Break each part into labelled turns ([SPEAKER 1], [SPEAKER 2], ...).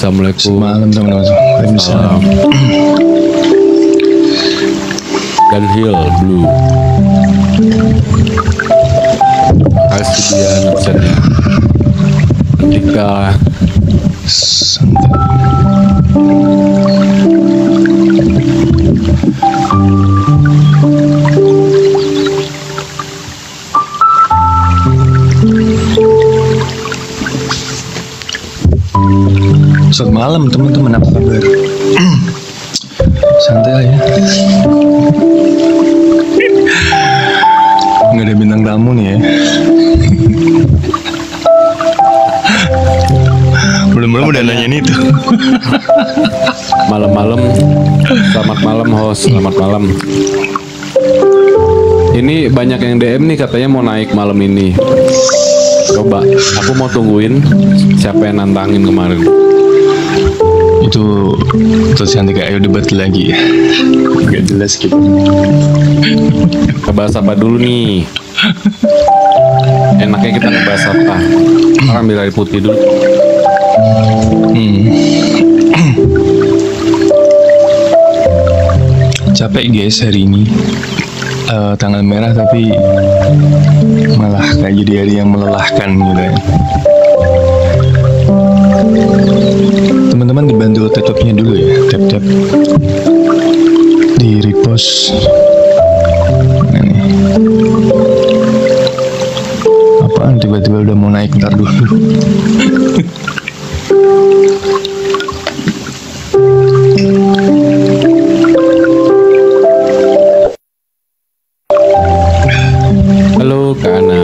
[SPEAKER 1] Assalamualaikum.
[SPEAKER 2] Malam teman-teman. Waalaikumsalam.
[SPEAKER 1] Gunhill Blue. Kasih dia nubsannya. Ketika
[SPEAKER 2] selamat malam teman-teman, apa kabar? Santai ya. Nggak ada bintang tamu nih ya. Belum udah nanyain itu.
[SPEAKER 1] malam-malam. Selamat malam host, selamat malam. Ini banyak yang DM nih katanya mau naik malam ini. Coba, aku mau tungguin siapa yang nantangin kemarin.
[SPEAKER 2] Itu terus nanti kayak ayo debat lagi. Gak jelas gitu.
[SPEAKER 1] Ngebahas apa dulu nih? Enaknya kita ngebahas apa? Ambil air putih dulu.
[SPEAKER 2] Capek guys hari ini. Tanggal merah tapi malah kayak jadi hari yang melelahkan gitu ya. Teman-teman dibantu tutupnya dulu ya, tap-tap di repost. Nah, nih. Apaan tiba-tiba udah mau naik, ntar dulu.
[SPEAKER 1] Halo Kak Ana.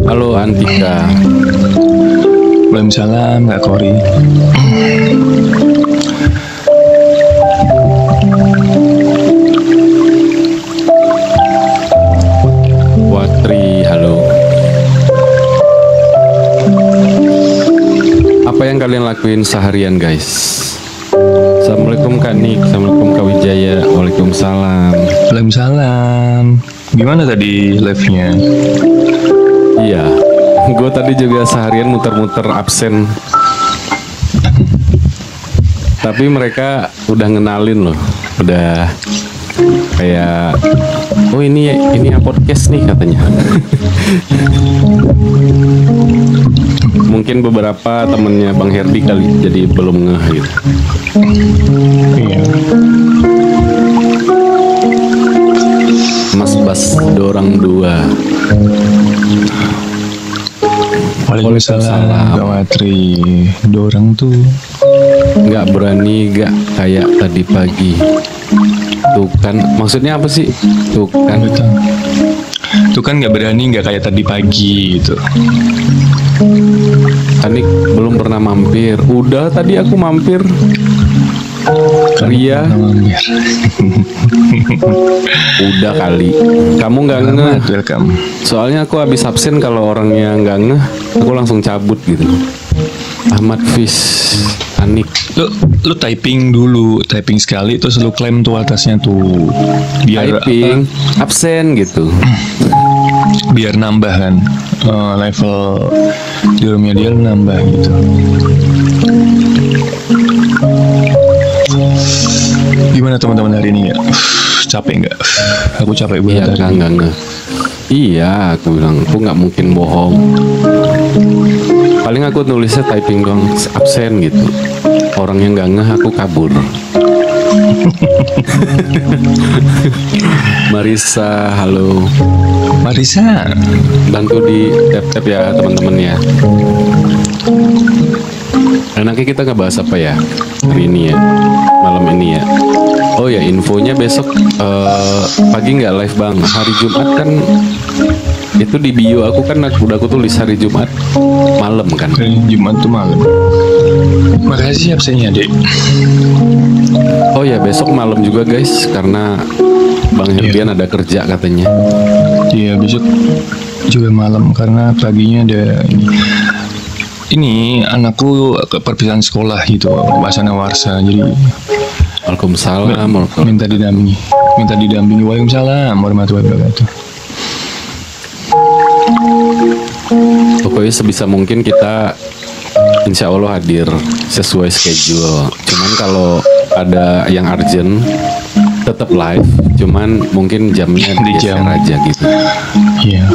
[SPEAKER 1] Halo Antika.
[SPEAKER 2] Waalaikumsalam Kak Kori.
[SPEAKER 1] Watri, halo. Apa yang kalian lakuin seharian guys? Assalamualaikum Kak Nik. Assalamualaikum Kak Wijaya. Waalaikumsalam.
[SPEAKER 2] Waalaikumsalam. Gimana tadi live-nya?
[SPEAKER 1] Iya, gue tadi juga seharian muter-muter absen. Tapi mereka udah ngenalin loh, udah kayak, oh ini podcast nih katanya. Mungkin beberapa temennya Bang Herdi kali, jadi belum ngeh gitu.
[SPEAKER 2] Iya.
[SPEAKER 1] Mas Bas Dorang 2.
[SPEAKER 2] Waalaikumsalam Kak Watri. Dorang tuh
[SPEAKER 1] Nggak berani, nggak kayak tadi pagi. Tuh kan, maksudnya apa sih? Tuh kan.
[SPEAKER 2] Tuh kan nggak berani, nggak kayak tadi pagi gitu.
[SPEAKER 1] Anik belum pernah mampir. Udah tadi aku mampir. Ria udah kali. Kamu nggak ngeh.
[SPEAKER 2] Welcome.
[SPEAKER 1] Soalnya aku habis absen, kalau orangnya nggak ngeh, aku langsung cabut gitu. Ahmad Fish, Anik.
[SPEAKER 2] Lu typing dulu, typing sekali terus lu klaim tuh atasnya tuh. Biar
[SPEAKER 1] Typing, absen gitu.
[SPEAKER 2] Biar nambah kan, level di roomnya dia nambah gitu. Gimana teman-teman hari ini ya? Capek nggak? Aku capek banget hari ini.
[SPEAKER 1] Enggak. Iya, aku bilang aku nggak mungkin bohong. Paling aku nulisnya typing dong, absen gitu. Orangnya nggak ngeh, aku kabur. Marisa, halo.
[SPEAKER 2] Marisa,
[SPEAKER 1] Bantu di tap-tap ya teman-teman ya. Enaknya kita ngebahas apa ya hari ini ya, malam ini ya. Oh ya, infonya besok pagi nggak live bang. Hari Jumat kan itu di bio aku kan udah aku tulis hari Jumat malam kan.
[SPEAKER 2] hari Jumat tuh malam. Makasih absennya dek.
[SPEAKER 1] Oh ya, besok malam juga guys, karena Bang Herdian ada kerja katanya.
[SPEAKER 2] Iya, besok juga malam karena paginya ada ini anakku ke perpisahan sekolah gitu, Basana Warsa, jadi
[SPEAKER 1] Waalaikumsalam.
[SPEAKER 2] minta didampingi. Waalaikumsalam warahmatullahi wabarakatuh.
[SPEAKER 1] Pokoknya sebisa mungkin kita insya Allah hadir sesuai schedule. Cuman kalau ada yang urgent tetap live, cuman mungkin jamnya
[SPEAKER 2] Di
[SPEAKER 1] digeser
[SPEAKER 2] jam.
[SPEAKER 1] aja gitu.
[SPEAKER 2] Iya.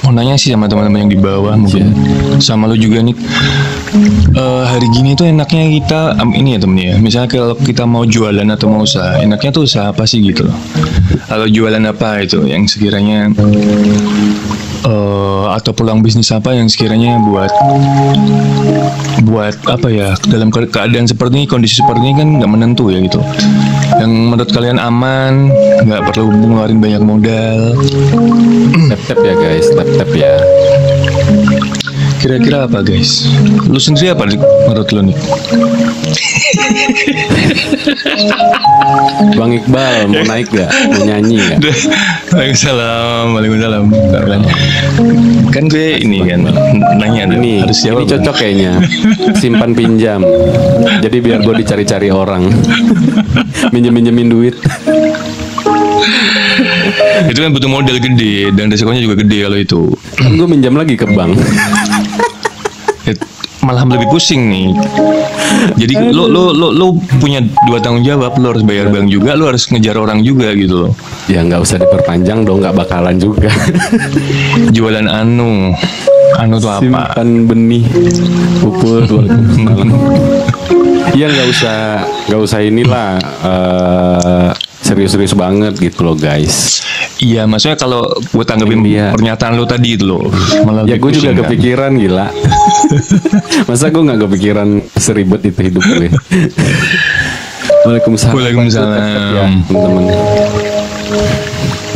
[SPEAKER 2] Mau nanya sih sama teman-teman yang di bawah mungkin sama lu juga nih. Hari gini tuh enaknya kita ini ya temen ya. Misalnya kalau kita mau jualan atau mau usaha, enaknya tuh usaha apa sih gitu loh. Atau jualan apa itu yang sekiranya atau peluang bisnis apa yang sekiranya buat apa ya, dalam keadaan seperti ini, kondisi seperti ini kan nggak menentu ya gitu. Yang menurut kalian aman, nggak perlu ngeluarin banyak modal.
[SPEAKER 1] Tap-tap ya guys, tap-tap ya.
[SPEAKER 2] Kira-kira apa guys? Lu sendiri apa menurut lu nih?
[SPEAKER 1] Bang Iqbal mau naik gak? Mau nyanyi gak?
[SPEAKER 2] Waalaikumsalam. Kan gue ini kan nanya
[SPEAKER 1] Ini
[SPEAKER 2] harus jawab.
[SPEAKER 1] ini cocok kayaknya. Simpan pinjam. Jadi biar gue dicari-cari orang. Minjem-minjemin duit.
[SPEAKER 2] Itu kan butuh modal gede dan resikonya juga gede kalau itu.
[SPEAKER 1] Kan gue minjam lagi ke bank.
[SPEAKER 2] Malah lebih pusing nih. Jadi lo punya dua tanggung jawab. Lo harus bayar bank juga, lo harus ngejar orang juga gitu loh.
[SPEAKER 1] Ya nggak usah diperpanjang dong, nggak bakalan juga.
[SPEAKER 2] Jualan anu tuh apa?
[SPEAKER 1] Simpan benih pupuk. Waalaikumsalam. Iya nggak usah inilah serius-serius banget gitu loh guys.
[SPEAKER 2] Iya, maksudnya kalau gue tanggepin
[SPEAKER 1] Iya.
[SPEAKER 2] pernyataan lo tadi itu loh. Malah
[SPEAKER 1] Ya
[SPEAKER 2] lebih
[SPEAKER 1] gue juga
[SPEAKER 2] pusing, kan?
[SPEAKER 1] kepikiran gila. Masa gue nggak kepikiran seribet itu hidup gue. Waalaikumsalam.
[SPEAKER 2] Waalaikumsalam.
[SPEAKER 1] Ya teman-teman.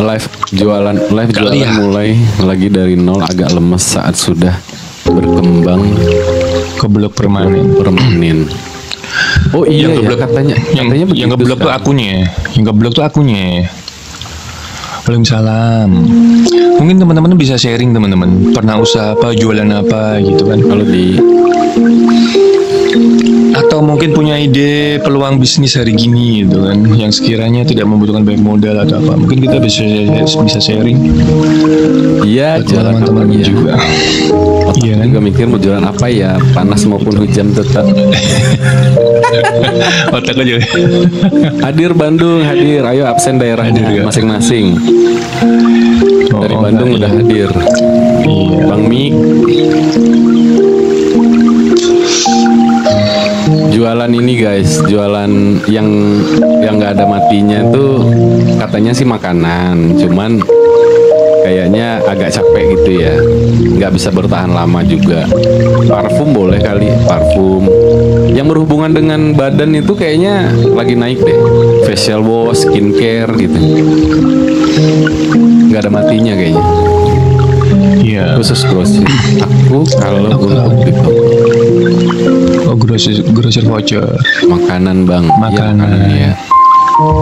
[SPEAKER 1] Live jualan
[SPEAKER 2] Kali ya.
[SPEAKER 1] mulai lagi dari nol, agak lemes saat sudah berkembang
[SPEAKER 2] Keblok permanen.
[SPEAKER 1] permanen. Oh iya
[SPEAKER 2] Yang
[SPEAKER 1] ya,
[SPEAKER 2] keblok-
[SPEAKER 1] katanya
[SPEAKER 2] yang
[SPEAKER 1] begitu
[SPEAKER 2] ngeblok tuh
[SPEAKER 1] sekarang.
[SPEAKER 2] akunya. Yang ngeblok tuh akunya. Waalaikumsalam. Mungkin teman-teman bisa sharing teman-teman. Pernah usaha apa, jualan apa gitu kan.
[SPEAKER 1] Kalau di
[SPEAKER 2] Atau mungkin punya ide peluang bisnis hari gini gitu kan, yang sekiranya tidak membutuhkan banyak modal atau apa. Mungkin kita bisa sharing
[SPEAKER 1] iya
[SPEAKER 2] buat
[SPEAKER 1] jualan apa
[SPEAKER 2] teman-teman
[SPEAKER 1] ya?
[SPEAKER 2] juga. Iya kan?
[SPEAKER 1] Juga mikir mau jualan apa ya, panas maupun hujan tetap.
[SPEAKER 2] Otak aja.
[SPEAKER 1] Hadir Bandung, hadir. Ayo absen daerahnya
[SPEAKER 2] Hadir, ya.
[SPEAKER 1] masing-masing. Dari Bandung
[SPEAKER 2] iya.
[SPEAKER 1] udah hadir.
[SPEAKER 2] Iya.
[SPEAKER 1] Bang Mik. Jualan ini guys, jualan yang nggak ada matinya tuh katanya sih makanan, cuman kayaknya agak capek gitu ya, nggak bisa bertahan lama juga. Parfum boleh kali, parfum yang berhubungan dengan badan itu kayaknya lagi naik deh. Facial wash, skincare gitu, nggak ada matinya kayaknya.
[SPEAKER 2] Iya.
[SPEAKER 1] Khusus grocery. Aku kalau untuk itu
[SPEAKER 2] Oh, grosir voucher.
[SPEAKER 1] makanan bang.
[SPEAKER 2] Makanan.
[SPEAKER 1] Iya,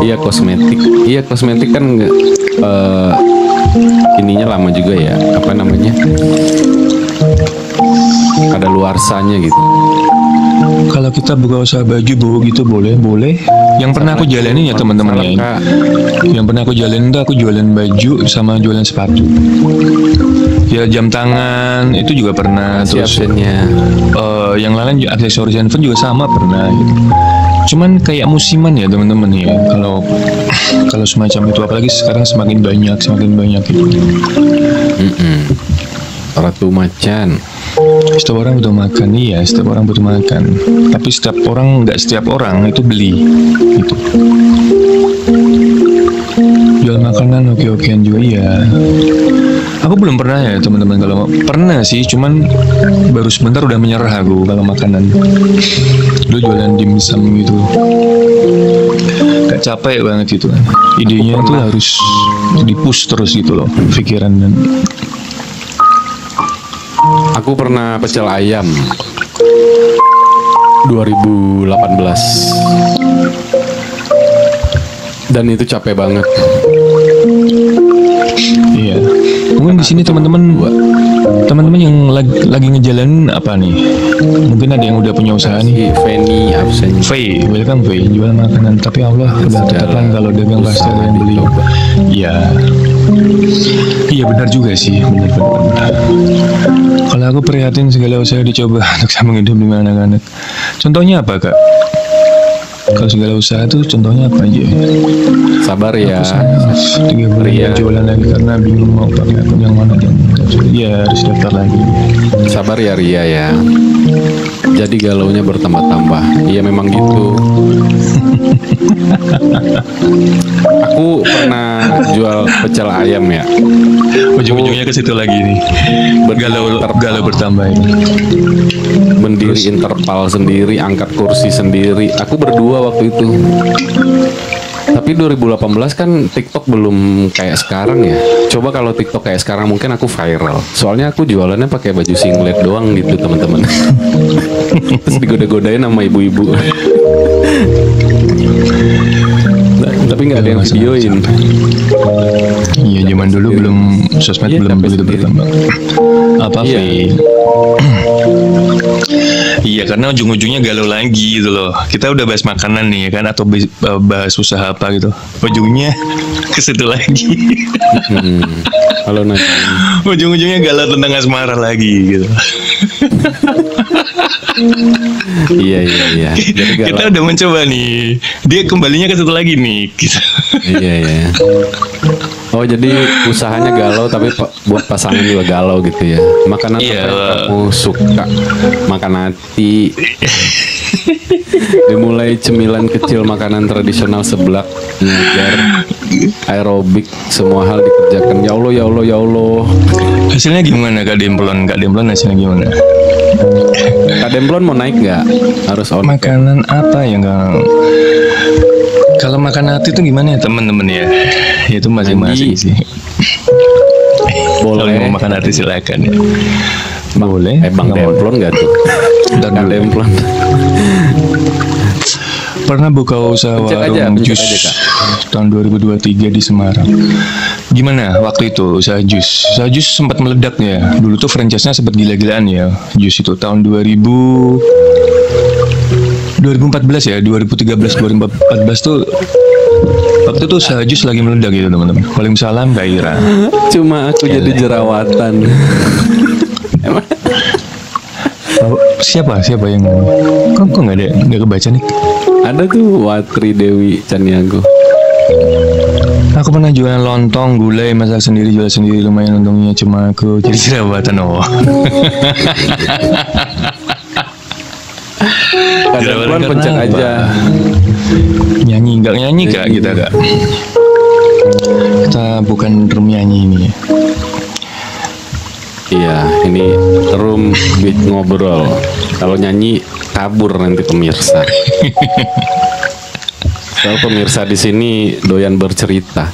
[SPEAKER 1] iya kosmetik. Iya kosmetik kan nggak ininya lama juga ya. Apa namanya? Ada luarsanya gitu.
[SPEAKER 2] Kalau kita buka usaha baju bu gitu boleh. Yang pernah aku jalanin ya teman-teman ya.
[SPEAKER 1] Kak,
[SPEAKER 2] Yang pernah aku jalanin tuh aku jualan baju sama jualan sepatu. Ya jam tangan itu juga pernah.
[SPEAKER 1] si
[SPEAKER 2] Terus
[SPEAKER 1] absennya.
[SPEAKER 2] yang lain aksesoris handphone juga sama pernah gitu. Cuman kayak musiman ya teman-teman ya. Kalau semacam itu apalagi sekarang semakin banyak gitu.
[SPEAKER 1] Ratu Macan.
[SPEAKER 2] Setiap orang butuh makan, iya setiap orang butuh makan. Tapi nggak setiap orang itu beli gitu. Jual makanan oke-okean juga iya. Aku belum pernah ya teman-teman, kalau pernah sih cuman baru sebentar udah menyerah aku kalau makanan. Dulu jualan dimsum gitu. Gak capek banget gitu kan. Idenya tuh harus di-push terus gitu loh pikiran dan
[SPEAKER 1] Aku pernah pecel ayam 2018. Dan itu capek banget.
[SPEAKER 2] iya. Mungkin di sini teman-teman yang lagi ngejalanin apa nih? Mungkin ada yang udah punya usaha nih.
[SPEAKER 1] Si Feni absen.
[SPEAKER 2] Faye, welcome Faye, jual makanan. Tapi Allah udah tetapkan kalau dagang pasti ada yang beli.
[SPEAKER 1] dicoba.
[SPEAKER 2] Ya, Iya benar juga sih, benar. Kalau aku prihatin segala usaha dicoba untuk sama hidup dengan anak-anak. Contohnya apa kak? Kalau segala usaha tuh contohnya apa aja?
[SPEAKER 1] Sabar ya.
[SPEAKER 2] 3 bulan
[SPEAKER 1] Ria.
[SPEAKER 2] jualan lagi karena bingung mau pakai akun yang mana dan ya harus daftar lagi.
[SPEAKER 1] Sabar ya Ria ya. Jadi galaunya bertambah-tambah. Iya memang gitu. Aku pernah jual pecel ayam ya.
[SPEAKER 2] Ujung-ujungnya ke situ lagi nih. Galau bertambah ini.
[SPEAKER 1] Berdiri interval sendiri, angkat kursi sendiri. Aku berdua waktu itu. Tapi 2018 kan TikTok belum kayak sekarang ya. Coba kalau TikTok kayak sekarang mungkin aku viral. Soalnya aku jualannya pakai baju singlet doang gitu teman-teman. Terus digoda-godain sama ibu-ibu. Tapi nggak ada yang videoin.
[SPEAKER 2] Iya, zaman dulu belum sosmed
[SPEAKER 1] Iya,
[SPEAKER 2] belum
[SPEAKER 1] sampai
[SPEAKER 2] begitu
[SPEAKER 1] sendiri.
[SPEAKER 2] berkembang. Apa
[SPEAKER 1] Iya.
[SPEAKER 2] Fe? Iya, karena ujung-ujungnya galau lagi gitu loh. Kita udah bahas makanan nih ya kan, atau bahas usaha apa gitu. Ujungnya ke situ lagi.
[SPEAKER 1] Halo Nadine.
[SPEAKER 2] Ujung-ujungnya galau tentang asmara lagi gitu.
[SPEAKER 1] Iya. Jadi
[SPEAKER 2] Kita
[SPEAKER 1] galau.
[SPEAKER 2] udah mencoba nih. Dia kembalinya ke situ lagi nih. Gitu.
[SPEAKER 1] Iya. Oh jadi usahanya galau tapi buat pasangan juga galau gitu ya. Makanan
[SPEAKER 2] Iya.
[SPEAKER 1] apa yang kamu suka? Makan hati. Dimulai cemilan kecil, makanan tradisional seblak, ngejar, aerobik, semua hal dikerjakan. Ya Allah.
[SPEAKER 2] Hasilnya gimana Kak Demplon? Kak Demplon hasilnya gimana?
[SPEAKER 1] Kak Demplon mau naik nggak? Harus on cam.
[SPEAKER 2] Makanan apa yang Kang? Kalau makan hati itu gimana ya teman-teman ya? Ya itu masing-masing
[SPEAKER 1] Anji.
[SPEAKER 2] sih. Kalau
[SPEAKER 1] Boleh.
[SPEAKER 2] mau makan hati silakan ya. Boleh.
[SPEAKER 1] Bang
[SPEAKER 2] Nggak mau.
[SPEAKER 1] Demplon nggak tuh?
[SPEAKER 2] Ntar
[SPEAKER 1] Kak
[SPEAKER 2] dulu.
[SPEAKER 1] Demplon.
[SPEAKER 2] Pernah buka usaha warung
[SPEAKER 1] pencet
[SPEAKER 2] jus
[SPEAKER 1] aja, Kak.
[SPEAKER 2] tahun 2023 di Semarang. Gimana waktu itu usaha jus? Usaha jus sempat meledak ya. Dulu tuh franchise-nya sempat gila-gilaan ya. Jus itu tahun 2014 ya, 2013 2014 tuh waktu itu usaha jus lagi meledak gitu teman-teman. Waalaikumsalam Kak Ira.
[SPEAKER 1] Cuma aku jadi jerawatan. Emang
[SPEAKER 2] Oh, siapa yang kok nggak kebaca nih?
[SPEAKER 1] ada tuh Watri Dewi Caniago.
[SPEAKER 2] Aku pernah jualan lontong, gulai, masak sendiri, jual sendiri, lumayan untungnya cuma aku jadi jerawatan. Oh.
[SPEAKER 1] Kak Demplon pencet
[SPEAKER 2] Karena apa?
[SPEAKER 1] aja.
[SPEAKER 2] Nyanyi nggak nyanyi Kak kita Kak? Kita bukan room nyanyi ini ya.
[SPEAKER 1] Iya, ini room with ngobrol. Kalau nyanyi kabur nanti pemirsa. Kalau pemirsa di sini doyan bercerita.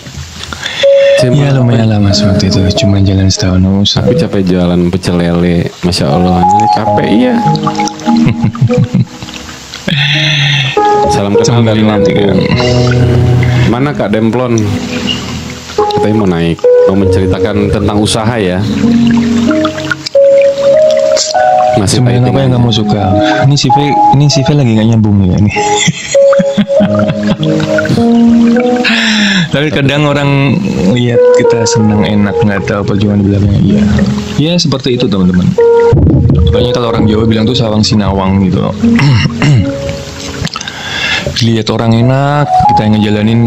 [SPEAKER 2] Ya lumayan lah mas waktu itu, cuma jalan setahun usah.
[SPEAKER 1] Aku capek jualan pecel lele, masya Allah, ini capek iya. Salam kenal dari Lampung. Mana Kak Demplon? Katanya mau naik, mau menceritakan tentang usaha ya. Masih
[SPEAKER 2] Sebenarnya
[SPEAKER 1] typing
[SPEAKER 2] apa yang
[SPEAKER 1] aja.
[SPEAKER 2] kamu suka? Ini si V lagi nggak nyambung ya nih. Tapi kadang orang lihat kita senang enak nggak tahu perjuangan di belakangnya. Iya, ya seperti itu teman-teman. Makanya kalau orang Jawa bilang tuh sawang sinawang gitu loh. Lihat orang enak, kita yang ngejalanin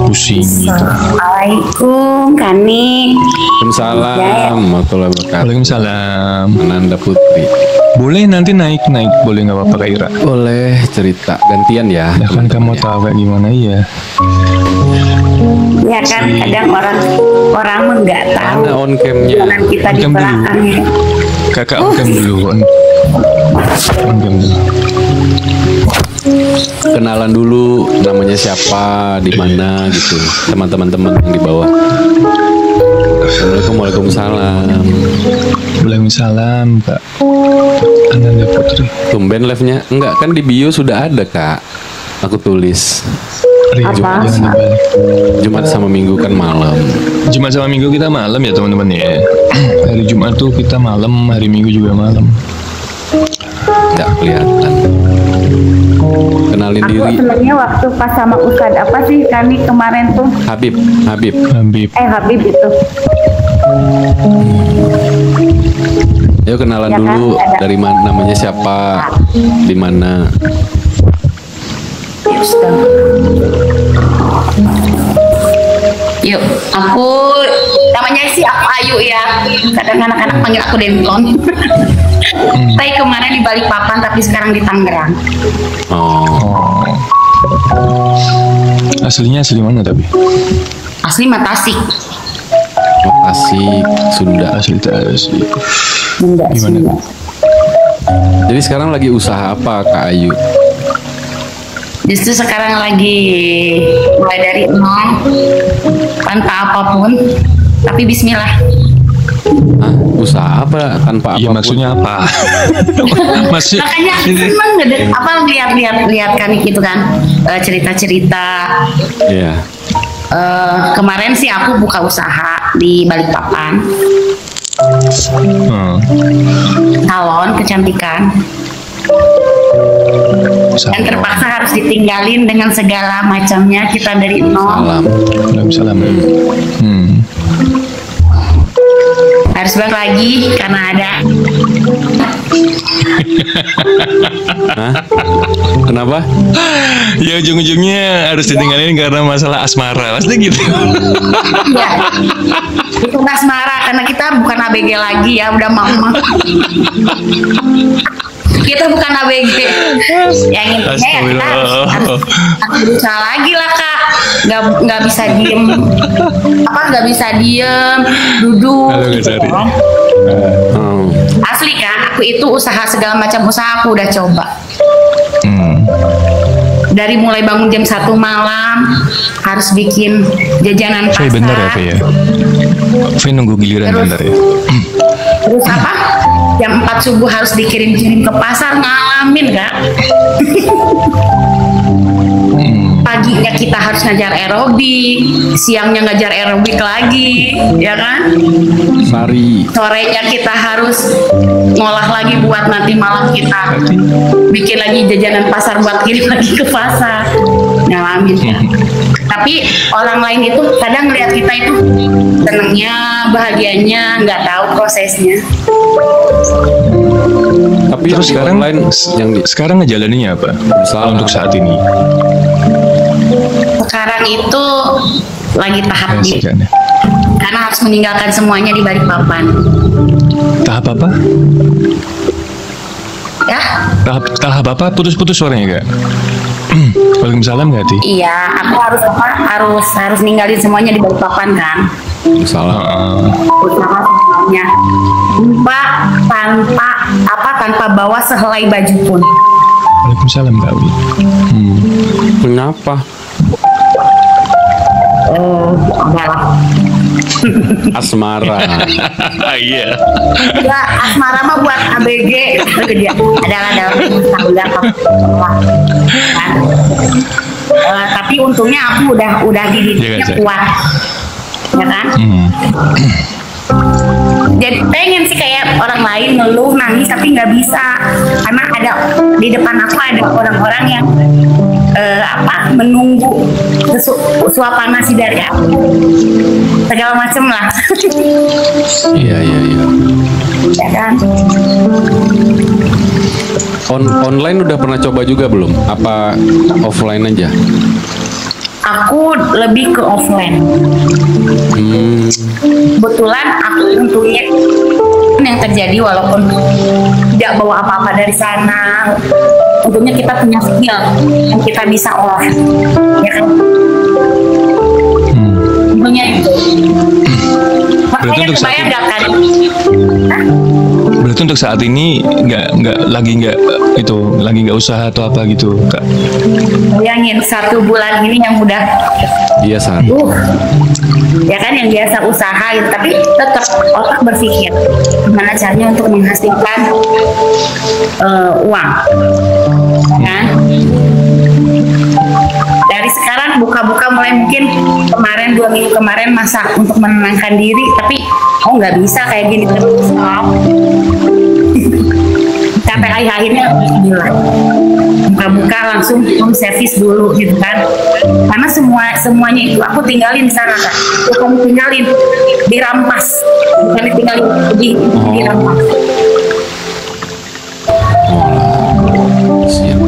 [SPEAKER 2] pusing gitu.
[SPEAKER 3] Assalamualaikum Kani.
[SPEAKER 1] Waalaikumsalam warahmatullahi wabarakatuh.
[SPEAKER 2] Waalaikumsalam.
[SPEAKER 1] Ananda Putri.
[SPEAKER 2] Boleh nanti naik, boleh nggak apa-apa Kak Ira?
[SPEAKER 1] Boleh cerita gantian ya.
[SPEAKER 2] Ya kan kamu tahu kayak gimana ya?
[SPEAKER 3] Ya kan kadang orang mah nggak tahu
[SPEAKER 1] Mana on camnya?
[SPEAKER 3] jalan kita di
[SPEAKER 2] On cam dulu.
[SPEAKER 3] belakangnya.
[SPEAKER 2] Kakak on-cam dulu on. On-cam dulu.
[SPEAKER 1] Kenalan dulu namanya siapa, di mana gitu, sama teman-teman yang di bawah. Assalamualaikum, waalaikumsalam.
[SPEAKER 2] Waalaikumsalam Kak Ananda Putri.
[SPEAKER 1] Tumben live-nya enggak kan di bio sudah ada Kak. Aku tulis
[SPEAKER 2] Ria,
[SPEAKER 3] Apa?
[SPEAKER 2] jangan dibalik.
[SPEAKER 1] Jumat sama Minggu kan malam.
[SPEAKER 2] Jumat sama Minggu kita malam ya teman-teman ya. Hari Jumat tuh kita malam, hari Minggu juga malam.
[SPEAKER 1] Tidak kelihatan. Kenalin
[SPEAKER 3] Aku
[SPEAKER 1] diri.
[SPEAKER 3] senangnya waktu pas sama Ustad apa sih kami kemarin tuh?
[SPEAKER 1] Habib.
[SPEAKER 2] Habib.
[SPEAKER 3] Habib itu.
[SPEAKER 1] Yuk kenalan
[SPEAKER 3] Ya kan,
[SPEAKER 1] dulu.
[SPEAKER 3] ada.
[SPEAKER 1] Dari mana, namanya siapa, di mana?
[SPEAKER 3] Yuk, aku namanya sih aku Ayu ya. Kadang anak-anak panggil aku Demplon. Saya kemarin di Balikpapan tapi sekarang di Tangerang.
[SPEAKER 1] Oh,
[SPEAKER 2] Aslinya asli mana tapi?
[SPEAKER 3] Asli Matasik.
[SPEAKER 1] Tasik, Sunda.
[SPEAKER 2] Asli asli.
[SPEAKER 3] Enggak
[SPEAKER 2] Gimana?
[SPEAKER 3] Sunda.
[SPEAKER 1] Jadi sekarang lagi usaha apa Kak Ayu?
[SPEAKER 3] Justru sekarang lagi mulai dari nol tanpa apapun. Tapi Bismillah.
[SPEAKER 1] Hah? Usaha apa tanpa
[SPEAKER 2] Iya
[SPEAKER 1] apapun?
[SPEAKER 2] maksudnya apa? Maksud
[SPEAKER 3] Makanya seneng apa lihat kan gitu kan cerita-cerita.
[SPEAKER 1] Iya.
[SPEAKER 3] Kemarin sih aku buka usaha di Balikpapan,
[SPEAKER 2] Hmm.
[SPEAKER 3] salon kecantikan, dan terpaksa harus ditinggalin dengan segala macamnya kita dari nol.
[SPEAKER 1] Salam.
[SPEAKER 2] Waalaikumsalam.
[SPEAKER 3] Harus balik lagi karena ada
[SPEAKER 1] Hah? Kenapa?
[SPEAKER 2] Ya ujung-ujungnya harus ditinggalin karena masalah asmara, pasti gitu.
[SPEAKER 3] ya itu asmara karena kita bukan ABG lagi ya, udah mama. Kita bukan ABG. Yang intinya ya kita harus berusaha lagi lah Kak. Nggak bisa diem, nggak bisa diem, duduk.
[SPEAKER 2] Halo,
[SPEAKER 3] Gitu,
[SPEAKER 2] Kak Sari.
[SPEAKER 3] kan.
[SPEAKER 1] Oh.
[SPEAKER 3] Asli Kak, aku itu usaha segala macam usaha aku udah coba. Dari mulai bangun jam 1 malam harus bikin jajanan pasar.
[SPEAKER 2] Saya bener ya, Fe ya. Fe nunggu giliran
[SPEAKER 3] Terus.
[SPEAKER 2] bentar ya.
[SPEAKER 3] Terus apa? Jam 4 subuh harus dikirim-kirim ke pasar, ngalamin Kak. Paginya kita harus ngajar aerobik, siangnya ngajar aerobik lagi, ya kan?
[SPEAKER 1] Sari.
[SPEAKER 3] Sorenya kita harus ngolah lagi buat nanti malam kita bikin lagi jajanan pasar buat kirim lagi ke pasar. Ngalamin ya. Tapi orang lain itu kadang ngeliat kita itu senengnya, bahagianya, nggak tahu prosesnya.
[SPEAKER 1] Tapi
[SPEAKER 2] Terus
[SPEAKER 1] yang
[SPEAKER 2] sekarang
[SPEAKER 1] online yang di
[SPEAKER 2] sekarang ngejalaninnya apa?
[SPEAKER 1] Salah.
[SPEAKER 2] Untuk saat ini.
[SPEAKER 3] Sekarang itu lagi tahap
[SPEAKER 2] Ya,
[SPEAKER 3] di,
[SPEAKER 2] sekian ya.
[SPEAKER 3] karena harus meninggalkan semuanya di Balikpapan.
[SPEAKER 2] Tahap apa?
[SPEAKER 3] Ya,
[SPEAKER 2] Tahap apa? Putus-putus suaranya Kak. Waalaikumsalam nggak Ti?
[SPEAKER 3] iya, aku harus ninggalin semuanya di Balikpapan kan.
[SPEAKER 1] salah.
[SPEAKER 3] Usaha semuanya. Tanpa bawa sehelai baju pun.
[SPEAKER 2] Waalaikumsalam Kak Wi.
[SPEAKER 1] Kenapa?
[SPEAKER 3] Enggak lah.
[SPEAKER 1] Asmara.
[SPEAKER 2] Iya.
[SPEAKER 3] Ya, asmara mah buat ABG dia adalah dalam tangga kan. Tapi untungnya aku udah didiknya
[SPEAKER 2] Jangan, Zak.
[SPEAKER 3] kuat, ya kan? Jadi pengen sih kayak orang lain ngeluh nangis tapi nggak bisa karena ada di depan aku ada orang-orang yang menunggu suapan nasi dari aku segala macem lah.
[SPEAKER 1] Iya.
[SPEAKER 3] Ya kan?
[SPEAKER 1] Online udah pernah coba juga belum? Apa offline aja?
[SPEAKER 3] Aku lebih ke offline. Kebetulan aku untungnya yang terjadi walaupun tidak bawa apa-apa dari sana, untungnya kita punya skill yang kita bisa olah, ya kan? Untungnya itu.
[SPEAKER 2] Berarti
[SPEAKER 3] Makanya
[SPEAKER 2] untuk saat
[SPEAKER 3] kebayang
[SPEAKER 2] ini-
[SPEAKER 3] gak kan?
[SPEAKER 2] Berarti untuk saat ini lagi nggak usaha atau apa gitu Kak?
[SPEAKER 3] Bayangin 1 bulan ini yang udah
[SPEAKER 1] Iya saat.
[SPEAKER 3] ya kan yang biasa usaha gitu, tapi tetap otak berpikir gimana caranya untuk menghasilkan uang, kan? Dari sekarang buka-buka mulai mungkin kemarin 2 minggu kemarin masak untuk menenangkan diri, tapi nggak bisa kayak gini terus. Sampai akhirnya bilang buka langsung home service dulu gitu kan, karena semuanya itu aku tinggalin di sana kan, bukan tinggalin, dirampas, bukan ditinggalin, dirampas.
[SPEAKER 1] Siap.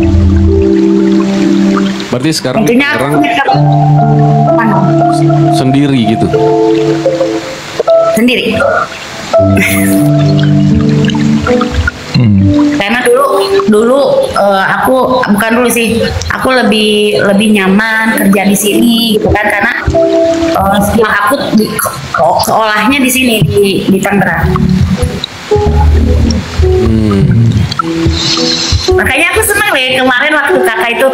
[SPEAKER 1] Berarti sekarang
[SPEAKER 3] Intinya
[SPEAKER 1] orang
[SPEAKER 3] aku
[SPEAKER 1] sendiri gitu.
[SPEAKER 3] sendiri. Karena dulu aku bukan dulu sih, aku lebih nyaman kerja di sini gitu kan, karena setelah aku seolahnya di sini di Tangerang. Makanya aku senang deh kemarin waktu kakak itu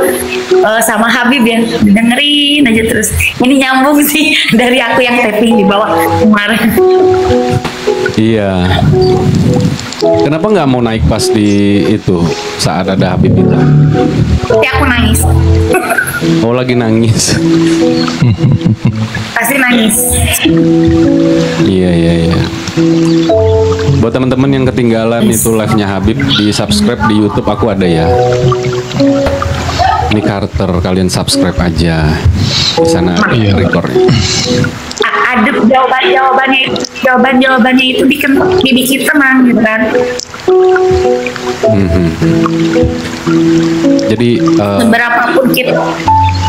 [SPEAKER 3] sama Habib ya, dengerin aja terus. Ini nyambung sih dari aku yang tapping di bawah kemarin.
[SPEAKER 1] Iya. Kenapa nggak mau naik pas di itu saat ada Habib itu?
[SPEAKER 3] Tapi aku nangis,
[SPEAKER 1] Oh lagi nangis.
[SPEAKER 3] pasti nangis.
[SPEAKER 1] Iya iya iya. Buat teman-teman yang ketinggalan itu live-nya Habib, di subscribe di YouTube aku ada ya. Ini Carter, kalian subscribe aja di sana recordnya.
[SPEAKER 3] Ada jawabannya itu dibikin tenang gitu kan.
[SPEAKER 1] Jadi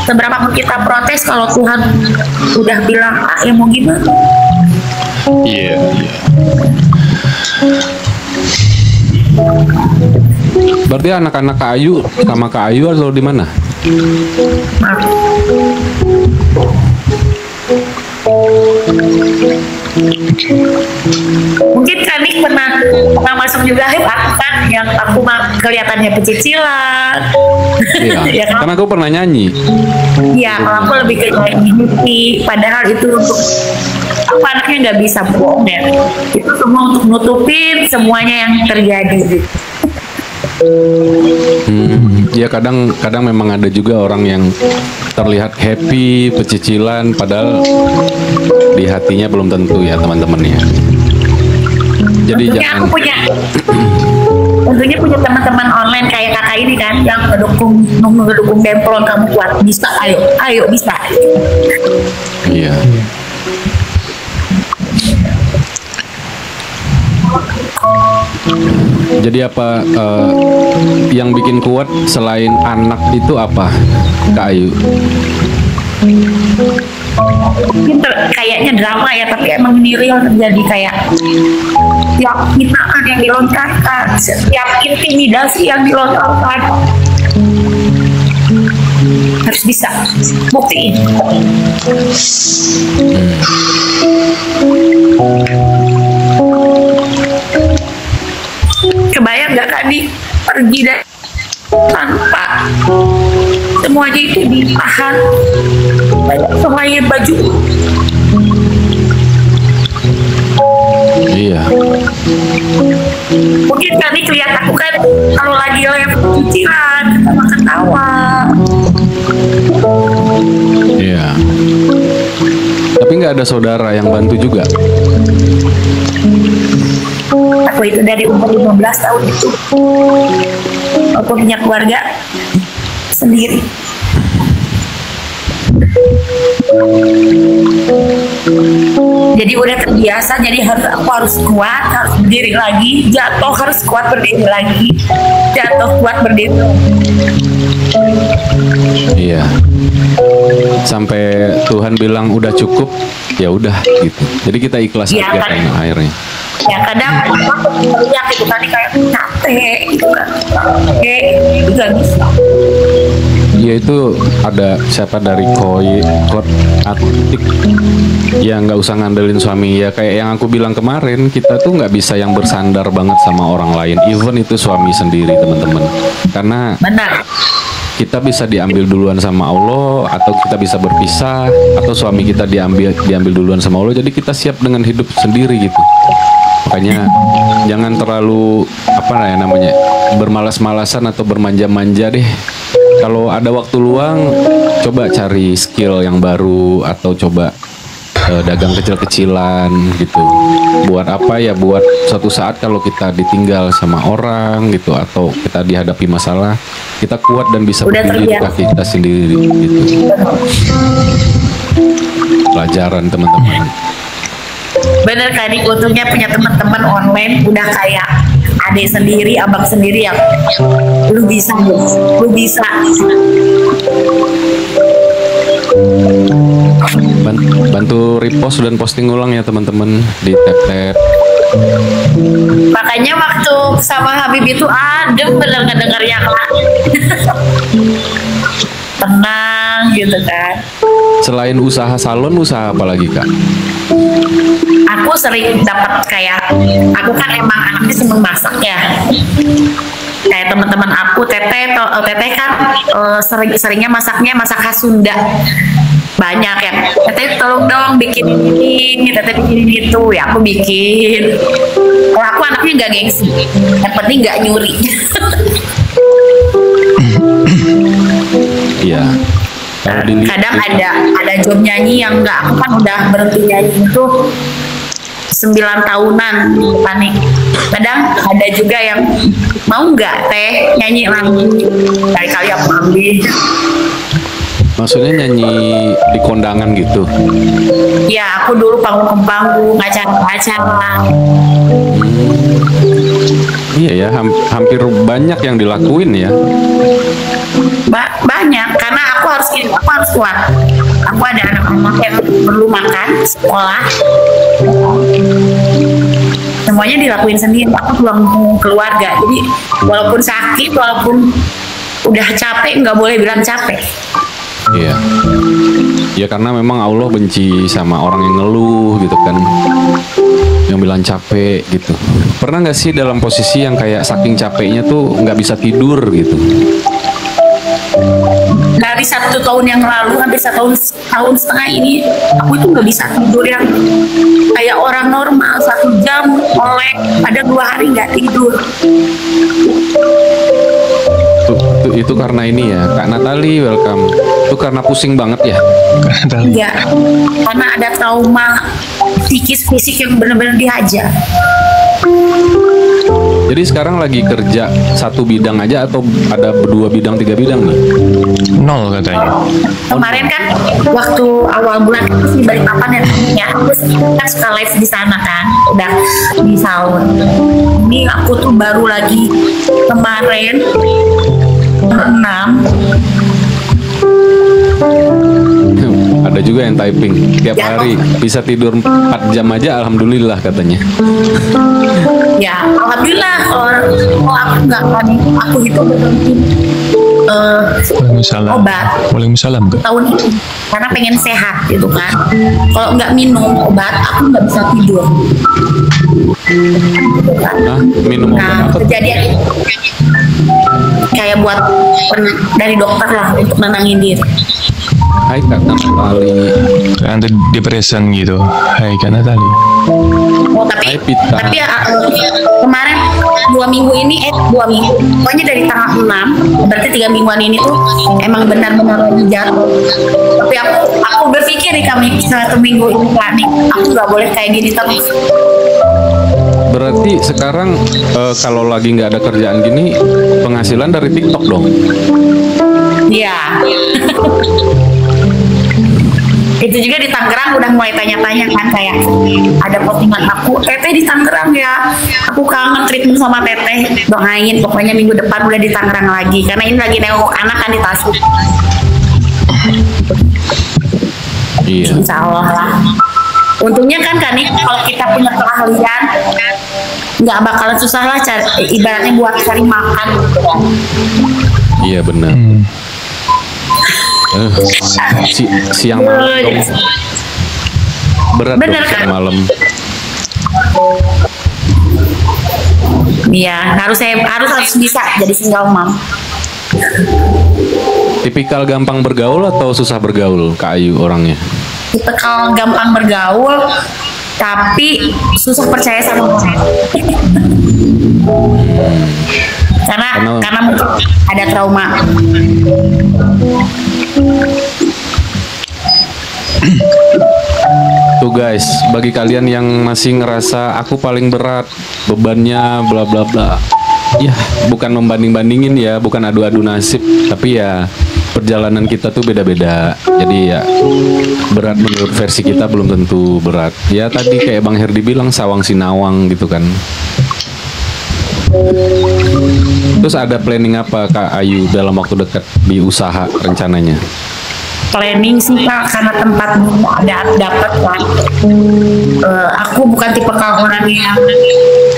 [SPEAKER 3] seberapapun kita protes, kalau Tuhan udah bilang ya mau gimana.
[SPEAKER 2] Iya.
[SPEAKER 1] berarti anak-anak Kak Ayu sama Kak Ayu atau di mana?
[SPEAKER 3] Maaf. Mungkin Kanik pernah masuk juga kan, yang aku kelihatannya pecicilan.
[SPEAKER 1] Iya.
[SPEAKER 3] Ya kan?
[SPEAKER 1] Karena aku pernah nyanyi.
[SPEAKER 3] Iya, kalau aku lebih ke nyanyi, padahal itu untuk aku anaknya nggak bisa bohong ya. Itu semua untuk nutupin semuanya yang terjadi.
[SPEAKER 1] Ya kadang memang ada juga orang yang terlihat happy, pecicilan, padahal di hatinya belum tentu ya teman-teman ya. Jadi
[SPEAKER 3] Tentunya
[SPEAKER 1] jangan.
[SPEAKER 3] aku tentunya punya teman-teman online kayak kakak ini kan, yang ngedukung Demplon, kamu kuat, bisa, ayo bisa.
[SPEAKER 1] Iya. Jadi apa yang bikin kuat selain anak itu apa, Kak Ayu?
[SPEAKER 3] Mungkin kayaknya drama ya, tapi emang ini real terjadi, kayak setiap hinaan yang dilontarkan, setiap intimidasi yang dilontarkan, harus bisa buktiin. Kebayang gak kan pergi dari tanpa semuanya itu ditahan, semuanya baju.
[SPEAKER 1] Iya.
[SPEAKER 3] Mungkin kali kelihatan aku kan kalau lagi live cicilan ketawa.
[SPEAKER 1] Iya. Tapi nggak ada saudara yang bantu juga.
[SPEAKER 3] Aku itu dari umur 15 tahun itu aku punya keluarga sendiri. Jadi udah terbiasa, jadi aku harus kuat, harus berdiri lagi, jatuh harus kuat berdiri lagi, jatuh kuat berdiri.
[SPEAKER 1] Iya. Sampai Tuhan bilang udah cukup, ya udah gitu. Jadi kita ikhlas
[SPEAKER 3] Iya,
[SPEAKER 1] aja
[SPEAKER 3] kan.
[SPEAKER 1] kan akhirnya.
[SPEAKER 3] Ya kadang aku teriak itu tadi kayak capek gitu kan, capek nggak bisa.
[SPEAKER 1] Ya itu ada siapa dari Kot Atik ya, nggak usah ngandelin suami ya, kayak yang aku bilang kemarin, kita tuh nggak bisa yang bersandar banget sama orang lain, even itu suami sendiri teman-teman, karena
[SPEAKER 3] Benar.
[SPEAKER 1] kita bisa diambil duluan sama Allah, atau kita bisa berpisah, atau suami kita diambil duluan sama Allah, jadi kita siap dengan hidup sendiri gitu. Makanya jangan terlalu apa ya namanya, bermalas-malasan atau bermanja-manja deh. Kalau ada waktu luang, coba cari skill yang baru, atau coba dagang kecil-kecilan gitu. Buat apa ya? Buat suatu saat kalau kita ditinggal sama orang gitu atau kita dihadapi masalah, kita kuat dan bisa
[SPEAKER 3] Udah
[SPEAKER 1] berdiri di
[SPEAKER 3] terbiasa.
[SPEAKER 1] kaki kita sendiri gitu. Pelajaran teman-teman.
[SPEAKER 3] Bener kan, untungnya punya teman-teman online udah kayak adik sendiri, abang sendiri yang lu bisa, lu bisa.
[SPEAKER 1] Bantu repost dan posting ulang ya teman-teman di tab-tab.
[SPEAKER 3] Makanya waktu sama Habib itu adem bener ngedengarnya Kak. Tenang gitu kan.
[SPEAKER 1] Selain usaha salon, usaha apa lagi Kak?
[SPEAKER 3] Aku sering dapat kayak, aku kan emang anaknya seneng masak ya. Kayak teman-teman aku, Teteh kan seringnya masaknya masak khas Sunda. Banyak ya, Teteh tolong dong bikin ini, Teteh bikin itu, ya aku bikin. Kalau aku anaknya nggak gengsi, yang penting nggak nyuri.
[SPEAKER 1] Iya. Kalau
[SPEAKER 3] Kadang ada job nyanyi yang nggak, aku kan udah berhenti nyanyi itu 9 tahunan panik. Kadang ada juga yang mau nggak Teh nyanyi lagi, kali-kali aku ambil.
[SPEAKER 1] Maksudnya nyanyi di kondangan gitu.
[SPEAKER 3] Ya aku dulu panggung ke panggung, acara-acara.
[SPEAKER 1] Iya ya, hampir banyak yang dilakuin ya.
[SPEAKER 3] Banyak, karena aku harus kuat. Aku ada anak-anak yang perlu makan, sekolah. Semuanya dilakuin sendiri. Aku tulang punggung keluarga. Jadi walaupun sakit, walaupun udah capek, nggak boleh bilang capek.
[SPEAKER 1] Iya. Ya karena memang Allah benci sama orang yang ngeluh gitu kan. Yang bilang capek gitu. Pernah nggak sih dalam posisi yang kayak saking capeknya tuh nggak bisa tidur gitu?
[SPEAKER 3] Dari 1 tahun yang lalu sampai tahun setengah ini, aku itu nggak bisa tidur yang kayak orang normal. 1 jam oleh, ada 2 hari nggak tidur.
[SPEAKER 1] Itu karena ini ya, Kak Natali, welcome. Itu karena pusing banget ya?
[SPEAKER 3] Enggak, karena ada trauma psikis fisik yang benar-benar dihajar.
[SPEAKER 1] Jadi sekarang lagi kerja 1 bidang aja atau ada 2 bidang, 3 bidang nih?
[SPEAKER 2] 0 katanya.
[SPEAKER 3] Kemarin kan waktu awal bulan itu di Balikpapan ya, aku kan suka live di sana kan, udah di salon. Ini aku tuh baru lagi kemarin 6.
[SPEAKER 1] Ada juga yang typing tiap
[SPEAKER 3] Ya.
[SPEAKER 1] hari bisa tidur 4 jam aja, alhamdulillah katanya.
[SPEAKER 3] Ya, alhamdulillah. Kalau aku nggak kan, aku itu berhenti
[SPEAKER 2] Waalaikumsalam.
[SPEAKER 3] obat
[SPEAKER 2] Waalaikumsalam Kak.
[SPEAKER 3] tahun ini karena pengen sehat gitu kan. Kalau nggak minum obat, aku nggak bisa tidur. Gitu kan.
[SPEAKER 1] Hah? Minum obat
[SPEAKER 3] Nah,
[SPEAKER 1] apa?
[SPEAKER 3] kejadian itu kayak buat dari dokter lah untuk nenangin diri.
[SPEAKER 1] Hai Kak Natali.
[SPEAKER 2] Anti depresan gitu. Hai Kak Natali.
[SPEAKER 3] Oh, tapi
[SPEAKER 1] Hai, Pita.
[SPEAKER 3] kemarin 2 minggu ini 2 minggu, pokoknya dari tanggal 6, berarti 3 mingguan ini tuh emang benar-benar lagi jatuh. Tapi aku berpikir nih kami 1 minggu ini nih, aku nggak boleh kayak gini terus.
[SPEAKER 1] Berarti sekarang kalau lagi nggak ada kerjaan gini, penghasilan dari TikTok dong?
[SPEAKER 3] Iya. Itu juga di Tangerang udah mulai tanya-tanya kan, kayak ada postingan aku, Teteh di Tangerang ya, aku kangen treatment sama Teteh, doain pokoknya minggu depan udah di Tangerang lagi, karena ini lagi nengok anak kan di Tasik.
[SPEAKER 1] Iya.
[SPEAKER 3] Insya Allah lah. Untungnya kan nih kalau kita punya keahlian, nggak bakalan susah lah cari, ibaratnya buat cari makan gitu kan.
[SPEAKER 1] Iya benar. Siang malam dong. Berat
[SPEAKER 3] Bener,
[SPEAKER 1] dong siang
[SPEAKER 3] kan?
[SPEAKER 1] malam.
[SPEAKER 3] Iya, harus bisa jadi single mom.
[SPEAKER 1] Tipikal gampang bergaul atau susah bergaul, Kak Ayu orangnya?
[SPEAKER 3] Kita kalau gampang bergaul, tapi susah percaya sama orang. Karena mungkin ada trauma.
[SPEAKER 1] Tuh guys, bagi kalian yang masih ngerasa aku paling berat bebannya bla bla bla, ya bukan membanding-bandingin ya, bukan adu-adu nasib, tapi ya perjalanan kita tuh beda-beda. Jadi ya berat menurut versi kita belum tentu berat. Ya tadi kayak Bang Herdi bilang sawang sinawang gitu kan. Terus ada planning apa Kak Ayu dalam waktu dekat di usaha rencananya?
[SPEAKER 3] Planning sih Kak, karena tempat belum ada dapat kan. Aku bukan tipe orang yang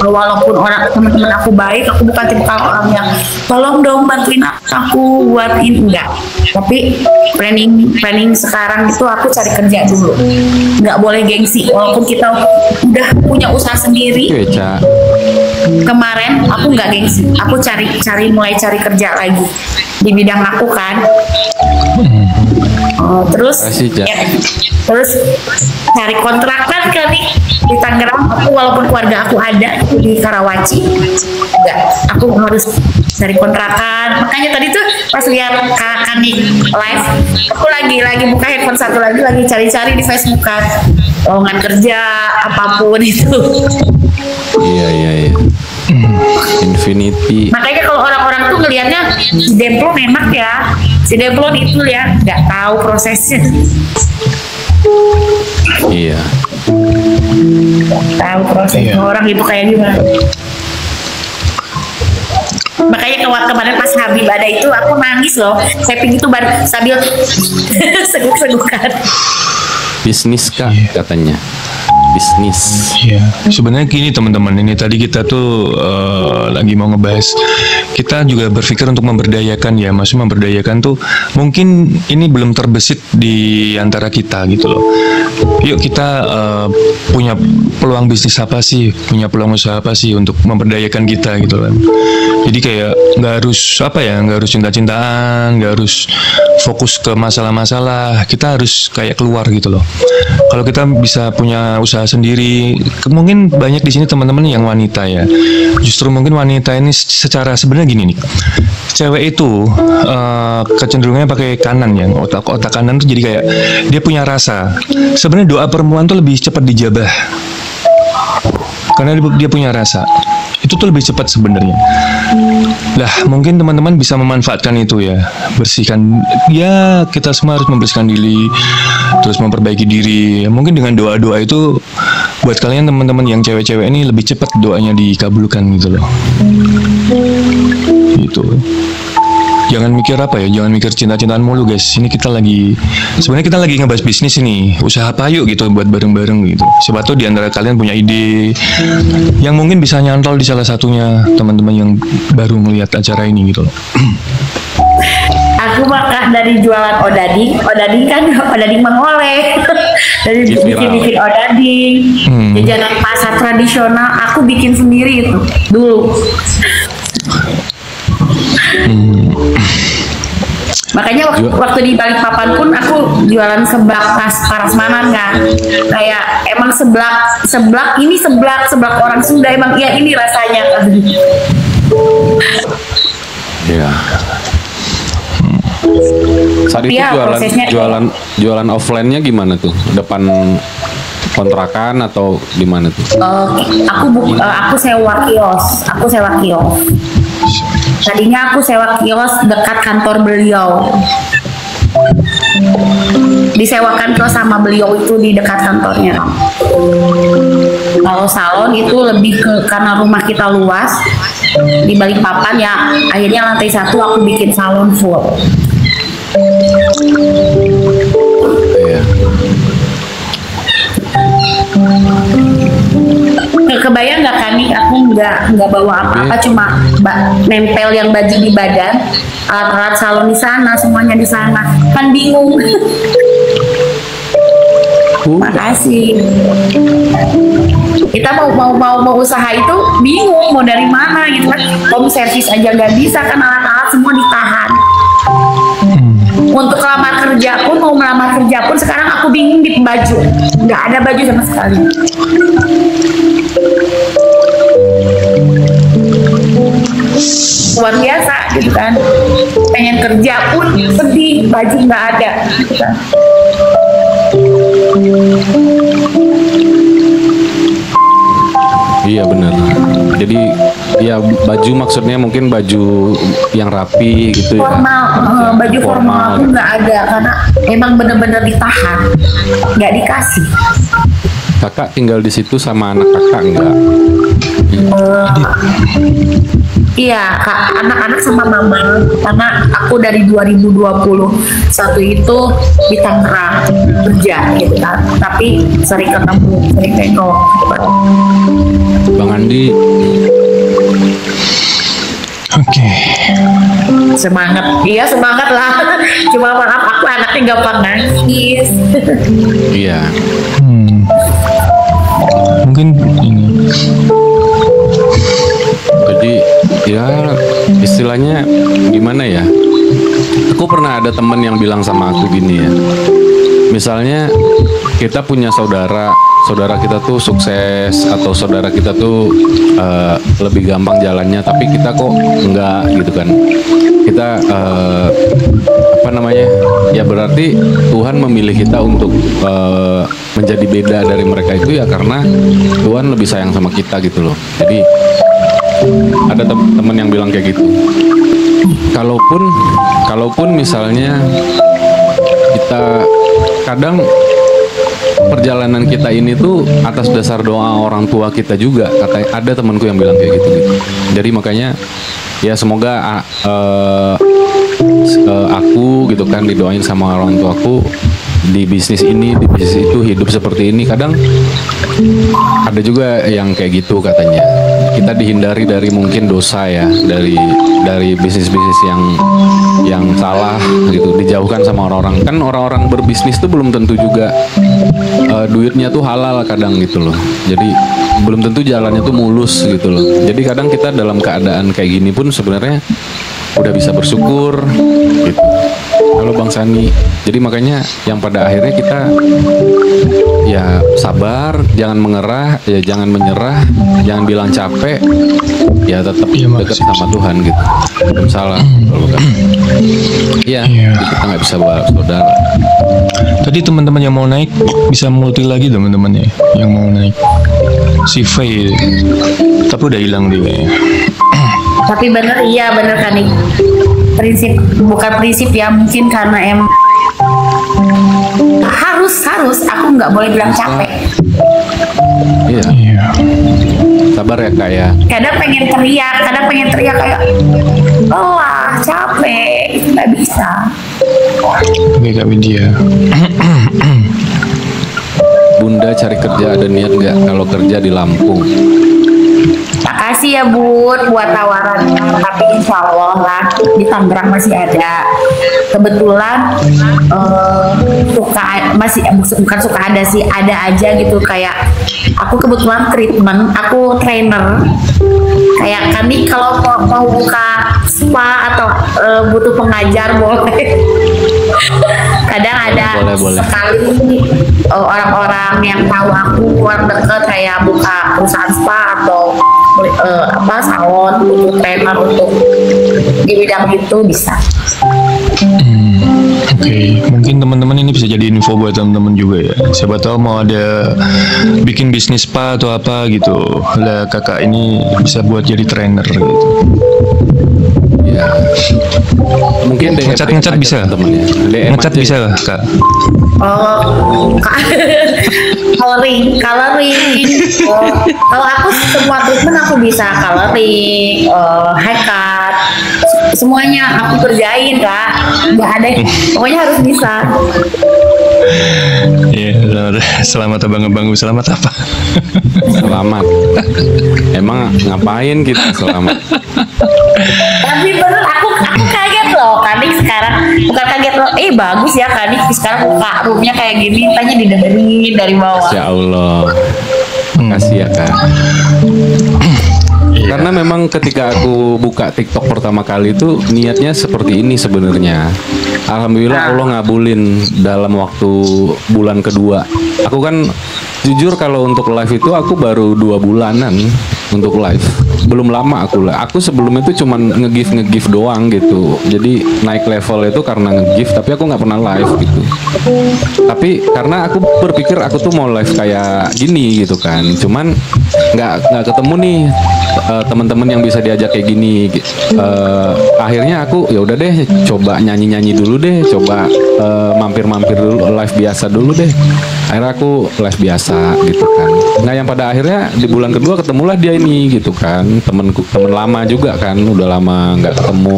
[SPEAKER 3] walaupun orang teman-teman aku baik, aku bukan tipe orang yang tolong dong bantuin aku buat ini, enggak. Tapi planning sekarang itu aku cari kerja dulu. Nggak boleh gengsi, walaupun kita udah punya usaha sendiri.
[SPEAKER 1] Oke, Ca.
[SPEAKER 3] Kemarin aku nggak gengsi, aku mulai cari kerja lagi di bidang aku kan. Terus terus cari kontrakan kali di Tangerang. Aku walaupun keluarga aku ada di Karawaci, enggak, aku harus cari kontrakan. Makanya tadi tuh pas lihat Kak Nik live, aku lagi buka handphone satu lagi cari-cari di Facebook kan, lowongan kerja apapun itu.
[SPEAKER 1] Iya. Infinity.
[SPEAKER 3] Makanya kalau orang-orang tuh ngelihatnya si Demplon enak ya, si Demplon itu ya, nggak tahu prosesnya.
[SPEAKER 1] Iya.
[SPEAKER 3] Tahu prosesnya orang itu kayak gimana. Makanya kemarin pas Habib ada itu aku nangis loh, tapping itu sambil seguk-segukan.
[SPEAKER 1] Bisnis Kak katanya. Bisnis.
[SPEAKER 2] Iya, sebenarnya gini teman-teman, ini tadi kita tuh lagi mau ngebahas, kita juga berpikir untuk memberdayakan ya, maksudnya memberdayakan tuh mungkin ini belum terbesit di antara kita gitu loh. Yuk kita punya peluang bisnis apa sih, punya peluang usaha apa sih untuk memberdayakan kita gitu kan. Jadi kayak nggak harus cinta-cintaan, nggak harus fokus ke masalah-masalah, kita harus kayak keluar gitu loh. Kalau kita bisa punya usaha sendiri, mungkin banyak di sini teman-teman yang wanita ya. Justru mungkin wanita ini secara sebenarnya gini nih, cewek itu kecenderungannya pakai kanan ya, otak kanan tuh jadi kayak dia punya rasa. Sebenarnya doa perempuan tuh lebih cepat dijabah karena dia punya rasa. Itu tuh lebih cepat sebenarnya. Lah, mungkin teman-teman bisa memanfaatkan itu ya. Bersihkan, ya kita semua harus membersihkan diri, terus memperbaiki diri. Mungkin dengan doa-doa itu buat kalian teman-teman yang cewek-cewek ini lebih cepat doanya dikabulkan gitu loh. Gitu. Jangan mikir jangan mikir cinta-cintaan mulu guys. Ini sebenarnya kita lagi ngebahas bisnis ini, usaha apa yuk gitu buat bareng-bareng gitu. Siapa tahu di antara kalian punya ide yang mungkin bisa nyantol di salah satunya teman-teman yang baru melihat acara ini gitu loh.
[SPEAKER 3] Aku makan dari jualan odading kan odading mengoleh. Dari bikin odading, jajanan pasar tradisional aku bikin sendiri itu dulu. Makanya waktu di Balikpapan pun aku jualan seblak prasmanan kan, kayak emang seblak ini seblak orang Sunda, emang ya ini rasanya kan.
[SPEAKER 1] Iya. Saat itu
[SPEAKER 3] Ya,
[SPEAKER 1] jualan offline-nya gimana tuh? Depan kontrakan atau di mana tuh?
[SPEAKER 3] Aku sewa kios. Tadinya aku sewa kios dekat kantor beliau. Disewakan kios sama beliau itu di dekat kantornya. Kalau salon itu lebih karena rumah kita luas di Balikpapan ya, akhirnya lantai 1 aku bikin salon full.
[SPEAKER 1] Iya.
[SPEAKER 3] Kebayang nggak kan nih, aku nggak bawa apa-apa, cuma nempel yang baju di badan, alat-alat salon di sana, semuanya di sana, kan bingung. Makasih. Kita mau usaha itu bingung mau dari mana gitu kan, home service aja nggak bisa kan, alat-alat semua ditahan. Untuk mau melamar kerja pun sekarang aku bingung di baju, nggak ada baju sama sekali. Luar biasa gitu kan, pengen kerja pun sedih, baju nggak ada gitu kan.
[SPEAKER 1] Iya benar. Jadi ya baju maksudnya mungkin baju yang rapi gitu ya.
[SPEAKER 3] Formal, baju formal aku nggak ada karena emang bener-bener ditahan, nggak dikasih.
[SPEAKER 1] Kakak tinggal di situ sama anak kakak enggak?
[SPEAKER 3] Iya, Kak, anak-anak sama mama. Karena aku dari 2021 itu di Tangerang kerja gitu kan. Tapi sering ketemu, sering tengok.
[SPEAKER 1] Bang Andi,
[SPEAKER 2] Oke.
[SPEAKER 3] Semangat, iya semangat lah. Cuma maaf aku anaknya gampang nangis.
[SPEAKER 1] iya.
[SPEAKER 2] Mungkin ini.
[SPEAKER 1] Jadi ya istilahnya gimana ya? Aku pernah ada temen yang bilang sama aku gini ya. Misalnya kita punya saudara kita tuh sukses atau saudara kita tuh lebih gampang jalannya, tapi kita kok enggak gitu kan? Kita apa namanya? Ya berarti Tuhan memilih kita untuk menjadi beda dari mereka itu ya karena Tuhan lebih sayang sama kita gitu loh. Jadi ada temen yang bilang kayak gitu. Kalaupun misalnya kita kadang perjalanan kita ini tuh atas dasar doa orang tua kita juga, ada temanku yang bilang kayak gitu. Jadi makanya ya semoga aku gitu kan didoain sama orang tuaku di bisnis ini, di bisnis itu, hidup seperti ini. Kadang ada juga yang kayak gitu katanya. Kita dihindari dari mungkin dosa ya, dari bisnis-bisnis yang salah gitu, dijauhkan sama orang-orang. Kan orang-orang berbisnis tuh belum tentu juga duitnya tuh halal kadang gitu loh. Jadi belum tentu jalannya tuh mulus gitu loh. Jadi kadang kita dalam keadaan kayak gini pun sebenarnya udah bisa bersyukur gitu. Halo Bang Sani. Jadi makanya yang pada akhirnya kita ya sabar, jangan mengerah, ya jangan menyerah, jangan bilang capek, ya tetap dekat sama Tuhan gitu. Bukan salah kalau bukan. Iya, kita nggak bisa bawa saudara.
[SPEAKER 2] Tadi teman-teman yang mau naik bisa multi lagi teman-temannya yang mau naik. Si Faye, tapi udah hilang dia kayaknya.
[SPEAKER 3] Tapi bener, iya bener kan nih. Bukan prinsip ya, mungkin karena harus aku nggak boleh bilang capek.
[SPEAKER 1] Iya. Sabar ya Kak ya.
[SPEAKER 3] Kadang pengen teriak kayak lelah, capek, nggak bisa.
[SPEAKER 2] Oke Kak Widya.
[SPEAKER 1] Bunda cari kerja ada niat nggak kalau kerja di Lampung?
[SPEAKER 3] Makasih ya Bud buat tawarannya, tapi insya Allah lah di Tangerang masih ada. Kebetulan bukan suka ada sih, ada aja gitu. Kayak aku kebetulan treatment, aku trainer. Kayak kami kalau mau buka spa atau butuh pengajar boleh. Kadang ada
[SPEAKER 1] boleh.
[SPEAKER 3] sekali orang-orang yang tahu aku keluar deket kayak buka perusahaan spa atau salon, butuh trainer untuk di bidang itu bisa.
[SPEAKER 2] Oke, mungkin teman-teman ini bisa jadi info buat teman-teman juga ya. Siapa tahu mau ada bikin bisnis spa atau apa gitu. Lah kakak ini bisa buat jadi trainer gitu.
[SPEAKER 1] Ya. Mungkin
[SPEAKER 2] ngecat bisa. Ngecat bisa lah kak.
[SPEAKER 3] Oh, coloring. Kalau aku semua treatment aku bisa coloring, haircut, semuanya aku kerjain kak. Nggak ada, pokoknya harus bisa.
[SPEAKER 2] Iya, selamat abang-abang. Selamat apa?
[SPEAKER 1] Selamat. Emang ngapain kita selamat?
[SPEAKER 3] Tapi bener aku kaget loh Kanik sekarang, bukan kaget loh, bagus ya Kanik sekarang buka roomnya kayak gini, tanya didengerin dari bawah.
[SPEAKER 1] Masya Allah. Makasih ya Kak. Karena memang ketika aku buka TikTok pertama kali itu niatnya seperti ini sebenarnya. Alhamdulillah Allah ngabulin dalam waktu bulan kedua. Aku kan jujur kalau untuk live itu aku baru 2 bulanan. untuk live. Belum lama aku sebelumnya tuh cuman nge-give doang gitu. Jadi naik level itu karena nge-give, tapi aku nggak pernah live gitu. Tapi karena aku berpikir aku tuh mau live kayak gini gitu kan. Cuman nggak ketemu nih teman-teman yang bisa diajak kayak gini. Akhirnya aku ya udah deh, coba nyanyi dulu deh, coba mampir dulu live biasa dulu deh. Akhirnya aku live biasa gitu kan. Nah yang pada akhirnya di bulan kedua ketemulah dia ini gitu kan, temen lama juga kan, udah lama nggak ketemu.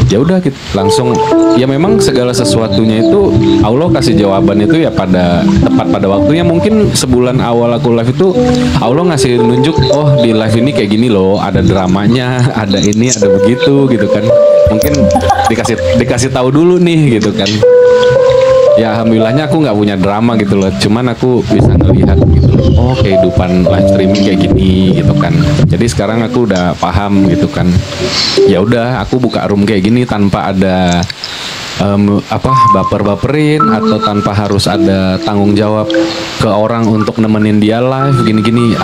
[SPEAKER 1] Ya udah gitu, langsung ya memang segala sesuatunya itu Allah kasih jawaban itu ya tepat pada waktunya. Mungkin sebulan awal aku live itu Allah ngasih nunjuk, oh di live ini kayak gini loh, ada dramanya, ada ini, ada begitu gitu kan. Mungkin dikasih tahu dulu nih gitu kan. Ya alhamdulillahnya aku nggak punya drama gitu loh, cuman aku bisa ngelihat gitu loh, oh kehidupan live streaming kayak gini gitu kan. Jadi sekarang aku udah paham gitu kan. Ya udah aku buka room kayak gini tanpa ada baper-baperin atau tanpa harus ada tanggung jawab ke orang untuk nemenin dia live gini-gini.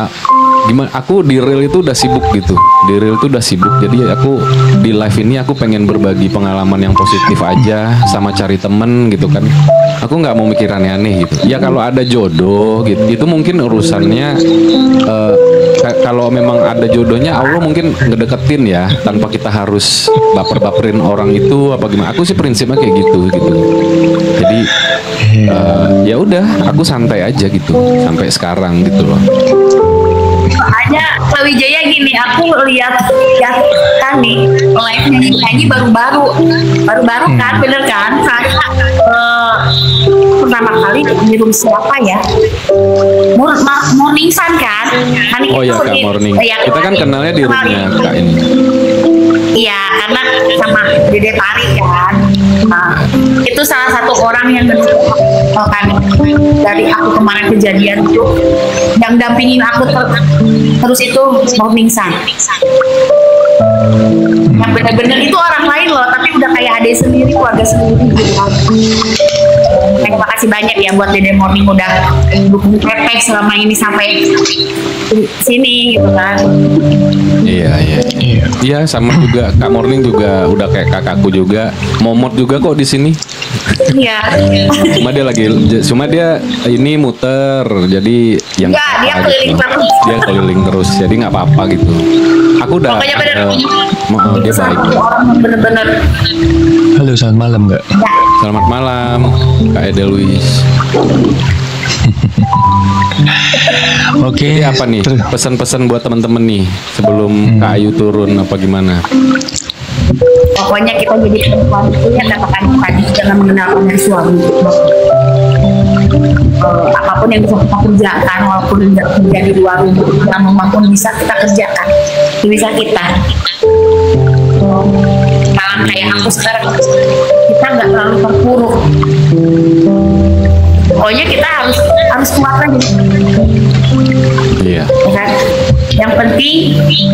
[SPEAKER 1] Gimana, aku di real itu udah sibuk gitu, di real itu udah sibuk. Jadi aku di live ini aku pengen berbagi pengalaman yang positif aja, sama cari temen gitu kan. Aku nggak mau mikir aneh-aneh gitu. Ya kalau ada jodoh gitu, itu mungkin urusannya. Kalau memang ada jodohnya, Allah mungkin ngedeketin ya, tanpa kita harus baper-baperin orang itu apa gimana. Aku sih prinsipnya kayak gitu. Jadi ya udah, aku santai aja gitu sampai sekarang gitu loh.
[SPEAKER 3] Soalnya Pak Wijaya gini, aku lihat kan nih live nyanyi baru-baru kan, bener kan? Soalnya pertama kali di room siapa ya? Morning Sun kan?
[SPEAKER 1] Oh ya Kak Morning. Kita kan kenalnya di roomnya Kak ini.
[SPEAKER 3] Iya, karena sama Dede Pari kan. Nah, itu salah satu orang yang kan dari aku kemarin kejadian itu yang dampingin aku terus itu Morning Sun. Yang benar-benar itu orang lain loh, tapi udah kayak adik sendiri, keluarga sendiri gitu kan. Terima kasih banyak ya buat Dede Morning udah dukung Pepe selama ini sampai sini gitu kan.
[SPEAKER 1] Iya sama juga Kak Morning juga udah kayak kakakku juga. Momot juga kok di sini.
[SPEAKER 3] Iya.
[SPEAKER 1] Cuma dia ini muter, jadi yang
[SPEAKER 3] dia keliling terus.
[SPEAKER 1] Dia keliling terus, jadi nggak apa-apa gitu. Aku udah.
[SPEAKER 3] Pokoknya bener.
[SPEAKER 1] Dia baik.
[SPEAKER 3] Orang bener-bener.
[SPEAKER 2] Halo, selamat malam Kak.
[SPEAKER 3] Ya.
[SPEAKER 1] Selamat malam Kak Edelwis.
[SPEAKER 2] Oke.
[SPEAKER 1] Jadi apa nih pesan-pesan buat teman-teman nih sebelum Kak Ayu turun apa gimana?
[SPEAKER 3] Pokoknya kita jadi perempuan itu ya katakan tadi jangan mengenalkan dari suami. Apapun yang bisa kita kerjakan, walaupun kerja di luar rumah pun bisa kita kerjakan, bisa kita. Malah kayak aku sekarang, kita nggak terlalu terpuruk. Pokoknya kita harus kuat lagi.
[SPEAKER 1] Iya.
[SPEAKER 3] Kan? Yang penting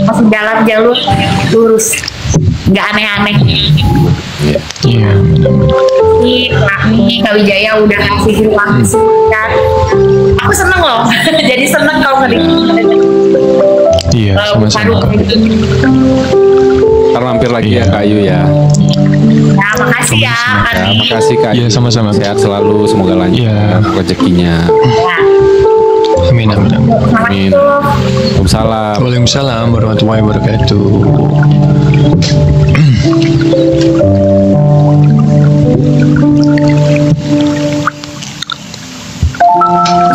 [SPEAKER 3] masih jalan jalur lurus, nggak aneh-aneh.
[SPEAKER 2] Iya.
[SPEAKER 3] Ini Kak Wijaya udah ngasih ruang kan. Aku seneng loh, jadi seneng kalau nggak
[SPEAKER 2] Iya, sama-sama.
[SPEAKER 1] Ntar mampir lagi ya Kak Ayu ya.
[SPEAKER 3] Nah, makasih ya.
[SPEAKER 1] Makasih Kak Ayu.
[SPEAKER 2] Iya, sama-sama.
[SPEAKER 1] Sehat selalu, semoga lancar rezekinya.
[SPEAKER 2] Amin.
[SPEAKER 1] Amin. Waalaikumsalam.
[SPEAKER 2] Waalaikumsalam warahmatullahi wabarakatuh.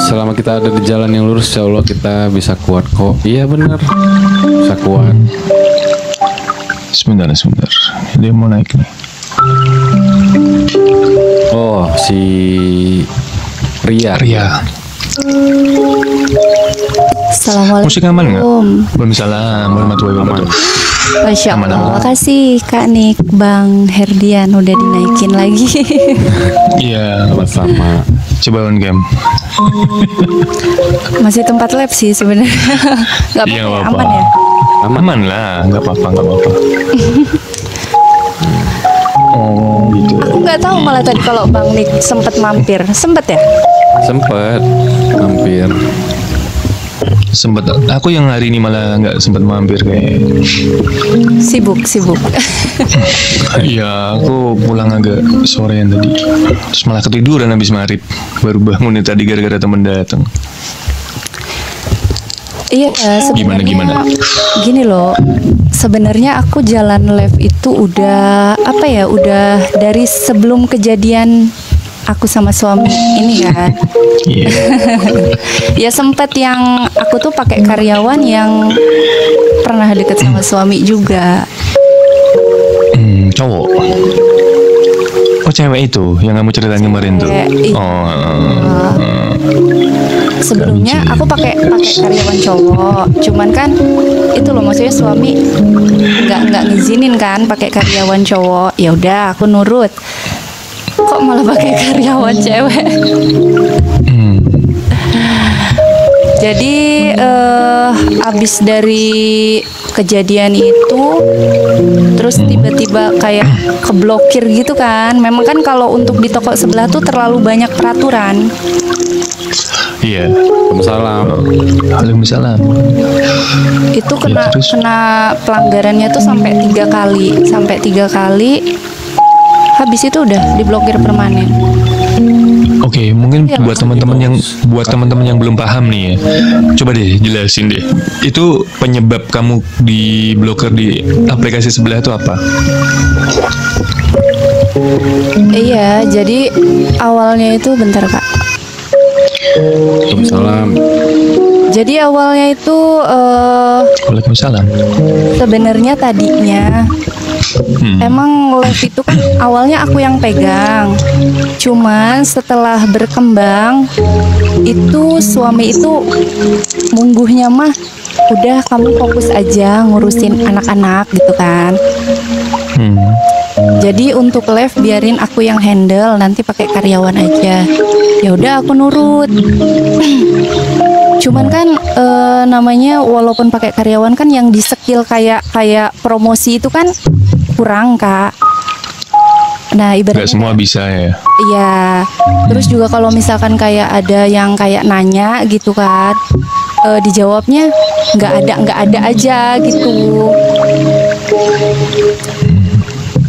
[SPEAKER 1] Selama kita ada di jalan yang lurus, insya Allah kita bisa kuat kok. Iya benar, bisa kuat.
[SPEAKER 2] Sebentar. Dia mau naik nih.
[SPEAKER 1] Oh, si Ria.
[SPEAKER 4] Assalamualaikum.
[SPEAKER 2] Musik aman nggak? Waalaikumsalam warahmatullahi wabarakatuh.
[SPEAKER 4] Masya Allah.
[SPEAKER 2] Aman.
[SPEAKER 4] Makasih Kak Nik, Bang Herdian udah dinaikin lagi.
[SPEAKER 2] Iya,
[SPEAKER 1] Sama-sama.
[SPEAKER 2] coba on game.
[SPEAKER 4] Masih tempat lab sih sebenarnya. Gak
[SPEAKER 2] Iya,
[SPEAKER 4] apa-apa,
[SPEAKER 2] nggak
[SPEAKER 4] aman
[SPEAKER 2] apa-apa.
[SPEAKER 4] ya.
[SPEAKER 2] Aman lah, nggak apa-apa. Oh gitu.
[SPEAKER 4] Aku nggak tahu malah tadi kalau Bang Nik sempet mampir, sempet ya?
[SPEAKER 1] Sempet, hampir.
[SPEAKER 2] Sempat. Aku yang hari ini malah nggak sempat mampir kayak.
[SPEAKER 4] Sibuk.
[SPEAKER 2] Iya, aku pulang agak sorean tadi. Terus malah ketiduran habis maghrib. Baru bangun nih tadi gara-gara temen datang.
[SPEAKER 4] Iya, sebenarnya
[SPEAKER 2] Gimana?
[SPEAKER 4] gini loh. Sebenarnya aku jalan live itu udah apa ya? Udah dari sebelum kejadian aku sama suami ini kan.
[SPEAKER 2] Iya.
[SPEAKER 4] Ya sempat yang aku tuh pakai karyawan yang pernah deket sama suami juga.
[SPEAKER 2] Cowok. Oh, cewek itu yang kamu ceritain kemarin tuh.
[SPEAKER 4] Iya. Sebelumnya aku pakai karyawan cowok, cuman kan itu loh maksudnya suami nggak ngizinin kan pakai karyawan cowok. Ya udah aku nurut. Kok malah pakai karyawan cewek? Jadi abis dari kejadian itu, terus tiba-tiba kayak keblokir gitu kan. Memang kan kalau untuk di toko sebelah tuh terlalu banyak peraturan.
[SPEAKER 2] Iya.
[SPEAKER 1] Waalaikumsalam.
[SPEAKER 2] Waalaikumsalam.
[SPEAKER 4] Itu kena
[SPEAKER 2] terus?
[SPEAKER 4] pelanggarannya tuh sampai 3 kali. Habis itu udah diblokir permanen.
[SPEAKER 2] Oke, mungkin
[SPEAKER 4] Ya,
[SPEAKER 2] buat teman-teman yang belum paham nih ya, coba deh jelasin deh. Itu penyebab kamu diblokir di aplikasi sebelah itu apa?
[SPEAKER 4] Iya, jadi awalnya itu bentar Kak.
[SPEAKER 1] Waalaikumsalam.
[SPEAKER 4] Jadi awalnya itu
[SPEAKER 2] Waalaikumsalam.
[SPEAKER 4] sebenarnya tadinya emang live itu kan awalnya aku yang pegang. Cuman setelah berkembang itu suami itu mungguhnya mah udah kamu fokus aja ngurusin anak-anak gitu kan. Jadi untuk live biarin aku yang handle, nanti pakai karyawan aja. Ya udah aku nurut. Cuman kan namanya walaupun pakai karyawan kan yang di skill kayak promosi itu kan kurang Kak. Nah
[SPEAKER 2] Gak
[SPEAKER 4] ibaratnya
[SPEAKER 2] semua bisa ya.
[SPEAKER 4] iya. Terus juga kalau misalkan kayak ada yang kayak nanya gitu kan, dijawabnya nggak ada aja gitu.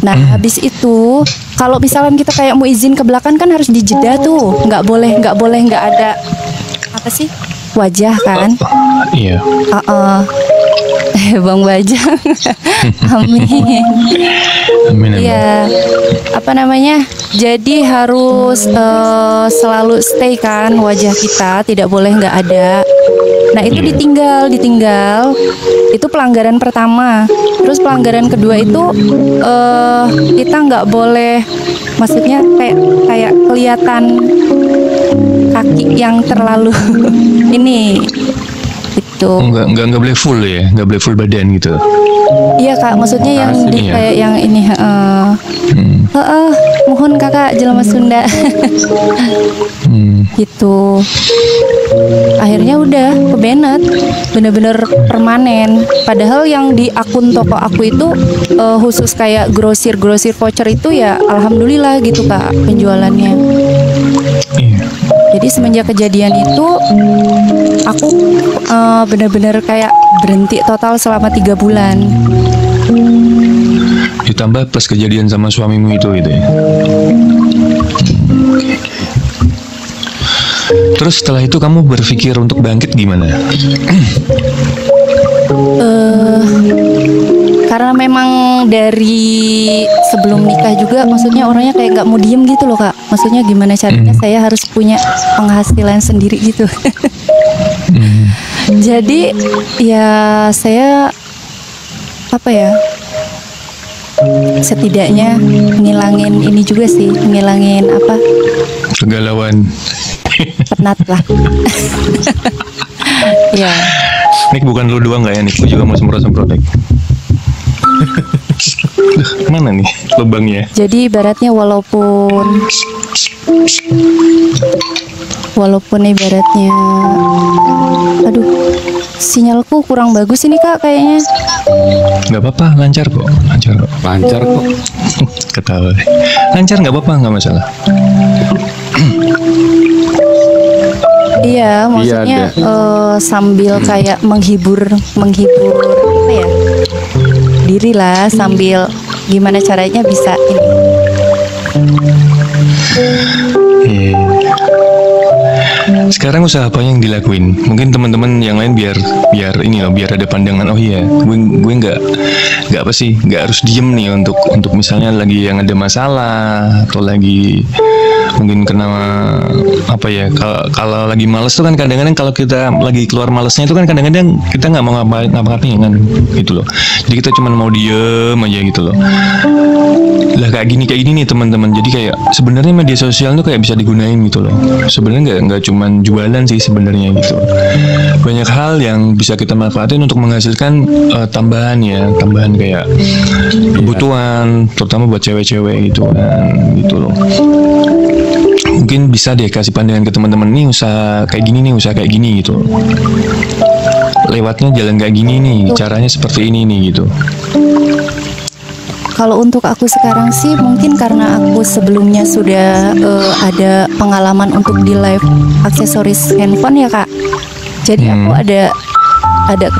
[SPEAKER 4] Nah habis itu kalau misalkan kita kayak mau izin ke belakang kan harus dijeda tuh, nggak boleh nggak ada apa sih wajah kan.
[SPEAKER 2] Iya.
[SPEAKER 4] Bang Bajang. Amin.
[SPEAKER 2] Amin.
[SPEAKER 4] Iya, apa namanya? Jadi harus selalu stay kan wajah kita, tidak boleh nggak ada. Nah itu ditinggal. Itu pelanggaran pertama. Terus pelanggaran kedua itu kita nggak boleh, maksudnya kayak kelihatan kaki yang terlalu ini. Itu.
[SPEAKER 2] Nggak boleh full ya, nggak boleh full badan gitu.
[SPEAKER 4] Iya Kak, maksudnya yang di
[SPEAKER 2] Iya.
[SPEAKER 4] kayak yang ini. Mohon Kakak jelema Sunda. Gitu. Akhirnya udah kebenet, bener-bener permanen. Padahal yang di akun toko aku itu khusus kayak grosir voucher itu ya, alhamdulillah gitu Kak penjualannya.
[SPEAKER 2] Iya.
[SPEAKER 4] Jadi semenjak kejadian itu aku bener-bener kayak berhenti total selama 3 bulan.
[SPEAKER 2] Ditambah plus kejadian sama suamimu itu gitu ya. Terus setelah itu kamu berpikir untuk bangkit gimana?
[SPEAKER 4] Karena memang dari sebelum nikah juga, maksudnya orangnya kayak nggak mau diem gitu loh Kak. Maksudnya gimana caranya saya harus punya penghasilan sendiri gitu. Jadi ya saya apa ya, setidaknya ngilangin ini juga sih, ngilangin apa,
[SPEAKER 2] Kegalauan.
[SPEAKER 4] penat lah. Ya.
[SPEAKER 2] Nik bukan lu doang gak ya Nik? Lu juga mau semprot-semprot Nik. Duh, mana nih lubangnya?
[SPEAKER 4] Jadi ibaratnya walaupun ibaratnya, aduh, sinyalku kurang bagus ini Kak kayaknya.
[SPEAKER 2] Gak apa-apa, lancar kok.
[SPEAKER 1] Lancar kok.
[SPEAKER 2] Ketawa. Lancar nggak apa-apa, nggak masalah.
[SPEAKER 4] Iya, maksudnya sambil kayak menghibur apa ya? Diri lah, sambil gimana caranya bisa ini.
[SPEAKER 2] Sekarang usaha apa yang dilakuin? Mungkin teman-teman yang lain biar ini loh, biar ada pandangan. Oh iya, gue nggak apa sih, nggak harus diem nih untuk misalnya lagi yang ada masalah atau lagi mungkin kena apa ya, kalau lagi males tuh kan kadang-kadang kalau kita lagi keluar malesnya itu kan kadang-kadang kita nggak mau ngapain kan gitu loh. Jadi kita cuma mau diem aja gitu loh. Lah kayak gini nih teman-teman. Jadi kayak sebenarnya media sosial tuh kayak bisa digunain gitu loh. Sebenarnya nggak cuman jualan sih sebenarnya gitu. Banyak hal yang bisa kita manfaatin untuk menghasilkan tambahan kayak kebutuhan, terutama buat cewek-cewek gitu kan gitu loh. Mungkin bisa deh kasih pandangan ke teman-teman nih, usaha kayak gini gitu. Lewatnya jalan kayak gini nih, caranya seperti ini nih gitu.
[SPEAKER 4] Kalau untuk aku sekarang sih mungkin karena aku sebelumnya sudah ada pengalaman untuk di live aksesoris handphone ya Kak. Jadi aku ada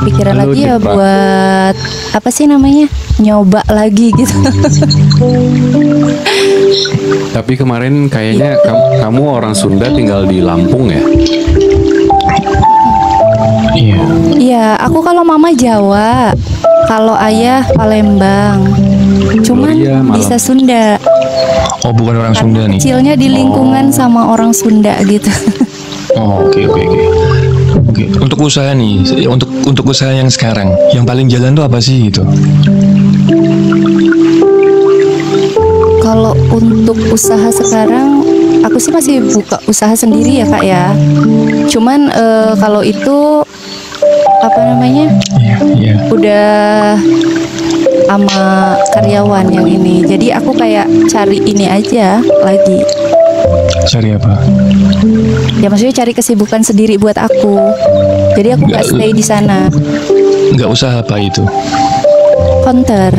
[SPEAKER 4] kepikiran lagi ya buat apa sih namanya, nyoba lagi gitu.
[SPEAKER 1] Tapi kemarin kayaknya kamu orang Sunda tinggal di Lampung ya?
[SPEAKER 2] Iya.
[SPEAKER 4] Iya, aku kalau mama Jawa, kalau ayah Palembang. Cuman bisa Sunda.
[SPEAKER 2] Oh, bukan orang Sunda nih.
[SPEAKER 4] Kecilnya di lingkungan sama orang Sunda gitu.
[SPEAKER 2] Oh, oke. Oke, untuk usaha nih, untuk usaha yang sekarang, yang paling jalan tuh apa sih gitu?
[SPEAKER 4] Kalau untuk usaha sekarang, aku sih masih buka usaha sendiri ya Kak ya. Cuman kalau itu apa namanya?
[SPEAKER 2] Iya.
[SPEAKER 4] Udah sama karyawan yang ini. Jadi aku kayak cari ini aja lagi.
[SPEAKER 2] Cari apa?
[SPEAKER 4] Ya maksudnya cari kesibukan sendiri buat aku. Jadi aku nggak stay di sana.
[SPEAKER 2] Nggak usaha apa itu?
[SPEAKER 4] Counter.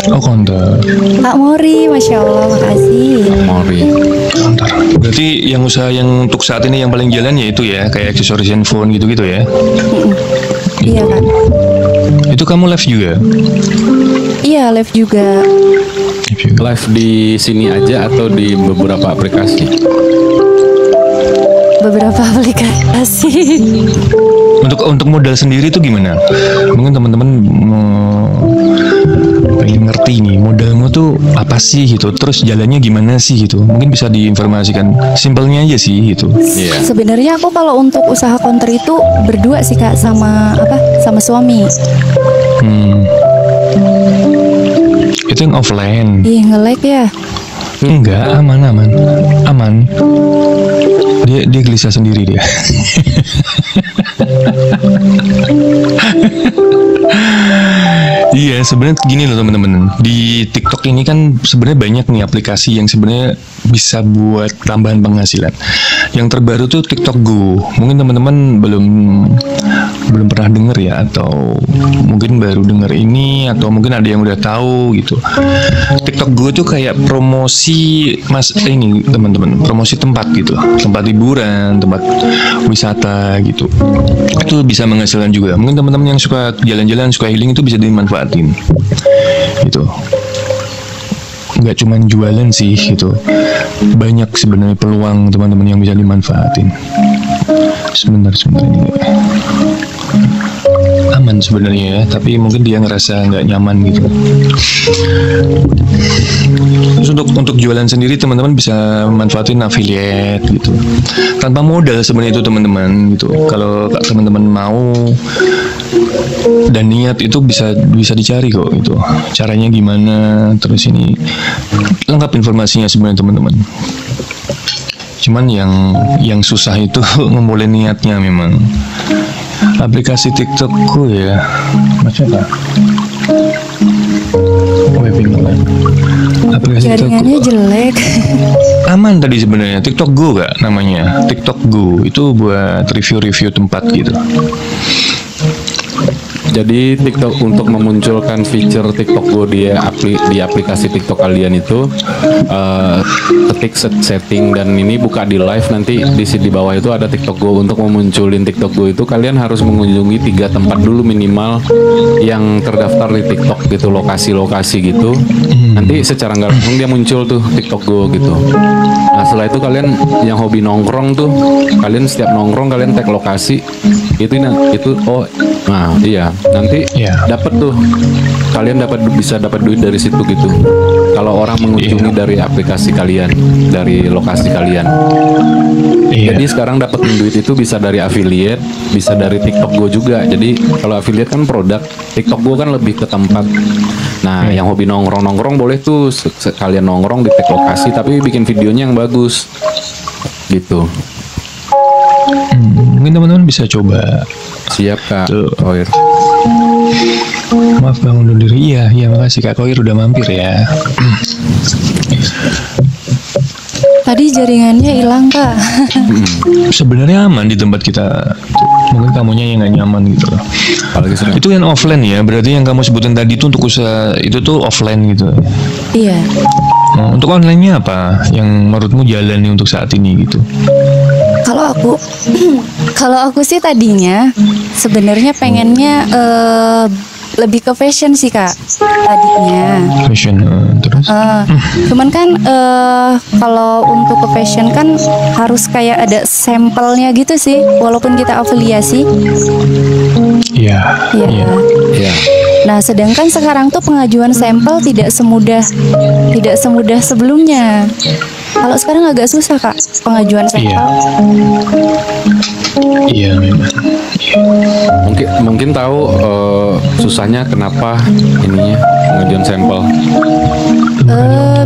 [SPEAKER 2] Oh, counter.
[SPEAKER 4] Kak Mori, Masya Allah, makasih.
[SPEAKER 1] Mori.
[SPEAKER 2] Counter. Berarti yang usaha yang untuk saat ini yang paling jalan ya itu ya, kayak aksesoris handphone gitu-gitu ya?
[SPEAKER 4] Iya kan.
[SPEAKER 2] Itu kamu live juga?
[SPEAKER 4] Iya, live juga.
[SPEAKER 1] Live di sini aja atau di beberapa aplikasi?
[SPEAKER 4] Beberapa aplikasi.
[SPEAKER 2] Untuk modal sendiri itu gimana? Mungkin teman-teman pengen ngerti nih modalmu tuh apa sih gitu, terus jalannya gimana sih gitu. Mungkin bisa diinformasikan, simpelnya aja sih gitu.
[SPEAKER 1] Iya.
[SPEAKER 4] Sebenarnya aku kalau untuk usaha counter itu berdua sih Kak, sama suami.
[SPEAKER 2] Itu yang offline.
[SPEAKER 4] Ih, nge-lag ya.
[SPEAKER 2] Enggak, aman. Dia gelisah sendiri dia. Iya, sebenarnya gini loh teman-teman. Di TikTok ini kan sebenarnya banyak nih aplikasi yang sebenarnya bisa buat tambahan penghasilan. Yang terbaru tuh TikTok Go. Mungkin teman-teman belum pernah dengar ya, atau mungkin baru dengar ini, atau mungkin ada yang udah tahu gitu. TikTok Go tuh kayak promosi ini teman-teman, promosi tempat gitu, tempat hiburan, tempat wisata gitu. Itu bisa menghasilkan juga. Mungkin teman-teman yang suka jalan-jalan, suka healing itu bisa dimanfaatin gitu. Nggak cuma jualan sih gitu, banyak sebenarnya peluang teman-teman yang bisa dimanfaatin. Sebentar ini aman sebenarnya ya, tapi mungkin dia ngerasa nggak nyaman gitu. Terus untuk jualan sendiri teman-teman bisa manfaatin affiliate gitu, tanpa modal sebenarnya itu teman-teman gitu. Kalau teman-teman mau dan niat itu bisa dicari kok gitu. Caranya gimana, terus ini lengkap informasinya sebenarnya teman-teman. Cuman yang susah itu memulai niatnya memang. Aplikasi TikTokku ya, macam apa? Aplikasi
[SPEAKER 4] Jaringannya jelek.
[SPEAKER 2] Aman tadi sebenarnya. TikTok Go gak namanya? TikTok Go itu buat review-review tempat gitu.
[SPEAKER 1] Jadi TikTok untuk memunculkan fitur TikTok Go di aplikasi TikTok kalian itu ketik setting dan ini buka di live, nanti di bawah itu ada TikTok Go. Untuk memunculin TikTok Go itu kalian harus mengunjungi 3 tempat dulu minimal yang terdaftar di TikTok gitu, lokasi-lokasi gitu. Nanti secara nggak langsung dia muncul tuh TikTok Go gitu. Nah setelah itu kalian yang hobi nongkrong tuh, kalian setiap nongkrong kalian tag lokasi itu nah iya nanti dapat tuh, kalian bisa dapat duit dari situ gitu. Kalau orang mengunjungi dari aplikasi kalian, dari lokasi kalian. Jadi sekarang dapetin duit itu bisa dari affiliate, bisa dari TikTok Go juga. Jadi kalau affiliate kan produk, TikTok Go kan lebih ke tempat. Nah, yang hobi nongkrong boleh tuh kalian nongkrong di tag lokasi, tapi bikin videonya yang bagus, gitu.
[SPEAKER 2] Mungkin teman-teman bisa coba.
[SPEAKER 1] Siap Kak Koir.
[SPEAKER 2] Maaf Bang, undur diri. Iya makasih Kak Koir udah mampir ya.
[SPEAKER 4] Tadi jaringannya hilang Kak.
[SPEAKER 2] Sebenarnya aman di tempat kita. Mungkin kamunya yang nggak nyaman gitu loh. Itu yang offline ya, berarti yang kamu sebutin tadi itu untuk usaha itu tuh offline gitu.
[SPEAKER 4] Iya.
[SPEAKER 2] Untuk online-nya apa yang menurutmu jalan nih untuk saat ini gitu?
[SPEAKER 4] Kalau aku sih tadinya sebenarnya pengennya lebih ke fashion sih Kak tadinya.
[SPEAKER 2] Fashion terus?
[SPEAKER 4] Cuman kan kalau untuk ke fashion kan harus kayak ada sampelnya gitu sih, walaupun kita afiliasi.
[SPEAKER 2] Iya.
[SPEAKER 4] Nah, sedangkan sekarang tuh pengajuan sampel tidak semudah sebelumnya. Kalau sekarang agak susah Kak pengajuan sampel.
[SPEAKER 2] Iya memang.
[SPEAKER 1] Mungkin tahu susahnya kenapa ininya pengajuan sampel.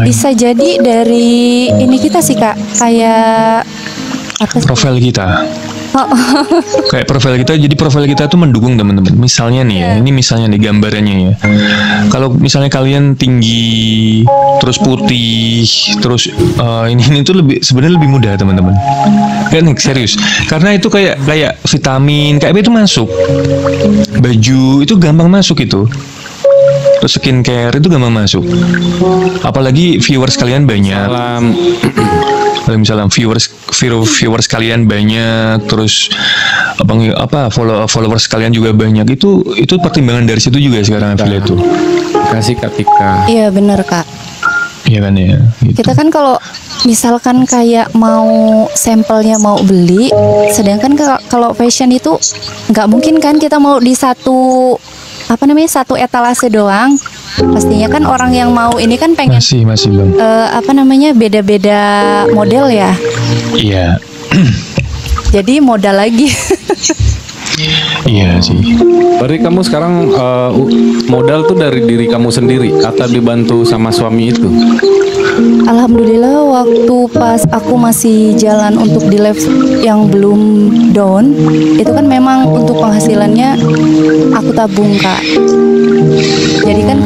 [SPEAKER 4] Bisa jadi dari ini kita sih Kak, kayak apa sih?
[SPEAKER 2] Profil kita. Kayak profil kita, jadi profil kita tuh mendukung teman-teman. Misalnya nih ya, ini misalnya nih gambarannya ya. Kalau misalnya kalian tinggi, terus putih, terus ini tuh sebenarnya lebih mudah teman-teman. Kayak nih serius, karena itu kayak vitamin, kayak itu masuk. Baju itu gampang masuk itu. Terus skincare itu gampang masuk. Apalagi viewers kalian banyak. Misalnya viewers kalian banyak, terus followers kalian juga banyak, itu pertimbangan dari situ juga sekarang affiliate itu.
[SPEAKER 1] Kasih Katika.
[SPEAKER 4] Iya benar Kak.
[SPEAKER 2] Iya kan ya. Gitu.
[SPEAKER 4] Kita kan kalau misalkan kayak mau sampelnya mau beli, sedangkan kalau fashion itu nggak mungkin kan kita mau di satu etalase doang. Pastinya kan orang yang mau ini kan pengen
[SPEAKER 2] masih Bang.
[SPEAKER 4] Beda-beda model ya.
[SPEAKER 2] Iya.
[SPEAKER 4] Jadi modal lagi.
[SPEAKER 2] Iya sih.
[SPEAKER 1] Berarti kamu sekarang modal tuh dari diri kamu sendiri atau dibantu sama suami itu?
[SPEAKER 4] Alhamdulillah waktu pas aku masih jalan untuk di live yang belum down, itu kan memang untuk penghasilannya aku tabung Kak. Jadi kan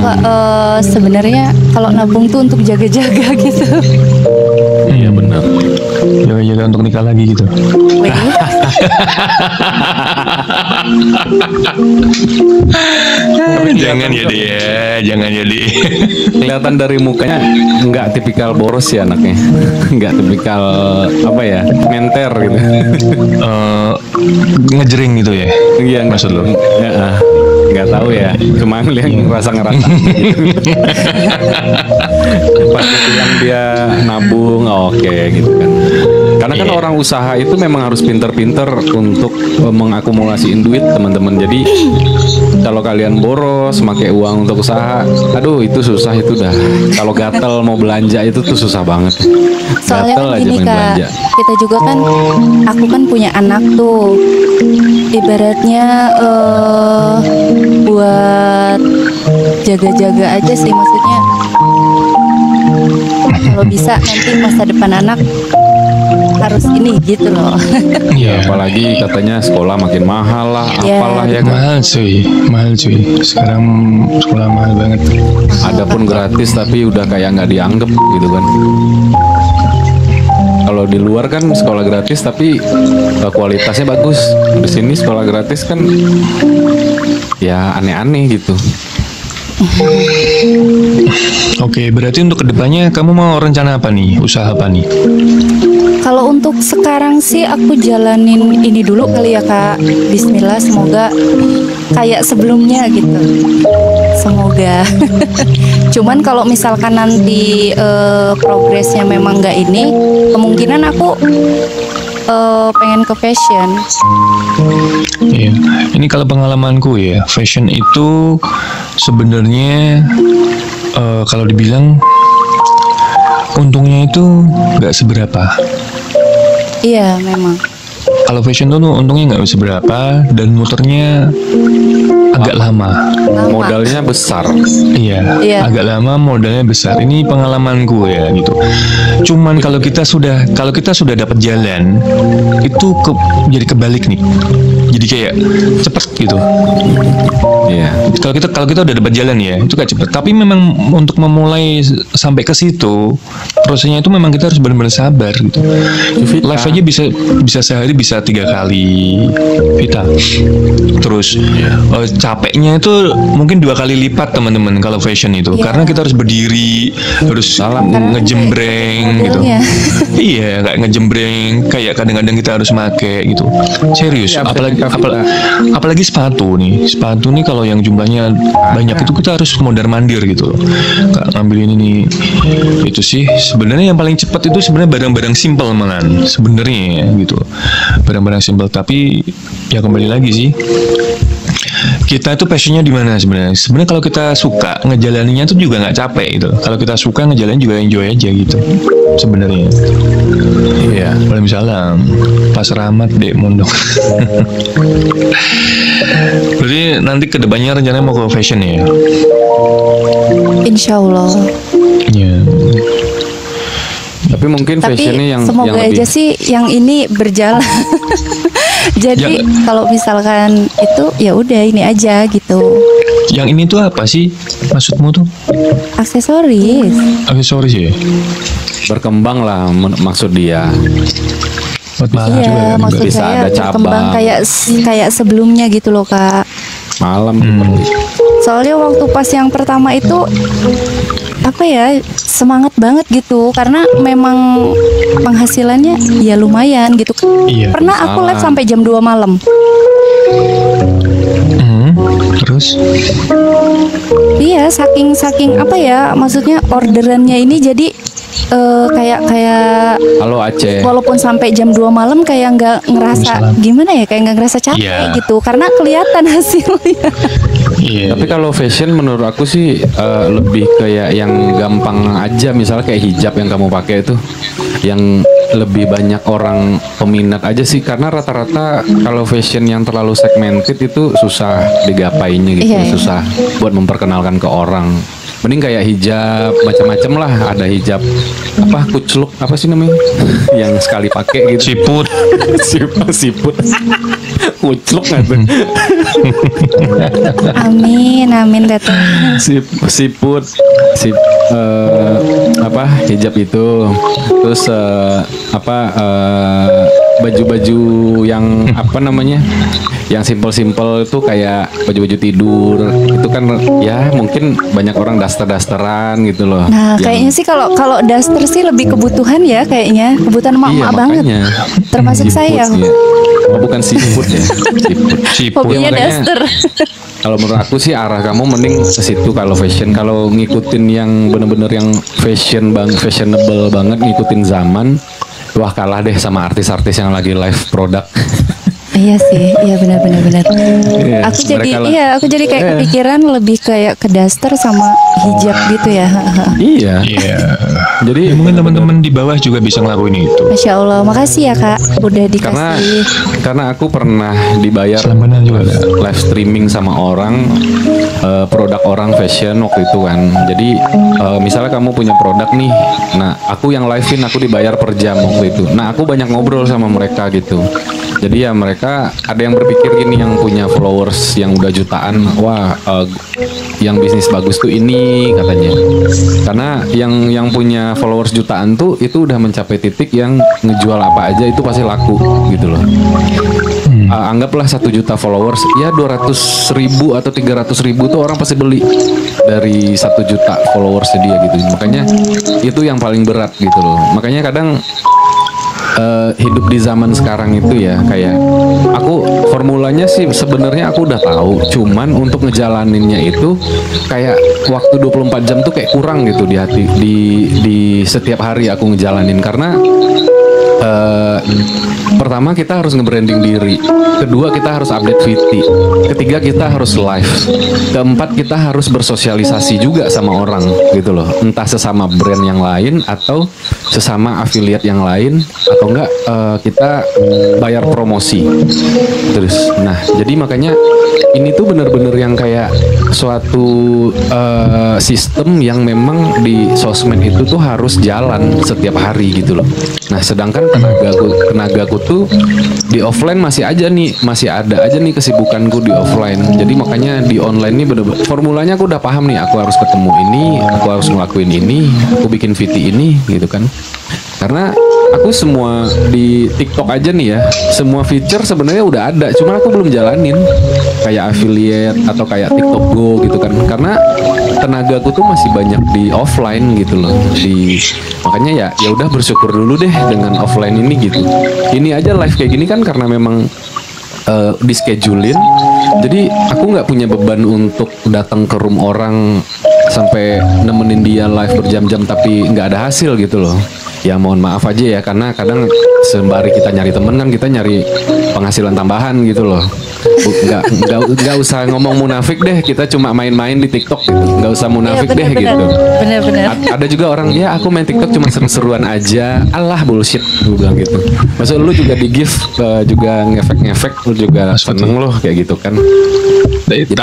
[SPEAKER 4] sebenarnya kalau nabung tuh untuk jaga-jaga gitu.
[SPEAKER 1] Iya benar.
[SPEAKER 2] Jaga-jaga untuk nikah lagi gitu. Jangan jadi.
[SPEAKER 1] Kelihatan dari mukanya nggak tipikal boros ya anaknya, nggak tipikal menter gitu.
[SPEAKER 2] Ngejering gitu ya?
[SPEAKER 1] Iya
[SPEAKER 2] maksud lo?
[SPEAKER 1] Nggak tahu ya, cuma lihat ngerasa gitu. Pas yang dia nabung, oke gitu kan. Karena kan orang usaha itu memang harus pinter-pinter untuk mengakumulasiin duit teman-teman. Jadi kalau kalian boros pakai uang untuk usaha, aduh itu susah itu dah. Kalau gatel mau belanja itu tuh susah banget.
[SPEAKER 4] Soalnya
[SPEAKER 1] gatel
[SPEAKER 4] kan
[SPEAKER 1] aja
[SPEAKER 4] gini Kak,
[SPEAKER 1] belanja.
[SPEAKER 4] kita juga kan, aku kan punya anak tuh. Ibaratnya buat jaga-jaga aja sih, maksudnya kalau bisa nanti masa depan anak harus ini gitu loh.
[SPEAKER 1] Iya, apalagi katanya sekolah makin mahal lah, apalah ya kan.
[SPEAKER 2] Mahal cuy. Sekarang sekolah mahal banget. Ada
[SPEAKER 1] pun gratis tapi udah kayak nggak dianggap gitu kan. Kalau kalau di luar kan sekolah gratis tapi kualitasnya bagus. Di sini sekolah gratis kan ya aneh-aneh gitu.
[SPEAKER 2] Oke, berarti untuk kedepannya kamu mau rencana apa nih? Usaha apa nih?
[SPEAKER 4] Kalau untuk sekarang sih aku jalanin ini dulu kali ya Kak. Bismillah, semoga kayak sebelumnya gitu. Semoga. Cuman kalau misalkan nanti progresnya memang nggak ini, kemungkinan aku pengen ke fashion.
[SPEAKER 2] Iya, ini kalau pengalamanku ya, fashion itu sebenarnya kalau dibilang untungnya itu nggak seberapa.
[SPEAKER 4] Iya, memang.
[SPEAKER 2] Kalau fashion tuh untungnya nggak seberapa dan muternya agak lama.
[SPEAKER 1] Modalnya besar.
[SPEAKER 2] Iya,
[SPEAKER 4] Iya.
[SPEAKER 2] agak lama, modalnya besar. Ini pengalamanku ya gitu. Cuman kalau kita sudah dapat jalan, itu jadi kebalik nih. Jadi kayak cepet gitu.
[SPEAKER 1] Iya.
[SPEAKER 2] Kalau kita udah dapat jalan ya, itu kayak cepet. Tapi memang untuk memulai sampai ke situ, prosesnya itu memang kita harus benar-benar sabar gitu. Live aja bisa sehari bisa 3 kali Vita. Terus capeknya itu mungkin 2 kali lipat teman-teman kalau fashion itu,
[SPEAKER 4] Iya.
[SPEAKER 2] karena kita harus berdiri, harus ngejembreng gitu.
[SPEAKER 4] Modelnya.
[SPEAKER 2] Iya, kayak ngejembreng, kayak kadang-kadang kita harus make gitu. Serius,
[SPEAKER 1] Iya,
[SPEAKER 2] apalagi sepatu nih. Sepatu nih kalau yang jumlahnya banyak itu kita harus mondar-mandir gitu. Kak, ngambil ini nih. Itu sih sebenarnya yang paling cepat itu sebenarnya barang-barang simpel malan sebenarnya ya, gitu. Barang-barang simpel, tapi ya kembali lagi sih. Kita itu passionnya di mana sebenarnya? Sebenarnya kalau kita suka ngejalaninnya tuh juga nggak capek gitu. Kalau kita suka ngejalanin juga enjoy aja gitu. Sebenarnya.
[SPEAKER 1] Iya.
[SPEAKER 2] Waalaikumsalam. Pas Rahmat dek mondok. Berarti nanti kedepannya rencananya mau ke fashion ya?
[SPEAKER 4] Insya Allah.
[SPEAKER 2] Iya.
[SPEAKER 1] Tapi mungkin
[SPEAKER 4] Tapi
[SPEAKER 1] fashionnya yang
[SPEAKER 4] semoga
[SPEAKER 1] lebih
[SPEAKER 4] aja sih yang ini berjalan. Jadi kalau misalkan itu ya udah ini aja gitu.
[SPEAKER 2] Yang ini tuh apa sih maksudmu tuh?
[SPEAKER 4] Aksesoris.
[SPEAKER 2] Aksesoris ya?
[SPEAKER 1] berkembang lah maksud dia.
[SPEAKER 4] Iya, maksud
[SPEAKER 1] bisa
[SPEAKER 4] saya
[SPEAKER 1] ada cabang.
[SPEAKER 4] berkembang kayak sebelumnya gitu loh Kak.
[SPEAKER 1] Malam seperti
[SPEAKER 4] Soalnya waktu pas yang pertama itu apa ya, semangat banget gitu karena memang penghasilannya ya lumayan gitu.
[SPEAKER 2] Iya.
[SPEAKER 4] Pernah aku live sampai jam 2 malam.
[SPEAKER 2] Terus?
[SPEAKER 4] Iya, saking apa ya, maksudnya orderannya ini jadi kayak
[SPEAKER 1] halo Aceh.
[SPEAKER 4] walaupun sampai jam 2 malam kayak nggak ngerasa
[SPEAKER 2] Waalaikumsalam.
[SPEAKER 4] gimana ya, kayak nggak ngerasa capek
[SPEAKER 2] Iya.
[SPEAKER 4] gitu karena kelihatan hasilnya.
[SPEAKER 2] Iya.
[SPEAKER 1] Tapi kalau fashion menurut aku sih lebih kayak yang gampang aja, misalnya kayak hijab yang kamu pakai itu yang lebih banyak orang peminat aja sih, karena rata-rata kalau fashion yang terlalu segmented itu susah digapainya gitu,
[SPEAKER 4] Iya, iya.
[SPEAKER 1] susah buat memperkenalkan ke orang. Mending kayak hijab macam-macam lah, ada hijab apa kucluk apa sih namanya yang sekali pakai gitu.
[SPEAKER 2] Siput.
[SPEAKER 1] Siput kucluk nggak tuh?
[SPEAKER 4] Amin Dato.
[SPEAKER 1] Siput apa hijab itu, terus baju-baju yang apa namanya, yang simpel-simpel itu kayak baju-baju tidur itu kan ya mungkin banyak orang daster-dasteran gitu loh.
[SPEAKER 4] Nah,
[SPEAKER 1] Yang-
[SPEAKER 4] kayaknya sih kalau daster sih lebih kebutuhan ya, kayaknya kebutuhan
[SPEAKER 1] iya,
[SPEAKER 4] emak-emak banget.
[SPEAKER 1] makanya.
[SPEAKER 4] Termasuk
[SPEAKER 1] Siput,
[SPEAKER 4] saya.
[SPEAKER 1] iya. Oh, bukan siput ya, siput.
[SPEAKER 2] Siput.
[SPEAKER 4] Hobinya
[SPEAKER 1] Iya, makanya-
[SPEAKER 4] daster.
[SPEAKER 1] Kalau menurut aku sih arah kamu mending ke situ kalau fashion. Kalau ngikutin yang bener-bener yang fashionable banget, ngikutin zaman, wah kalah deh sama artis-artis yang lagi live produk.
[SPEAKER 4] Iya sih, iya benar.
[SPEAKER 1] Iya,
[SPEAKER 4] Aku jadi kayak
[SPEAKER 1] Iya.
[SPEAKER 4] kepikiran lebih kayak ke daster sama hijab gitu ya.
[SPEAKER 1] Iya.
[SPEAKER 2] Iya.
[SPEAKER 1] Jadi
[SPEAKER 2] Ya, mungkin teman-teman di bawah juga bisa ngelakuin itu.
[SPEAKER 4] Masya Allah, makasih ya Kak, udah
[SPEAKER 1] karena
[SPEAKER 4] dikasih.
[SPEAKER 1] aku pernah dibayar
[SPEAKER 2] Selama juga ada.
[SPEAKER 1] live streaming sama orang, produk orang fashion waktu itu kan. Jadi misalnya kamu punya produk nih, nah aku yang livein, aku dibayar per jam waktu itu. Nah aku banyak ngobrol sama mereka gitu. Jadi ya mereka ada yang berpikir gini, yang punya followers yang udah jutaan, wah yang bisnis bagus tuh ini katanya. Karena yang punya followers jutaan tuh itu udah mencapai titik yang ngejual apa aja itu pasti laku gitu loh. Anggaplah 1 juta followers, ya 200.000 atau 300.000 tuh orang pasti beli dari 1 juta followers dia gitu. Makanya itu yang paling berat gitu loh. Makanya kadang hidup di zaman sekarang itu ya, kayak aku formulanya sih sebenarnya aku udah tahu, cuman untuk ngejalaninnya itu kayak waktu 24 jam tuh kayak kurang gitu di hati, di setiap hari aku ngejalanin. Karena pertama kita harus nge-branding diri, kedua kita harus update VT, ketiga kita harus live, keempat kita harus bersosialisasi juga sama orang gitu loh, entah sesama brand yang lain atau sesama affiliate yang lain, atau enggak kita bayar promosi terus. Nah jadi makanya ini tuh bener-bener yang kayak suatu sistem yang memang di sosmed itu tuh harus jalan setiap hari gitu loh. Nah sedangkan tenagaku tuh di offline masih ada aja nih kesibukanku di offline. Jadi makanya di online ini bener-bener formulanya aku udah paham nih, aku harus ketemu ini, aku harus ngelakuin ini, aku bikin VT ini gitu kan. Karena aku semua di TikTok aja nih ya, semua feature sebenarnya udah ada, cuma aku belum jalanin kayak affiliate atau kayak TikTok Go gitu kan. Karena tenagaku tuh masih banyak di offline gitu loh. Makanya ya udah bersyukur dulu deh dengan offline ini gitu. Ini aja live kayak gini kan karena memang di schedulein. Jadi aku nggak punya beban untuk datang ke room orang sampai nemenin dia live berjam-jam tapi nggak ada hasil gitu loh. Ya mohon maaf aja ya, karena kadang sembari kita nyari temen kan kita nyari penghasilan tambahan gitu loh. Nggak usah ngomong munafik deh, kita cuma main-main di TikTok gitu. Nggak usah munafik
[SPEAKER 4] bener,
[SPEAKER 1] deh
[SPEAKER 4] bener.
[SPEAKER 1] gitu.
[SPEAKER 4] Bener-bener.
[SPEAKER 1] Ada juga orang, ya aku main TikTok cuma seru-seruan aja. Alah bullshit, gue bilang gitu. Maksud lu juga di gift juga ngefek-ngefek, lu juga seneng loh kayak gitu kan.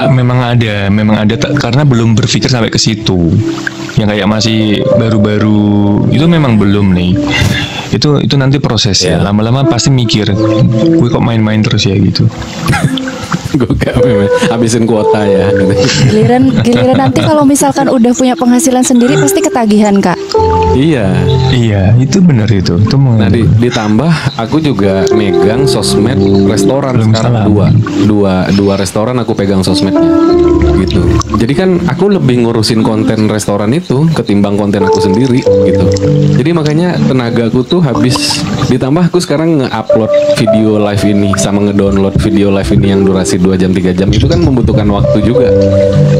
[SPEAKER 2] Memang ada karena belum berpikir sampai ke situ. Yang kayak masih baru-baru itu memang belum nih. Itu nanti proses ya. Lama-lama pasti mikir, gue kok main-main terus ya gitu.
[SPEAKER 1] Gue gak habisin kuota ya.
[SPEAKER 4] Giliran nanti kalau misalkan udah punya penghasilan sendiri pasti ketagihan, Kak.
[SPEAKER 1] Iya,
[SPEAKER 2] itu benar itu.
[SPEAKER 1] Nah ditambah aku juga megang sosmed restoran sekarang dua restoran aku pegang sosmednya gitu. Jadi kan aku lebih ngurusin konten restoran itu ketimbang konten aku sendiri gitu. Jadi makanya tenagaku tuh habis. Ditambah aku sekarang nge-upload video live ini sama nge-download video live ini yang durasi 2 jam 3 jam itu kan membutuhkan waktu juga.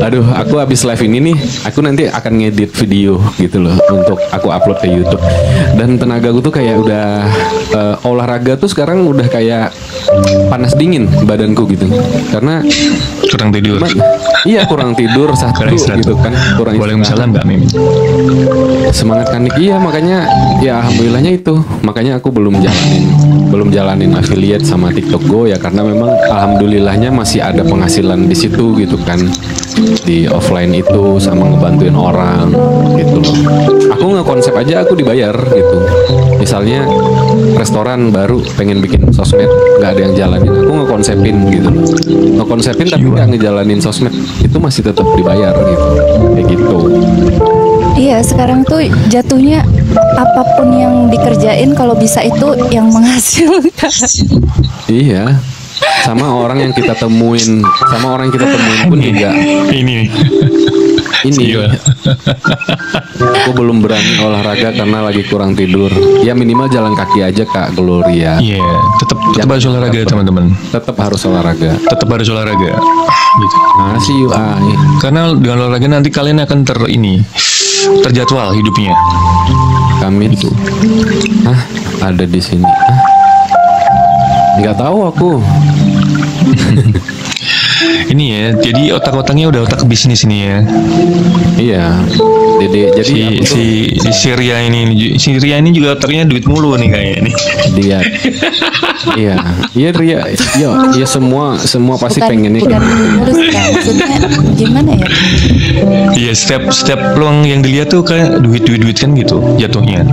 [SPEAKER 1] Aduh, aku habis live ini nih, aku nanti akan ngedit video gitu loh untuk aku upload ke YouTube. Dan tenagaku tuh kayak udah olahraga tuh sekarang udah kayak panas dingin badanku gitu. Karena
[SPEAKER 2] kurang tidur.
[SPEAKER 1] Iya, kurang tidur satu gitu kan. Kurang
[SPEAKER 2] Waalaikumsalam Mbak Mimin.
[SPEAKER 1] Semangat kanik, iya, makanya ya alhamdulillahnya itu. Makanya aku belum jalanin affiliate sama TikTok Go ya, karena memang alhamdulillahnya masih ada penghasilan di situ gitu kan, di offline itu sama ngebantuin orang gitu loh. Aku ngekonsep aja aku dibayar gitu. Misalnya restoran baru pengen bikin sosmed, nggak ada yang jalanin, aku ngekonsepin gitu loh. Ngekonsepin tapi nggak ngejalanin sosmed, itu masih tetap dibayar gitu, kayak gitu.
[SPEAKER 4] Iya, sekarang tuh jatuhnya apapun yang dikerjain kalau bisa itu yang menghasilkan.
[SPEAKER 1] Iya. Sama orang yang kita temuin pun juga.
[SPEAKER 2] Ini.
[SPEAKER 1] Aku belum berani olahraga karena lagi kurang tidur. Ya minimal jalan kaki aja Kak Gloria.
[SPEAKER 2] Iya, tetap harus olahraga teman-teman.
[SPEAKER 1] Tetap harus olahraga.
[SPEAKER 2] Gitu.
[SPEAKER 1] Masih
[SPEAKER 2] Karena dengan olahraga nanti kalian akan terjadwal hidupnya.
[SPEAKER 1] Kami itu. Ada di sini. Nggak tahu aku.
[SPEAKER 2] Ini ya, jadi otak-otaknya udah otak bisnis ini ya.
[SPEAKER 1] Iya. Jadi
[SPEAKER 2] si Ria ini juga otaknya duit mulu nih kayaknya nih.
[SPEAKER 1] Dia. Iya Ria. Iya semua pasti pengennya.
[SPEAKER 4] Bukan mulus kan, maksudnya gimana ya?
[SPEAKER 2] Iya, setiap peluang yang dilihat tuh kayak duit kan gitu jatuhnya.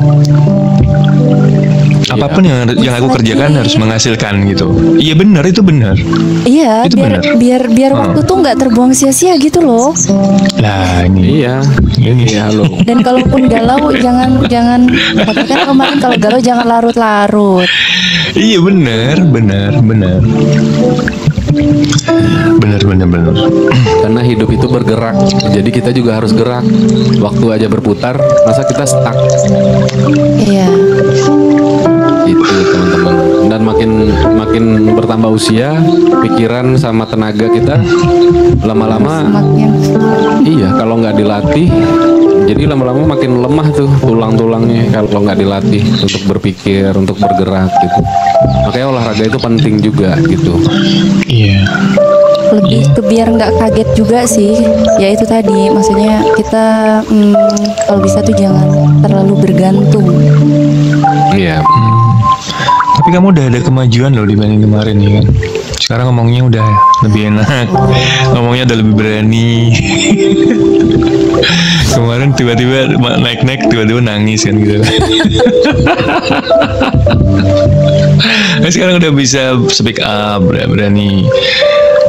[SPEAKER 2] apapun yang aku kerjakan harus menghasilkan gitu. Iya benar, itu benar.
[SPEAKER 4] Iya,
[SPEAKER 2] Itu
[SPEAKER 4] biar
[SPEAKER 2] benar.
[SPEAKER 4] biar waktu tuh nggak terbuang sia-sia gitu loh.
[SPEAKER 2] Lah ini
[SPEAKER 1] Iya.
[SPEAKER 2] ini
[SPEAKER 1] Iya halo.
[SPEAKER 4] Dan kalaupun galau jangan katakan kemarin kalau galau jangan larut-larut.
[SPEAKER 2] iya benar.
[SPEAKER 1] Karena hidup itu bergerak, jadi kita juga harus gerak. Waktu aja berputar, masa kita stuck?
[SPEAKER 4] Iya.
[SPEAKER 1] Itu teman-teman. Dan makin bertambah usia, pikiran sama tenaga kita lama-lama,
[SPEAKER 4] Semakin
[SPEAKER 1] iya kalau nggak dilatih, jadi lama-lama makin lemah tuh tulang-tulangnya kalau nggak dilatih untuk berpikir, untuk bergerak gitu. Makanya olahraga itu penting juga gitu.
[SPEAKER 2] Iya.
[SPEAKER 4] lebih ke biar nggak kaget juga sih. Ya itu tadi, maksudnya kita kalau bisa tuh jangan terlalu bergantung.
[SPEAKER 1] Iya.
[SPEAKER 2] Tapi kamu udah ada kemajuan loh dibanding kemarin ya kan. Sekarang ngomongnya udah lebih enak, ngomongnya udah lebih berani. Kemarin tiba-tiba naik-naik, tiba-tiba nangis kan gitu. Nah, sekarang udah bisa speak up, berani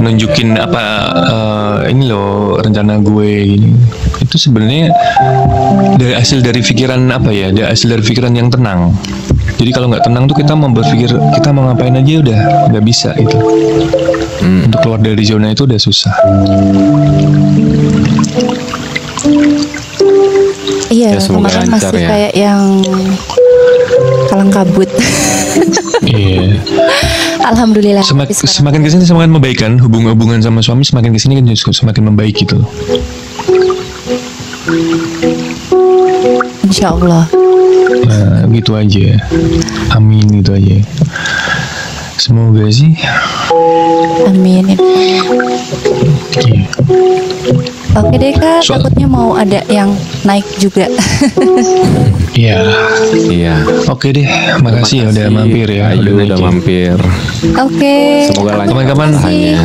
[SPEAKER 2] nunjukin apa ini loh rencana gue ini. Itu sebenarnya dari hasil dari pikiran apa ya? Dari hasil dari pikiran yang tenang. Jadi kalau nggak tenang tuh kita mau berpikir kita mau ngapain aja udah nggak bisa gitu. Untuk keluar dari zona itu udah susah.
[SPEAKER 4] Iya,
[SPEAKER 1] Ya, semoga
[SPEAKER 4] kemarin
[SPEAKER 1] lancar
[SPEAKER 4] masih
[SPEAKER 1] ya.
[SPEAKER 4] kayak yang kalang kabut.
[SPEAKER 2] Iya.
[SPEAKER 4] Alhamdulillah. tapi sekarang-
[SPEAKER 2] Semakin kesini semakin membaik kan, hubungan sama suami semakin kesini kan justru semakin membaik gitu.
[SPEAKER 4] Insya Allah.
[SPEAKER 2] Nah gitu aja. Amin gitu aja. Semoga sih.
[SPEAKER 4] Amin.
[SPEAKER 2] Iya.
[SPEAKER 4] Oke deh Kak,
[SPEAKER 2] Soal-
[SPEAKER 4] takutnya mau ada yang naik juga.
[SPEAKER 2] Iya.
[SPEAKER 1] Iya.
[SPEAKER 2] Oke deh, makasih ya udah mampir ya.
[SPEAKER 1] Ayu
[SPEAKER 2] naik
[SPEAKER 1] udah
[SPEAKER 2] ya.
[SPEAKER 1] mampir.
[SPEAKER 4] Oke.
[SPEAKER 1] Semoga lancar.
[SPEAKER 2] Kapan-kapan
[SPEAKER 1] usahanya.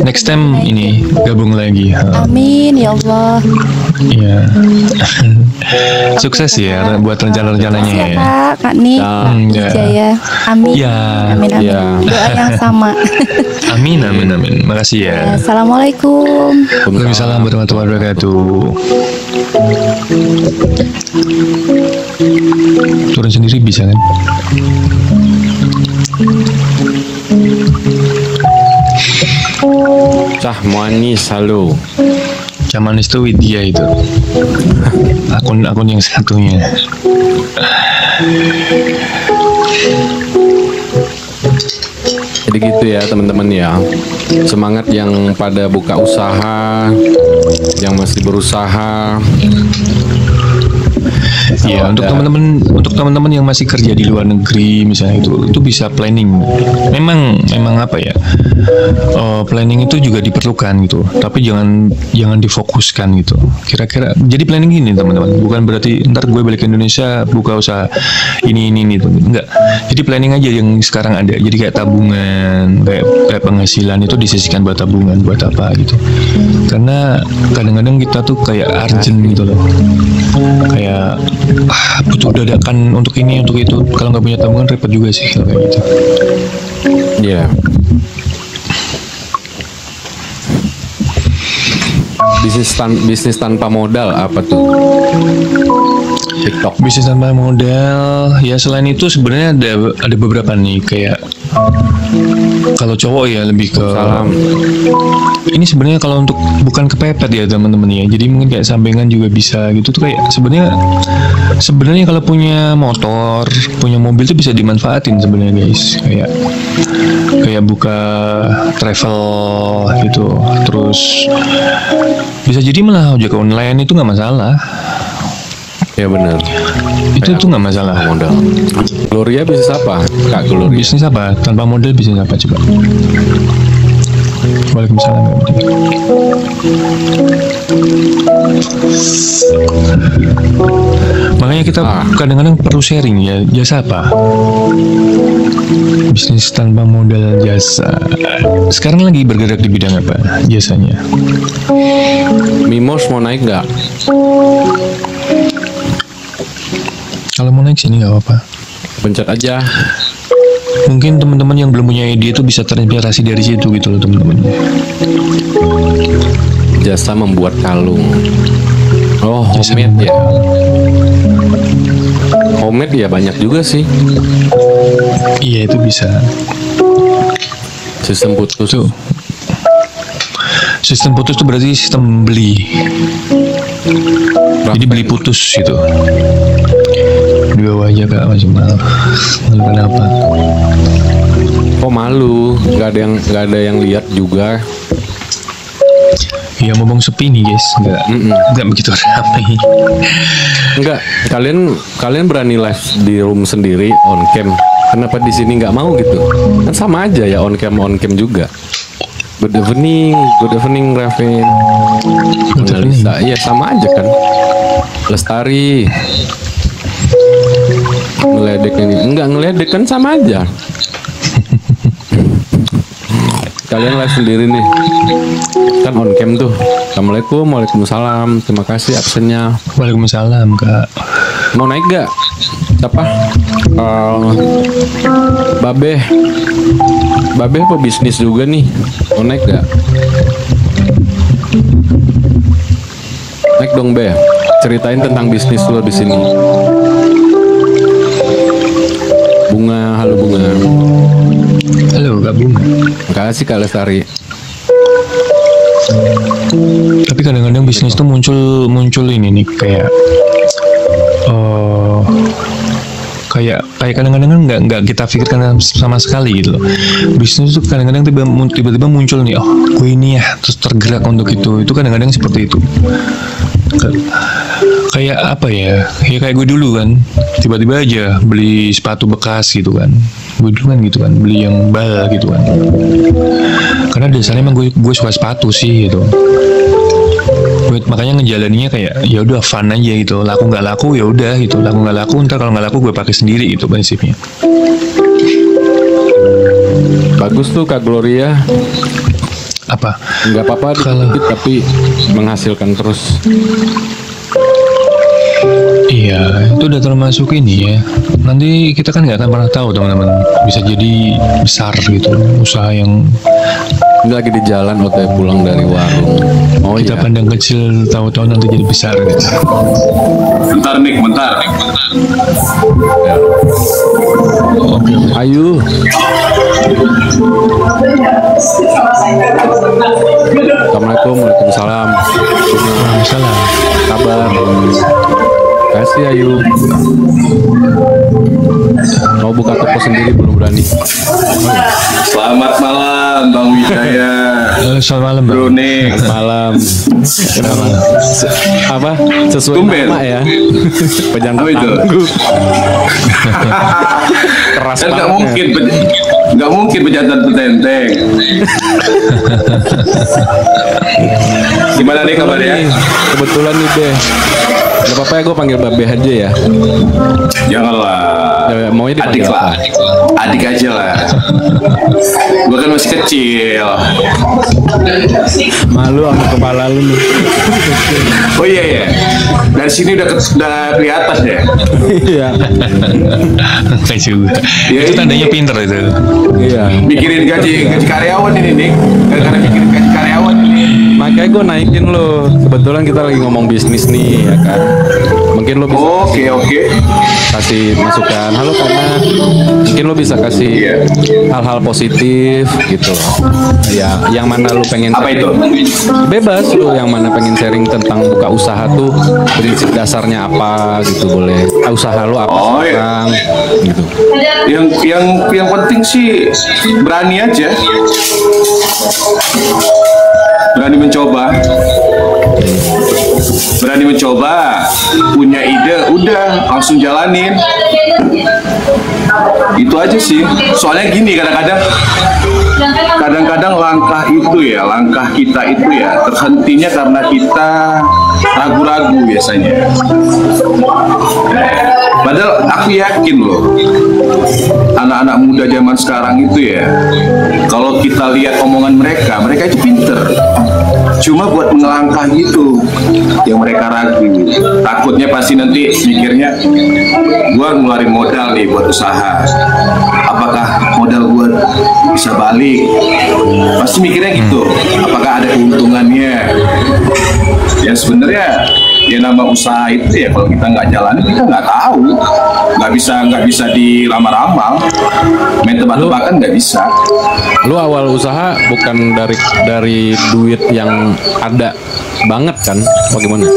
[SPEAKER 2] next time ini gabung lagi.
[SPEAKER 4] Amin ya Allah.
[SPEAKER 2] Iya. Sukses ya buat rencana-rencananya
[SPEAKER 4] Makasih ya
[SPEAKER 2] ya.
[SPEAKER 4] Kak, Kak Nik,
[SPEAKER 2] Ya.
[SPEAKER 4] Jaya. Amin.
[SPEAKER 2] Ya.
[SPEAKER 4] Amin amin.
[SPEAKER 1] Ya.
[SPEAKER 4] Doa yang sama.
[SPEAKER 2] Amin amin amin. Makasih ya.
[SPEAKER 4] Assalamualaikum.
[SPEAKER 2] Waalaikumsalam warahmatullahi wabarakatuh. Turun sendiri bisa kan?
[SPEAKER 1] Cah Muanis, halo.
[SPEAKER 2] Zaman itu Widya itu. Akun yang satunya.
[SPEAKER 1] Jadi gitu ya teman-teman ya. Semangat yang pada buka usaha, yang masih berusaha.
[SPEAKER 2] Iya, untuk teman-teman yang masih kerja di luar negeri misalnya itu bisa planning. Memang apa ya? Planning itu juga diperlukan gitu. Tapi jangan difokuskan gitu. Kira-kira jadi planning gini teman-teman. Bukan berarti ntar gue balik ke Indonesia buka usaha ini itu. Enggak. Jadi planning aja yang sekarang ada. Jadi kayak tabungan, kayak penghasilan itu disisihkan buat tabungan, buat apa gitu. Karena kadang-kadang kita tuh kayak urgent gitu loh. Kayak butuh dadakan untuk ini untuk itu. Kalau nggak punya tabungan repot juga sih kalau kayak gitu.
[SPEAKER 1] Iya. Bisnis tanpa modal apa tuh? TikTok.
[SPEAKER 2] Bisnis tanpa modal ya, selain itu sebenarnya ada beberapa nih, kayak kalau cowok ya lebih ke
[SPEAKER 1] Salam.
[SPEAKER 2] ini sebenarnya kalau untuk bukan kepepet ya teman-teman ya, jadi mungkin kayak sampingan juga bisa gitu tuh. Kayak sebenarnya kalau punya motor, punya mobil tuh bisa dimanfaatin sebenarnya guys. Kayak buka travel gitu, terus bisa jadi malah ojek online itu nggak masalah.
[SPEAKER 1] Ya benar.
[SPEAKER 2] Itu tuh nggak masalah.
[SPEAKER 1] Modal. Gloria bisnis apa? Kak Gloria.
[SPEAKER 2] Bisnis apa? Tanpa modal bisnis apa coba? Waalaikumsalam. Makanya kita kadang-kadang perlu sharing ya, jasa apa? Bisnis tanpa modal jasa. Sekarang lagi bergerak di bidang apa jasanya?
[SPEAKER 1] Mimos mau naik nggak?
[SPEAKER 2] Kalau mau naik sini nggak apa-apa.
[SPEAKER 1] pencet aja.
[SPEAKER 2] Mungkin teman-teman yang belum punya ide itu bisa terinspirasi dari situ gitu loh teman-teman.
[SPEAKER 1] Jasa membuat kalung. Oh,
[SPEAKER 2] Jasa
[SPEAKER 1] homemade ya. Homemade ya banyak juga sih.
[SPEAKER 2] Iya itu bisa.
[SPEAKER 1] Sistem putus.
[SPEAKER 2] Tuh. Sistem putus itu berarti sistem beli. Jadi beli putus gitu. Di bawah aja kak masih malu. Malu kenapa?
[SPEAKER 1] Oh malu, nggak ada yang lihat juga.
[SPEAKER 2] Ya ngomong sepi nih guys, nggak begitu ramai.
[SPEAKER 1] Enggak, kalian berani live di room sendiri on cam. Kenapa di sini nggak mau gitu? Kan sama aja ya on cam juga. Good evening Raffin. Analisa, iya sama aja kan. Lestari. Ngeledek ini, enggak ngeledek kan sama aja. Kalian live sendiri nih, kan on cam tuh. Assalamualaikum, waalaikumsalam. Terima kasih absennya.
[SPEAKER 2] Waalaikumsalam kak.
[SPEAKER 1] Mau naik gak? Siapa? Babe pebisnis juga nih. Mau naik gak? Naik dong Be. Ceritain tentang bisnis lo di sini. Bunga, halo Bunga.
[SPEAKER 2] Halo kak Bunga.
[SPEAKER 1] Makasih Kak Lestari.
[SPEAKER 2] Tapi kadang-kadang bisnis tuh muncul ini nih kayak kadang-kadang kan nggak kita pikirkan sama sekali gitu loh. Bisnis tuh kadang-kadang tiba-tiba muncul nih, oh gue ini ya, terus tergerak untuk itu kadang-kadang seperti itu. Kayak apa ya kayak gue dulu kan, tiba-tiba aja beli sepatu bekas gitu kan. Gue dulu kan gitu kan, beli yang bal gitu kan, karena dasarnya emang gue suka sepatu sih gitu. Makanya ngejalaninnya kayak ya udah fun aja gitu, laku nggak laku ya udah gitu, laku nggak laku ntar kalau nggak laku gue pakai sendiri gitu prinsipnya.
[SPEAKER 1] Bagus tuh Kak Gloria.
[SPEAKER 2] Apa?
[SPEAKER 1] Nggak apa-apa dikit tapi menghasilkan terus.
[SPEAKER 2] Iya, itu udah termasuk ini ya. Nanti kita kan nggak akan pernah tahu teman-teman. Bisa jadi besar gitu, usaha yang
[SPEAKER 1] Ini lagi di jalan OTW pulang dari warung. Oh
[SPEAKER 2] kita
[SPEAKER 1] iya.
[SPEAKER 2] pandang kecil, tahu-tahu nanti jadi besar gitu.
[SPEAKER 5] Bentar.
[SPEAKER 1] Ya.
[SPEAKER 2] Oke.
[SPEAKER 1] Ayu. Assalamualaikum, waalaikumsalam.
[SPEAKER 2] Salam.
[SPEAKER 1] Kabar. Kasih Ayu. Mau buka toko sendiri belum berani.
[SPEAKER 5] Selamat malam Bang Wijaya.
[SPEAKER 2] Selamat malam Bang.
[SPEAKER 5] Bro Nick.
[SPEAKER 1] Malam. Apa? Sesuai
[SPEAKER 5] Tumben.
[SPEAKER 1] nama ya. Pejantan
[SPEAKER 5] Apa itu?
[SPEAKER 1] tangguh. Keras
[SPEAKER 5] Kan
[SPEAKER 1] banget.
[SPEAKER 5] nggak mungkin pejantan petenteng. Gimana nih kabarnya?
[SPEAKER 1] Kebetulan nih Be. Gak apa-apa ya gue panggil Babe aja ya.
[SPEAKER 5] Janganlah.
[SPEAKER 1] Ya, maunya
[SPEAKER 5] Adik
[SPEAKER 1] dipanggil
[SPEAKER 5] lah.
[SPEAKER 1] apa?
[SPEAKER 5] Adik aja lah. Gue kan masih kecil.
[SPEAKER 1] Malu sama kepala lu nih.
[SPEAKER 5] Oh iya ya. Dari sini udah kelihatan ya.
[SPEAKER 1] Iya.
[SPEAKER 2] Kayak juga.
[SPEAKER 5] Ya,
[SPEAKER 2] Itu
[SPEAKER 5] ini-
[SPEAKER 2] tandanya pinter itu.
[SPEAKER 1] Iya.
[SPEAKER 5] Mikirin gaji karyawan ini nih. Gara-gara mikirin gaji karyawan ini.
[SPEAKER 1] Makanya gue naikin lo. Kebetulan kita lagi ngomong bisnis nih ya kan. Mungkin lo bisa
[SPEAKER 5] Oke.
[SPEAKER 1] kasih masukan. Halo Kana. Mungkin lo bisa kasih
[SPEAKER 5] Iya.
[SPEAKER 1] hal-hal positif gitu loh. Ya, yang mana lo pengen
[SPEAKER 5] Apa itu?
[SPEAKER 1] bebas lo yang mana pengen sharing tentang buka usaha tuh prinsip dasarnya apa gitu boleh. Usaha lo apa
[SPEAKER 5] Oh, iya.
[SPEAKER 1] sekarang gitu.
[SPEAKER 5] Yang penting sih berani aja. Berani mencoba, punya ide, udah langsung jalanin. Itu aja sih. Soalnya gini kadang-kadang langkah kita itu ya terhentinya karena kita ragu-ragu biasanya. Padahal aku yakin loh, anak-anak muda zaman sekarang itu ya, kalau kita lihat omongan mereka itu pinter. cuma buat ngelangkah gitu yang mereka ragu. Takutnya pasti nanti mikirnya gua ngeluarin modal nih buat usaha, apakah modal gua bisa balik, pasti mikirnya gitu, apakah ada keuntungannya. Ya sebenarnya ya nama usaha itu ya kalau kita nggak jalan kita nggak tahu, nggak bisa diramal-ramal, main tebak-tebakan nggak bisa.
[SPEAKER 1] Lu awal usaha bukan dari duit yang ada banget kan? Bagaimana?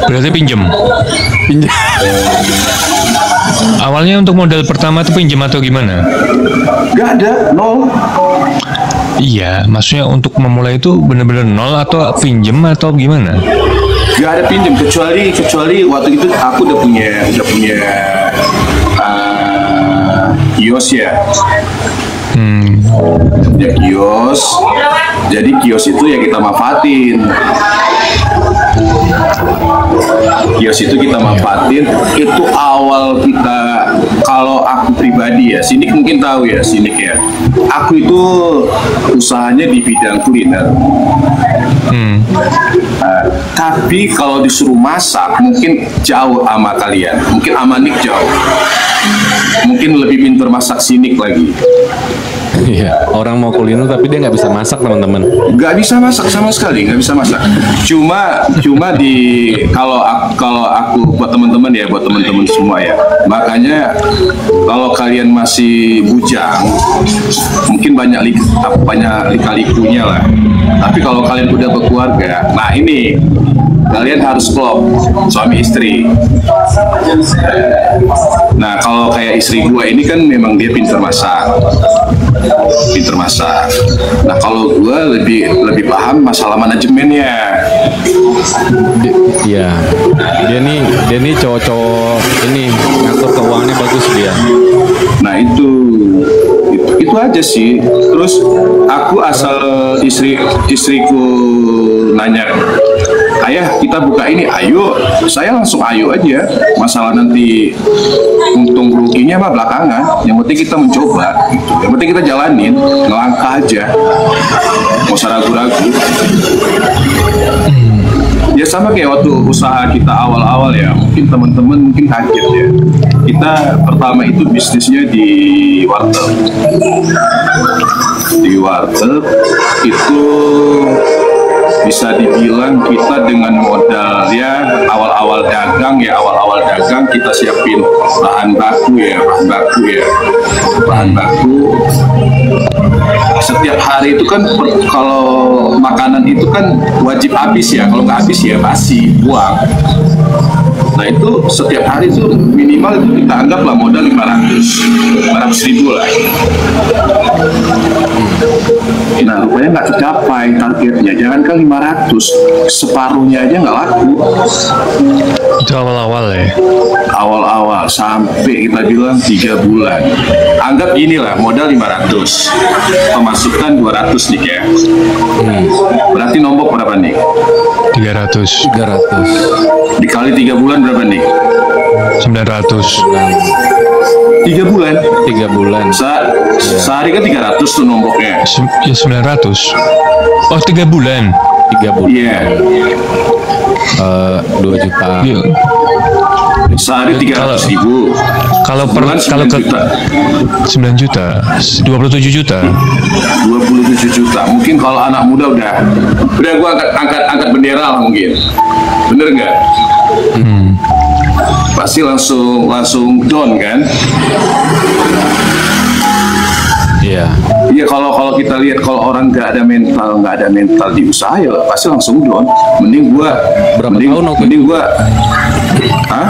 [SPEAKER 2] Berarti pinjem. Awalnya untuk modal pertama tuh pinjem atau gimana?
[SPEAKER 5] Nggak ada, nol.
[SPEAKER 2] Iya, maksudnya untuk memulai itu bener-bener nol atau pinjem atau gimana?
[SPEAKER 5] Nggak ada pinjem kecuali waktu itu aku udah punya kios ya. Ya kios, jadi kios itu ya kita manfaatin. Kios itu kita manfaatin. Itu awal kita, kalau aku pribadi ya, Sinik mungkin tahu ya, Sinik ya. Aku itu usahanya di bidang kuliner. Tapi kalau disuruh masak mungkin jauh sama kalian, mungkin sama Nick jauh, mungkin lebih pintar masak Sinik lagi.
[SPEAKER 1] Iya, orang mau kuliner tapi dia nggak bisa masak, teman-teman.
[SPEAKER 5] Nggak bisa masak sama sekali, nggak bisa masak. Cuma kalau aku buat teman-teman ya, buat teman-teman semua ya. Makanya kalau kalian masih bujang, mungkin banyak lika-likunya lah. Tapi kalau kalian udah berkeluarga, nah ini kalian harus klop suami istri. Nah kalau kayak istri gua ini kan memang dia pintar masak. Nah kalau gue lebih paham masalah manajemennya.
[SPEAKER 1] Iya, dia nih cowok-cowok ini ngatur keuangannya bagus dia.
[SPEAKER 5] Nah itu aja sih. Terus aku asal istriku nanya, ayah kita buka ini, ayo. Saya langsung ayo aja. Masalah nanti untung ruginya mah belakangan. Yang penting kita mencoba gitu. Yang penting kita jalanin, ngelangkah aja, nggak usah ragu-ragu. Ya sama kayak waktu usaha kita awal-awal ya, mungkin teman-teman mungkin kaget ya. Kita pertama itu bisnisnya di warteg. Di warteg itu bisa dibilang kita dengan modal ya awal-awal dagang kita siapin bahan baku setiap hari itu kan kalau makanan itu kan wajib habis ya, kalau nggak habis ya basi, buang. Nah itu setiap hari itu minimal itu kita anggaplah modal 500 ribu lah. Nah rupanya nggak tercapai targetnya, jangankan 500, separuhnya aja nggak laku.
[SPEAKER 2] Itu awal-awal ya?
[SPEAKER 5] Awal-awal sampai kita bilang 3 bulan. Anggap gini lah, modal 500, pemasukan 200 nih ya. Berarti nombok berapa nih?
[SPEAKER 2] 300
[SPEAKER 5] dikali 3 bulan berapa nih?
[SPEAKER 2] 900.
[SPEAKER 5] 3 bulan?
[SPEAKER 1] 3 bulan.
[SPEAKER 5] Sehari kan 300 tuh nomboknya.
[SPEAKER 2] Ya 900. Oh 3 bulan.
[SPEAKER 1] 3 bulan.
[SPEAKER 5] Iya.
[SPEAKER 1] 2 juta.
[SPEAKER 2] Iya.
[SPEAKER 5] Sehari 300 ribu.
[SPEAKER 2] Kalau
[SPEAKER 5] Bulan 9 juta.
[SPEAKER 2] 9 juta, 27 juta.
[SPEAKER 5] 27 juta. Mungkin kalau anak muda udah gua angkat bendera lah mungkin. Bener nggak? Pasti langsung down kan?
[SPEAKER 1] Iya.
[SPEAKER 5] Iya kalau kita lihat kalau orang nggak ada mental di usaha ya pasti langsung down. Mending gua Hah?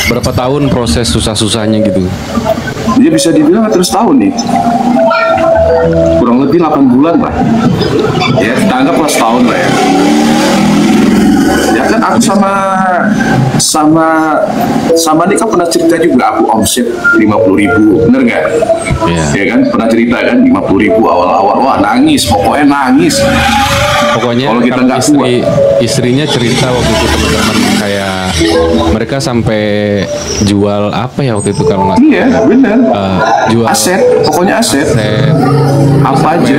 [SPEAKER 1] Berapa tahun proses susah-susahnya gitu?
[SPEAKER 5] Dia bisa dibilang terus tahun nih. Kurang lebih 8 bulan lah. Ya, kita anggaplah setahun lah ya. Ya kan aku sama dia kan pernah cerita juga, aku omset 50.000, bener nggak?
[SPEAKER 1] Iya.
[SPEAKER 5] Ya kan pernah cerita kan 50.000 awal-awal, wah nangis, pokoknya nangis.
[SPEAKER 1] Pokoknya
[SPEAKER 5] kalau kita
[SPEAKER 1] kalau
[SPEAKER 5] nggak kuat.
[SPEAKER 1] istrinya cerita waktu itu teman-teman kayak mereka sampai jual apa ya waktu itu kalau nggak
[SPEAKER 5] Iya, benar.
[SPEAKER 1] jual
[SPEAKER 5] Aset, pokoknya aset. Apa aja.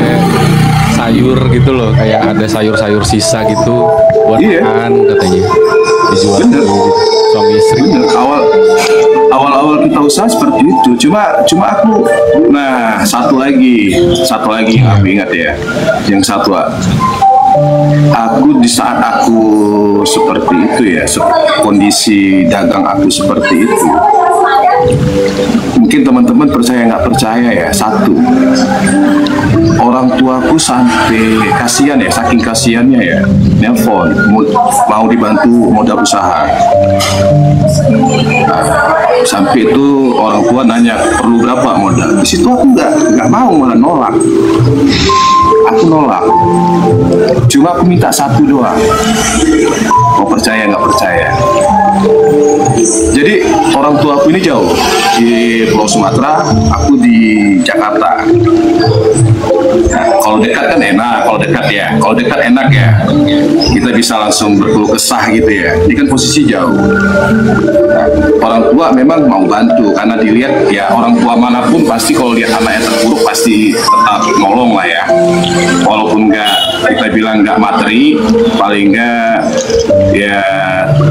[SPEAKER 1] Sayur gitu loh, kayak ada sayur-sayur sisa gitu buat
[SPEAKER 5] Iya.
[SPEAKER 1] makan katanya dijual
[SPEAKER 5] Bener.
[SPEAKER 1] gitu. Suami istri.
[SPEAKER 5] Bener, awal kita usaha seperti itu. Cuma aku, nah satu lagi aku ingat ya, yang satu, aku di saat aku seperti itu ya, kondisi dagang aku seperti itu. Mungkin teman-teman percaya nggak percaya ya, satu, orang tuaku sampai kasihan ya, saking kasihannya ya, nelpon mau dibantu modal usaha. Sampai itu orang tua nanya perlu berapa modal. Di situ aku nggak mau, malah nolak. Aku nolak. Cuma aku minta satu doang. Mau percaya nggak percaya. Jadi orang tua aku ini jauh di Pulau Sumatera, aku di Jakarta. Nah, kalau dekat kan enak, kalau dekat enak ya. Kita bisa langsung berkeluh kesah gitu ya. Ini kan posisi jauh. Nah, orang tua memang mau bantu karena dilihat ya, orang tua manapun pasti kalau lihat anaknya terpuruk pasti tetap nolong lah ya. Walaupun kita bilang nggak materi, paling nggak ya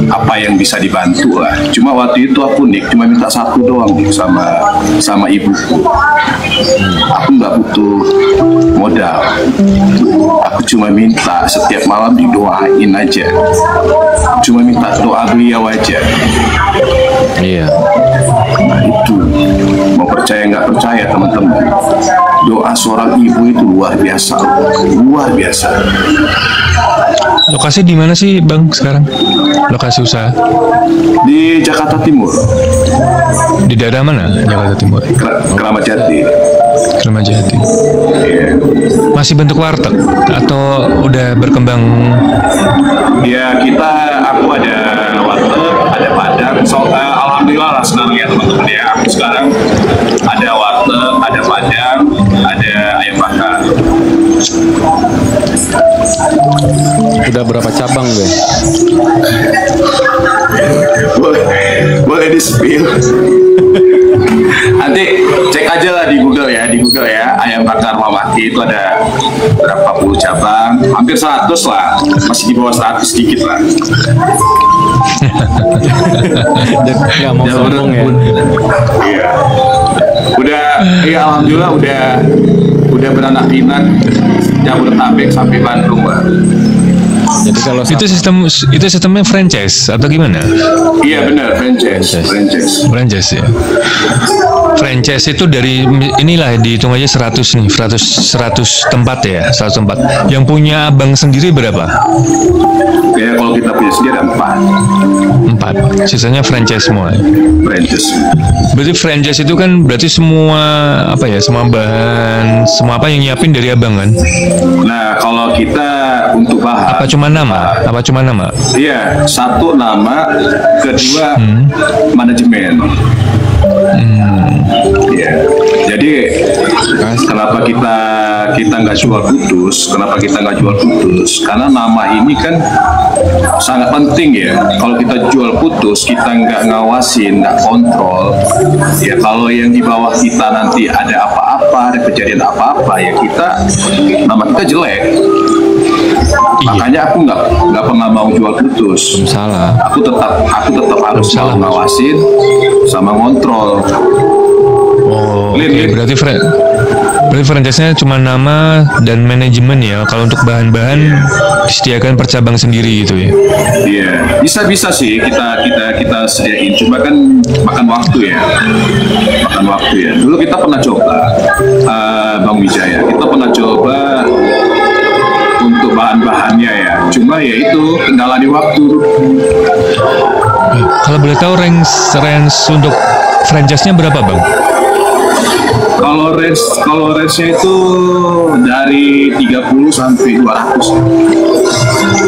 [SPEAKER 5] apa yang bisa dibantu lah. Cuma waktu itu aku cuma minta satu doang sama ibuku. Aku nggak butuh modal. Aku cuma minta setiap malam didoain aja. Cuma minta doa beliau aja.
[SPEAKER 1] Iya.
[SPEAKER 5] Nah itu, mau percaya nggak percaya teman-teman, doa seorang ibu itu luar biasa, luar biasa.
[SPEAKER 2] Lokasi di mana sih Bang sekarang? Lokasi usaha?
[SPEAKER 5] Di Jakarta Timur,
[SPEAKER 2] Di daerah mana Jakarta Timur?
[SPEAKER 5] Keramat Jati.
[SPEAKER 2] Keramat Jati.
[SPEAKER 5] Iya.
[SPEAKER 2] Masih bentuk warteg atau udah berkembang?
[SPEAKER 5] Ya aku ada warteg, ada padang. Alhamdulillah lah senang ya teman-teman ya. Aku sekarang ada warteg, ada padang, ada ayam bakar.
[SPEAKER 1] Udah berapa cabang deh?
[SPEAKER 5] Boleh di spill. Nanti cek aja lah di Google ya, ayam bakar Mamaki itu ada berapa puluh cabang, hampir 100 lah, masih di bawah 100 sedikit lah.
[SPEAKER 1] Nggak mau sombong ya.
[SPEAKER 5] Iya. Ya alhamdulillah udah beranak pinak Jabodetabek sampai Bandung lah.
[SPEAKER 1] Jadi kalau
[SPEAKER 2] Itu sistemnya franchise atau gimana?
[SPEAKER 5] Iya benar, franchise.
[SPEAKER 2] Franchise ya. Franchise itu dari inilah dihitung aja 100 nih, 100 tempat ya, 100 tempat. Yang punya abang sendiri berapa?
[SPEAKER 5] Ya kalau kita punya sendiri ada
[SPEAKER 2] 4. Sisanya franchise semua.
[SPEAKER 5] franchise.
[SPEAKER 2] Berarti franchise itu kan berarti semua semua bahan, semua apa yang nyiapin dari abang kan?
[SPEAKER 5] Nah kalau kita untuk bahan,
[SPEAKER 2] Apa cuma nama?
[SPEAKER 5] iya, satu nama, kedua manajemen. Ya, jadi kenapa kita nggak jual putus? Karena nama ini kan sangat penting ya. Kalau kita jual putus, kita nggak ngawasin, nggak kontrol. Ya kalau yang di bawah kita nanti ada apa-apa, ada kejadian apa-apa, ya nama kita jelek. Makanya aku nggak pernah mau jual putus.
[SPEAKER 1] salah.
[SPEAKER 5] Aku tetap harus
[SPEAKER 2] Salah, Mas.
[SPEAKER 5] ngawasin sama ngontrol.
[SPEAKER 2] Oh,
[SPEAKER 5] Lin,
[SPEAKER 2] oke.
[SPEAKER 5] Lin.
[SPEAKER 2] Berarti franchise-nya cuma nama dan manajemen ya. Kalau untuk bahan-bahan disediakan per cabang sendiri gitu ya.
[SPEAKER 5] Iya, bisa sih kita sediain. Cuma kan makan waktu ya. Dulu kita pernah coba, Bang Wijaya. Kita pernah coba untuk bahan-bahannya ya. Cuma ya itu kendala di waktu.
[SPEAKER 2] Kalau boleh tahu range untuk franchise-nya berapa bang?
[SPEAKER 5] Kalau range-nya itu dari 30 sampai 200.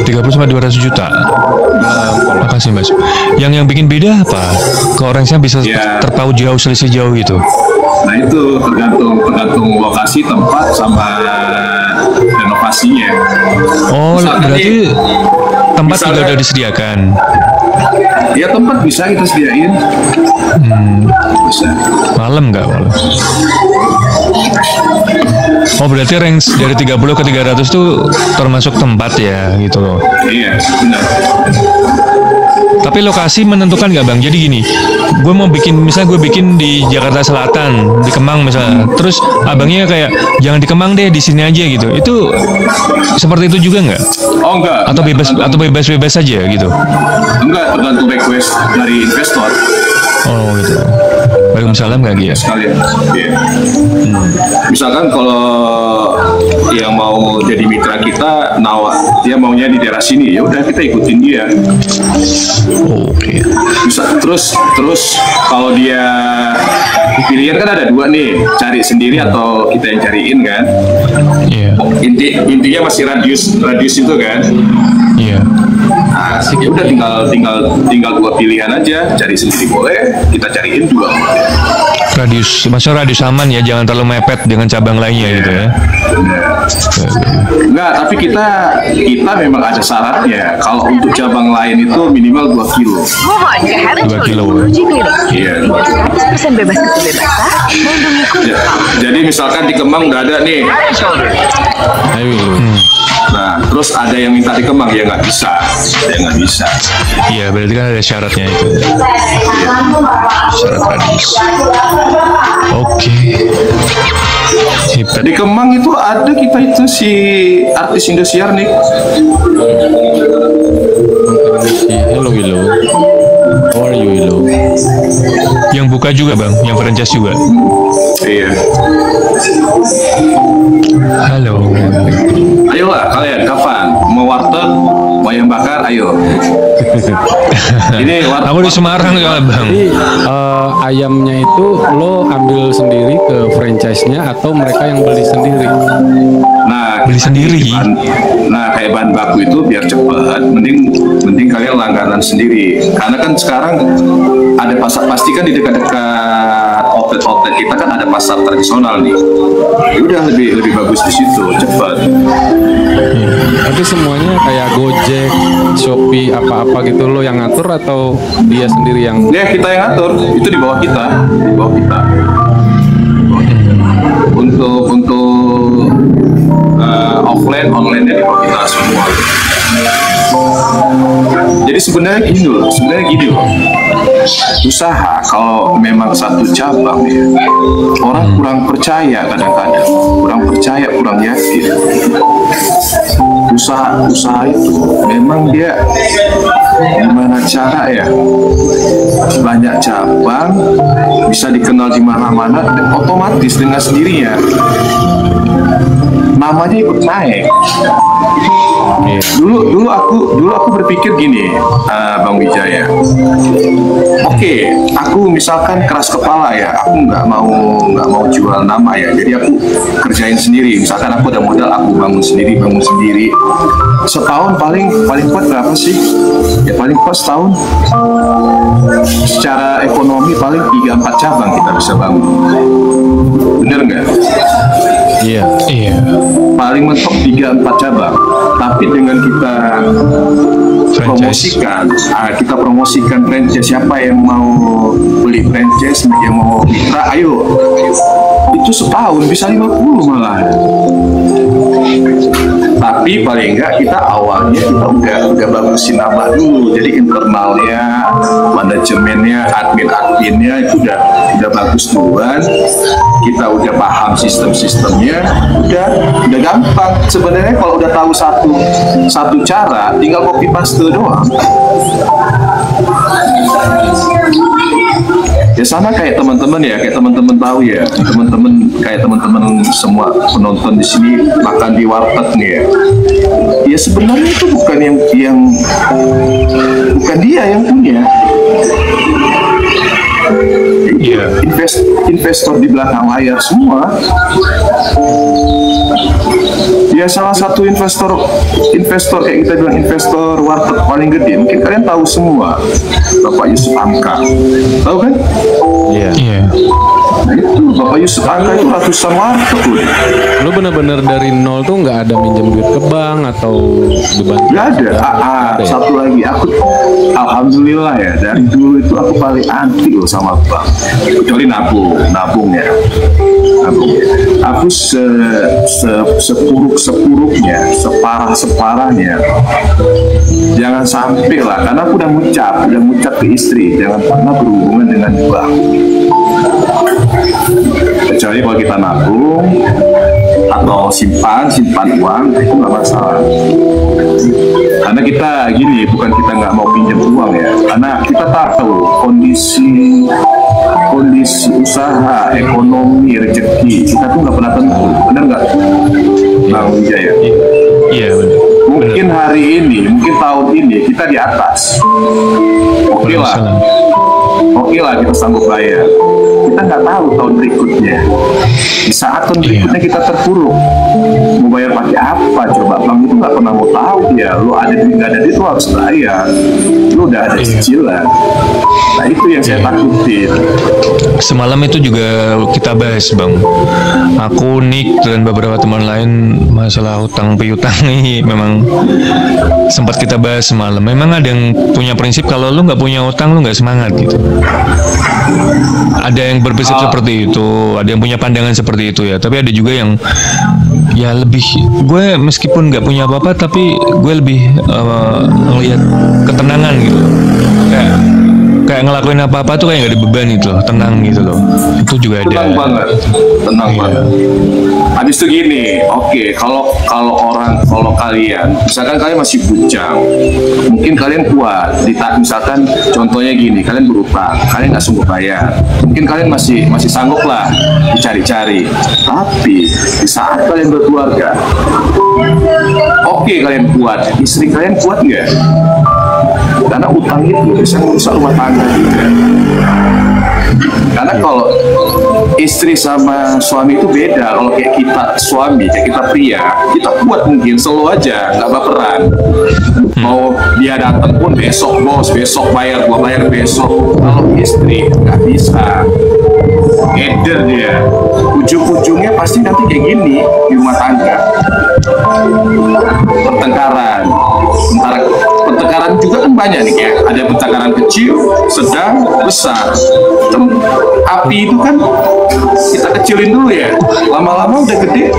[SPEAKER 2] 30 sampai 200 juta. Makasih mas. Yang bikin beda apa? Kalau range-nya bisa
[SPEAKER 5] Ya.
[SPEAKER 2] terpaut jauh, selisih jauh gitu.
[SPEAKER 5] Nah itu tergantung lokasi, tempat, sama renovasinya.
[SPEAKER 2] Oh,
[SPEAKER 5] Misalkan
[SPEAKER 2] berarti
[SPEAKER 5] nih,
[SPEAKER 2] tempat juga
[SPEAKER 5] misalnya-
[SPEAKER 2] udah disediakan.
[SPEAKER 5] Ya tempat bisa kita sediain. Bisa.
[SPEAKER 2] Malam nggak malam? Oh, berarti range dari 30 ke 300 tuh termasuk tempat ya gitu loh.
[SPEAKER 5] Iya, benar.
[SPEAKER 2] Tapi lokasi menentukan nggak bang? Jadi gini, gue mau bikin, misalnya gue bikin di Jakarta Selatan, di Kemang misalnya. Terus abangnya kayak jangan di Kemang deh, di sini aja gitu. Itu seperti itu juga nggak?
[SPEAKER 5] Oh enggak.
[SPEAKER 2] Atau bebas
[SPEAKER 5] Tergantung-
[SPEAKER 2] atau bebas-bebas aja gitu?
[SPEAKER 5] Enggak, tergantung request dari investor
[SPEAKER 2] Oh gitu. Waalaikumsalam nggak gitu?
[SPEAKER 5] sekalian. Iya. Misalkan kalau yang mau jadi mitra kita, dia maunya di daerah sini, ya udah kita ikutin dia.
[SPEAKER 2] Oh, oke.
[SPEAKER 5] Bisa terus kalau dia pilihan kan ada dua nih, cari sendiri atau kita yang cariin kan.
[SPEAKER 2] Iya.
[SPEAKER 5] Intinya masih radius itu kan.
[SPEAKER 2] Iya.
[SPEAKER 5] Nah, ya udah tinggal dua pilihan aja, cari sendiri boleh, kita cariin dua.
[SPEAKER 2] Radius, maksudnya radius aman ya, jangan terlalu mepet dengan cabang lainnya gitu ya.
[SPEAKER 5] Enggak, tapi kita memang ada syaratnya. Kalau untuk cabang lain itu minimal 2 kilo.
[SPEAKER 6] Mohon kehadiran
[SPEAKER 2] 2 kilo.
[SPEAKER 6] uji klinik.
[SPEAKER 5] Iya.
[SPEAKER 6] 100% bebas kebebasan, melindungi kulit.
[SPEAKER 5] Jadi misalkan di Kemang udah ada nih.
[SPEAKER 1] Ayo.
[SPEAKER 5] Nah, terus ada yang minta di Kemang, ya nggak bisa. Ya nggak bisa.
[SPEAKER 2] Iya, berarti kan ada syaratnya itu. Syarat radius. Oke. Hebat.
[SPEAKER 5] Di Kemang itu ada kita itu si artis Indosiar nih.
[SPEAKER 1] Hello Willow. How are you Willow?
[SPEAKER 2] Yang buka juga bang, yang franchise juga.
[SPEAKER 5] Iya.
[SPEAKER 2] Halo.
[SPEAKER 5] Ayolah kalian kapan mau warteg, mau ayam bakar, ayo. Ini warteg.
[SPEAKER 2] Aku di Semarang ya bang.
[SPEAKER 1] Jadi ayamnya itu lo ambil sendiri ke franchise-nya atau mereka yang beli sendiri?
[SPEAKER 5] Nah,
[SPEAKER 2] Beli sendiri.
[SPEAKER 5] Nah, kayak bahan baku itu biar cepat, mending kalian langganan sendiri. Karena kan sekarang ada pasar, pasti kan di dekat-dekat outlet kita kan ada pasar tradisional nih. Ya udah lebih bagus di situ, cepat.
[SPEAKER 1] Tapi semuanya kayak Gojek, Shopee, apa-apa gitu lo yang ngatur atau dia sendiri yang
[SPEAKER 5] Ya kita yang ngatur, itu di bawah kita, di bawah kita. Untuk offline, online-nya di bawah kita semua. Jadi sebenarnya gini loh, usaha kalau memang satu cabang ya, orang kurang percaya kadang-kadang, kurang yakin. Usaha itu memang dia gimana cara ya, banyak cabang bisa dikenal di mana-mana, otomatis dengan sendirinya namanya ikut naik. Dulu aku berpikir gini, Bang Wijaya. Oke, aku misalkan keras kepala ya, aku nggak mau jual nama ya, jadi aku kerjain sendiri. Misalkan aku ada modal, aku bangun sendiri. Setahun paling kuat berapa sih? Ya paling kuat setahun. Secara ekonomi paling 3-4 cabang kita bisa bangun. Bener nggak?
[SPEAKER 1] iya.
[SPEAKER 2] Iya.
[SPEAKER 5] Paling mentok 3-4 cabang. Tapi dengan kita
[SPEAKER 2] Franchise.
[SPEAKER 5] kita promosikan franchise, siapa yang mau beli franchise, yang mau mitra, ayo. Itu setahun bisa 50 malah. Tapi paling enggak kita awalnya kita udah bagusin nama dulu. Jadi internalnya, manajemennya, adminnya itu udah bagus duluan. Kita udah paham sistemnya, udah gampang. Sebenarnya kalau udah tahu satu cara, tinggal copy paste doang. Ya sama kayak teman-teman ya, kayak teman-teman tahu ya, teman-teman semua penonton di sini makan di warteg nih ya. Ya sebenarnya itu bukan bukan dia yang punya.
[SPEAKER 2] Iya.
[SPEAKER 5] Investor di belakang layar semua. Ya salah satu investor kayak kita bilang investor warteg paling gede, mungkin kalian tahu semua, Bapak Yusuf Hamka, tahu kan?
[SPEAKER 1] Iya.
[SPEAKER 2] Iya.
[SPEAKER 5] Nah, itu Bapak Yusuf angka itu ratusan warteg loh.
[SPEAKER 1] Lu bener-bener dari nol tuh nggak ada minjem duit ke bank atau dibantu?
[SPEAKER 5] Gak ada.
[SPEAKER 1] Ada ya?
[SPEAKER 5] Satu lagi, aku alhamdulillah ya dari dulu itu aku paling anti loh sama bank. Kecuali nabungnya. Aku sepuruk-sepuruknya, separah-separahnya. Jangan sampai lah, karena aku udah ngucap ke istri, jangan pernah berhubungan dengan bank. Kecuali kalau kita nabung atau simpan uang, itu nggak masalah. Karena kita gini, bukan kita nggak mau pinjam uang ya, karena kita tahu kondisi usaha, ekonomi, rezeki kita tuh nggak pernah tentu, benar nggak, Bang Wijaya?
[SPEAKER 2] Iya benar.
[SPEAKER 5] Mungkin hari ini, mungkin tahun ini kita di atas, oke lah kita sanggup bayar. Kita nggak tahu tahun berikutnya. Di saat tahun berikutnya kita terpuruk, mau bayar pakai apa? Coba bank itu nggak pernah mau tahu ya. Lu ada duit nggak ada duit, lu harus bayar. Lu udah ada cicilan. Nah itu yang saya takutin.
[SPEAKER 2] Semalam itu juga kita bahas Bang. Aku, Nick dan beberapa teman lain masalah hutang piutang ini memang sempat kita bahas semalam. Memang ada yang punya prinsip kalau lu nggak punya hutang lu nggak semangat gitu. Ada yang berprinsip seperti itu, ada yang punya pandangan seperti itu ya. Tapi ada juga yang ya lebih, gue meskipun nggak punya apa-apa tapi gue lebih ngelihat ketenangan gitu. Kayak ngelakuin apa-apa tuh kayak gak ada beban gitu loh, tenang gitu loh. Itu juga ada.
[SPEAKER 5] Tenang banget. Habis itu gini, oke, kalau kalian, misalkan kalian masih bujang, mungkin kalian kuat. Misalkan contohnya gini, kalian berutang, kalian nggak sanggup bayar, mungkin kalian masih sanggup lah dicari-cari. Tapi di saat kalian berkeluarga, oke, kalian kuat, istri kalian kuat nggak? Karena utang itu bisa merusak rumah tangga juga. Karena kalau istri sama suami itu beda. Kalau kayak kita suami, kayak kita pria, kita kuat mungkin slow aja, nggak baperan. Mau dia datang pun besok bos, besok bayar, gua bayar besok. Kalau istri nggak bisa, eder dia. Ujung-ujungnya pasti nanti kayak gini di rumah tangga. Pertengkaran juga kan banyak nih, kayak ada pertengkaran kecil, sedang, besar. Api itu kan kita kecilin dulu ya, lama-lama udah gede.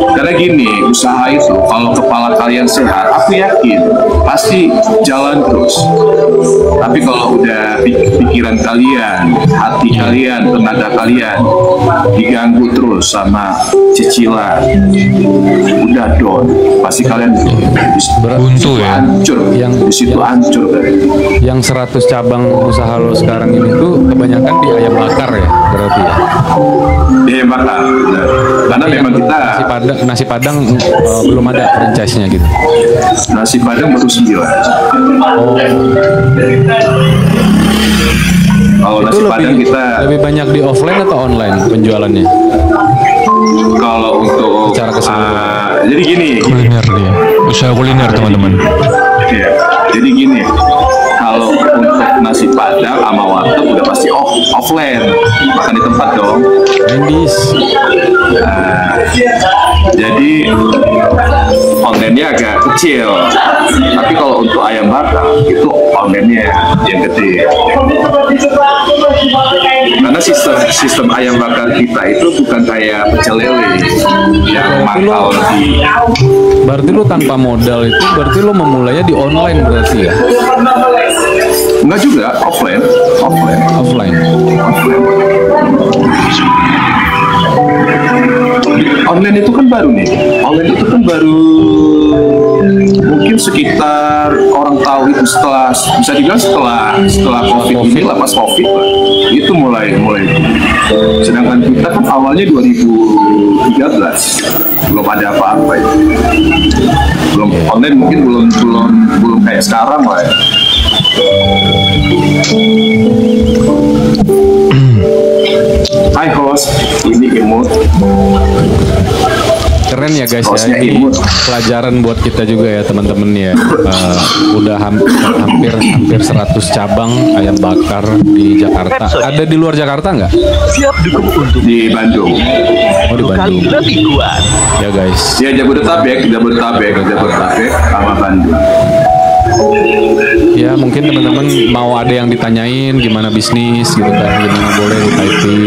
[SPEAKER 5] Karena gini, usaha itu kalau kepala kalian sehat, aku yakin pasti jalan terus. Tapi kalau udah pikiran kalian, hati kalian, tenaga kalian diganggu terus sama cicilan, udah down, pasti kalian
[SPEAKER 2] buntu ya.
[SPEAKER 5] Hancur, di situ hancur kan.
[SPEAKER 1] Yang 100 cabang usaha lo sekarang ini tuh kebanyakan di ayam bakar ya, berarti ya?
[SPEAKER 5] Di ayam bakar, benar. Karena memang kita
[SPEAKER 1] nasi padang belum ada franchise-nya gitu.
[SPEAKER 5] Nasi padang baru 9. Kalau nasi padang kita
[SPEAKER 1] lebih banyak di offline atau online penjualannya?
[SPEAKER 5] Kalau untuk
[SPEAKER 1] secara keseluruhan.
[SPEAKER 5] Jadi gini.
[SPEAKER 2] Kuliner dia, usaha kuliner teman-teman.
[SPEAKER 5] Iya. Jadi gini. Kalau untuk nasi padang sama warteg udah pasti offline, makan di tempat dong.
[SPEAKER 1] Wendy's.
[SPEAKER 5] Jadi online-nya agak kecil. Tapi kalau untuk ayam bakar itu online-nya yang gede. Karena sistem ayam bakar kita itu bukan kayak pecel lele yang mahal di.
[SPEAKER 1] Berarti lu tanpa modal itu, berarti lu memulainya di online berarti ya?
[SPEAKER 5] Enggak juga, offline. Online itu kan baru nih. Online itu kan baru mungkin sekitar orang tahu itu setelah, bisa dibilang setelah COVID ini lah, pas COVID lah. Itu mulai. Sedangkan kita kan awalnya 2013 belum ada apa-apa ya. Belum online, mungkin belum kayak sekarang lah ya. Hai host, ini Imut.
[SPEAKER 1] Keren ya guys ya,
[SPEAKER 5] Kaosnya
[SPEAKER 1] ini
[SPEAKER 5] imut.
[SPEAKER 1] pelajaran buat kita juga ya teman-teman ya. Udah hampir 100 cabang ayam bakar di Jakarta. Ada di luar Jakarta nggak?
[SPEAKER 7] Siap dukung untuk
[SPEAKER 5] Di Bandung.
[SPEAKER 1] Oh di
[SPEAKER 7] kali
[SPEAKER 1] Bandung.
[SPEAKER 7] lebih kuat.
[SPEAKER 1] Ya guys.
[SPEAKER 5] Ya Jabodetabek sama Bandung.
[SPEAKER 1] Ya mungkin teman-teman mau ada yang ditanyain gimana bisnis gitu kan, gimana boleh di typing,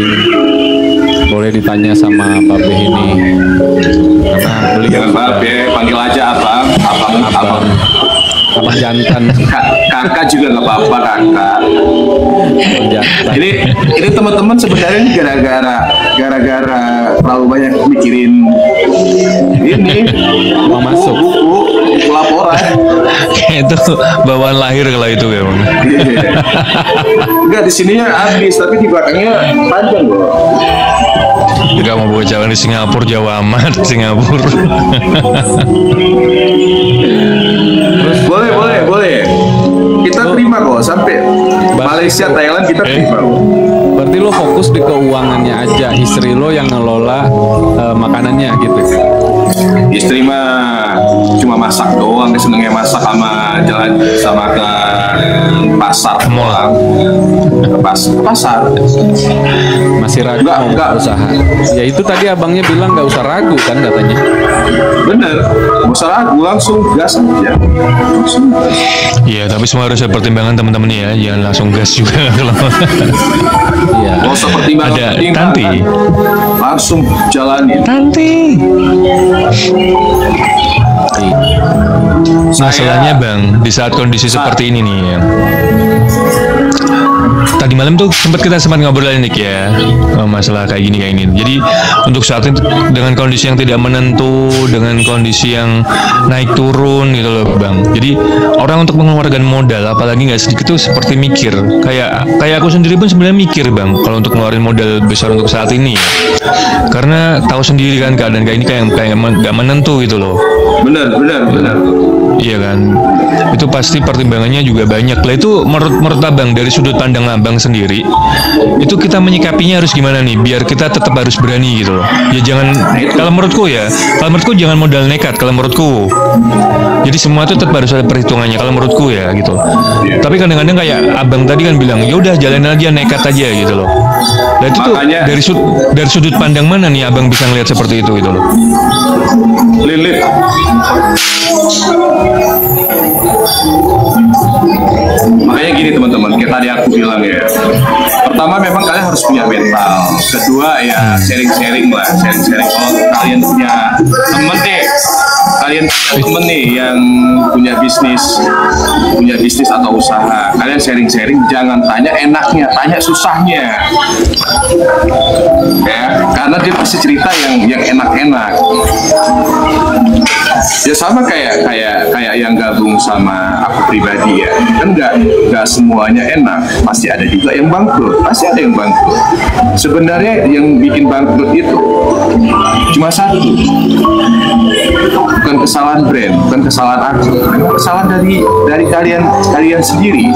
[SPEAKER 1] boleh ditanya sama Pak Beh ini karena beliau
[SPEAKER 5] Jangan maaf ya, panggil aja abang.
[SPEAKER 1] abang jantan,
[SPEAKER 5] Kakak juga nggak apa-apa kakak.
[SPEAKER 1] abang jantan.
[SPEAKER 5] Ini teman-teman sebenarnya ini gara-gara terlalu banyak mikirin ini
[SPEAKER 1] Mau masuk.
[SPEAKER 5] buku laporan.
[SPEAKER 2] Itu bawaan lahir kalau itu ya bang.
[SPEAKER 5] Enggak, di sininya habis tapi di belakangnya panjang loh.
[SPEAKER 2] Gak mau bawa jalan di Singapura, jauh amat Singapura.
[SPEAKER 5] Boleh. Kita terima kok sampai Malaysia, Thailand kita terima kok.
[SPEAKER 1] Berarti lo fokus di keuangannya aja, istri lo yang ngelola makanannya gitu.
[SPEAKER 5] Istri mah cuma masak doang, dia senengnya masak sama jalan sama ke pasar doang. Ke pasar.
[SPEAKER 1] Masih ragu mau
[SPEAKER 5] Enggak.
[SPEAKER 1] usaha. Ya itu tadi abangnya bilang nggak usah ragu kan katanya.
[SPEAKER 5] Bener, nggak usah ragu, langsung gas aja. Langsung gas.
[SPEAKER 2] Iya, tapi semua harus ada pertimbangan teman-teman ya, jangan langsung gas juga kalau.
[SPEAKER 1] Iya.
[SPEAKER 5] Nggak usah pertimbangan.
[SPEAKER 2] Ada Tanti.
[SPEAKER 5] Langsung jalanin.
[SPEAKER 2] Tanti. Masalahnya bang, di saat kondisi seperti ini nih ya. Tadi malam tuh sempat ngobrolin nih ya, masalah kayak gini. Jadi untuk saat ini dengan kondisi yang tidak menentu, dengan kondisi yang naik turun gitu loh bang. Jadi orang untuk mengeluarkan modal, apalagi nggak sedikit tuh seperti mikir. Kayak aku sendiri pun sebenarnya mikir bang, kalau untuk ngeluarin modal besar untuk saat ini ya. Karena tahu sendiri kan keadaan kayak ini kayak nggak menentu gitu loh.
[SPEAKER 5] Bener.
[SPEAKER 2] Iya kan, itu pasti pertimbangannya juga banyak lah. Itu menurut abang dari sudut pandang abang sendiri, itu kita menyikapinya harus gimana nih, biar kita tetap harus berani gitu loh. Ya jangan, kalau menurutku jangan modal nekat kalau menurutku. Jadi semua itu tetap harus ada perhitungannya kalau menurutku ya gitu. Tapi kadang-kadang kayak abang tadi kan bilang, ya udah jalan aja, nekat aja gitu loh. Nah itu
[SPEAKER 5] Makanya-
[SPEAKER 2] tuh dari sudut pandang mana nih abang bisa ngelihat seperti itu gitu loh.
[SPEAKER 5] Lilit. Makanya gini teman-teman, kayak tadi aku bilang ya. Pertama memang kalian harus punya mental. Kedua ya sharing-sharing lah, sharing-sharing. Kalau kalian punya temen deh, kalian punya temen nih yang punya bisnis atau usaha, kalian sharing-sharing, jangan tanya enaknya, tanya susahnya. Ya, karena dia pasti cerita yang enak-enak. Ya sama kayak yang gabung sama aku pribadi ya, kan nggak semuanya enak, pasti ada juga yang bangkrut, pasti ada yang bangkrut. Sebenarnya yang bikin bangkrut itu cuma satu, bukan kesalahan brand, bukan kesalahan aku, memang kesalahan dari kalian sendiri.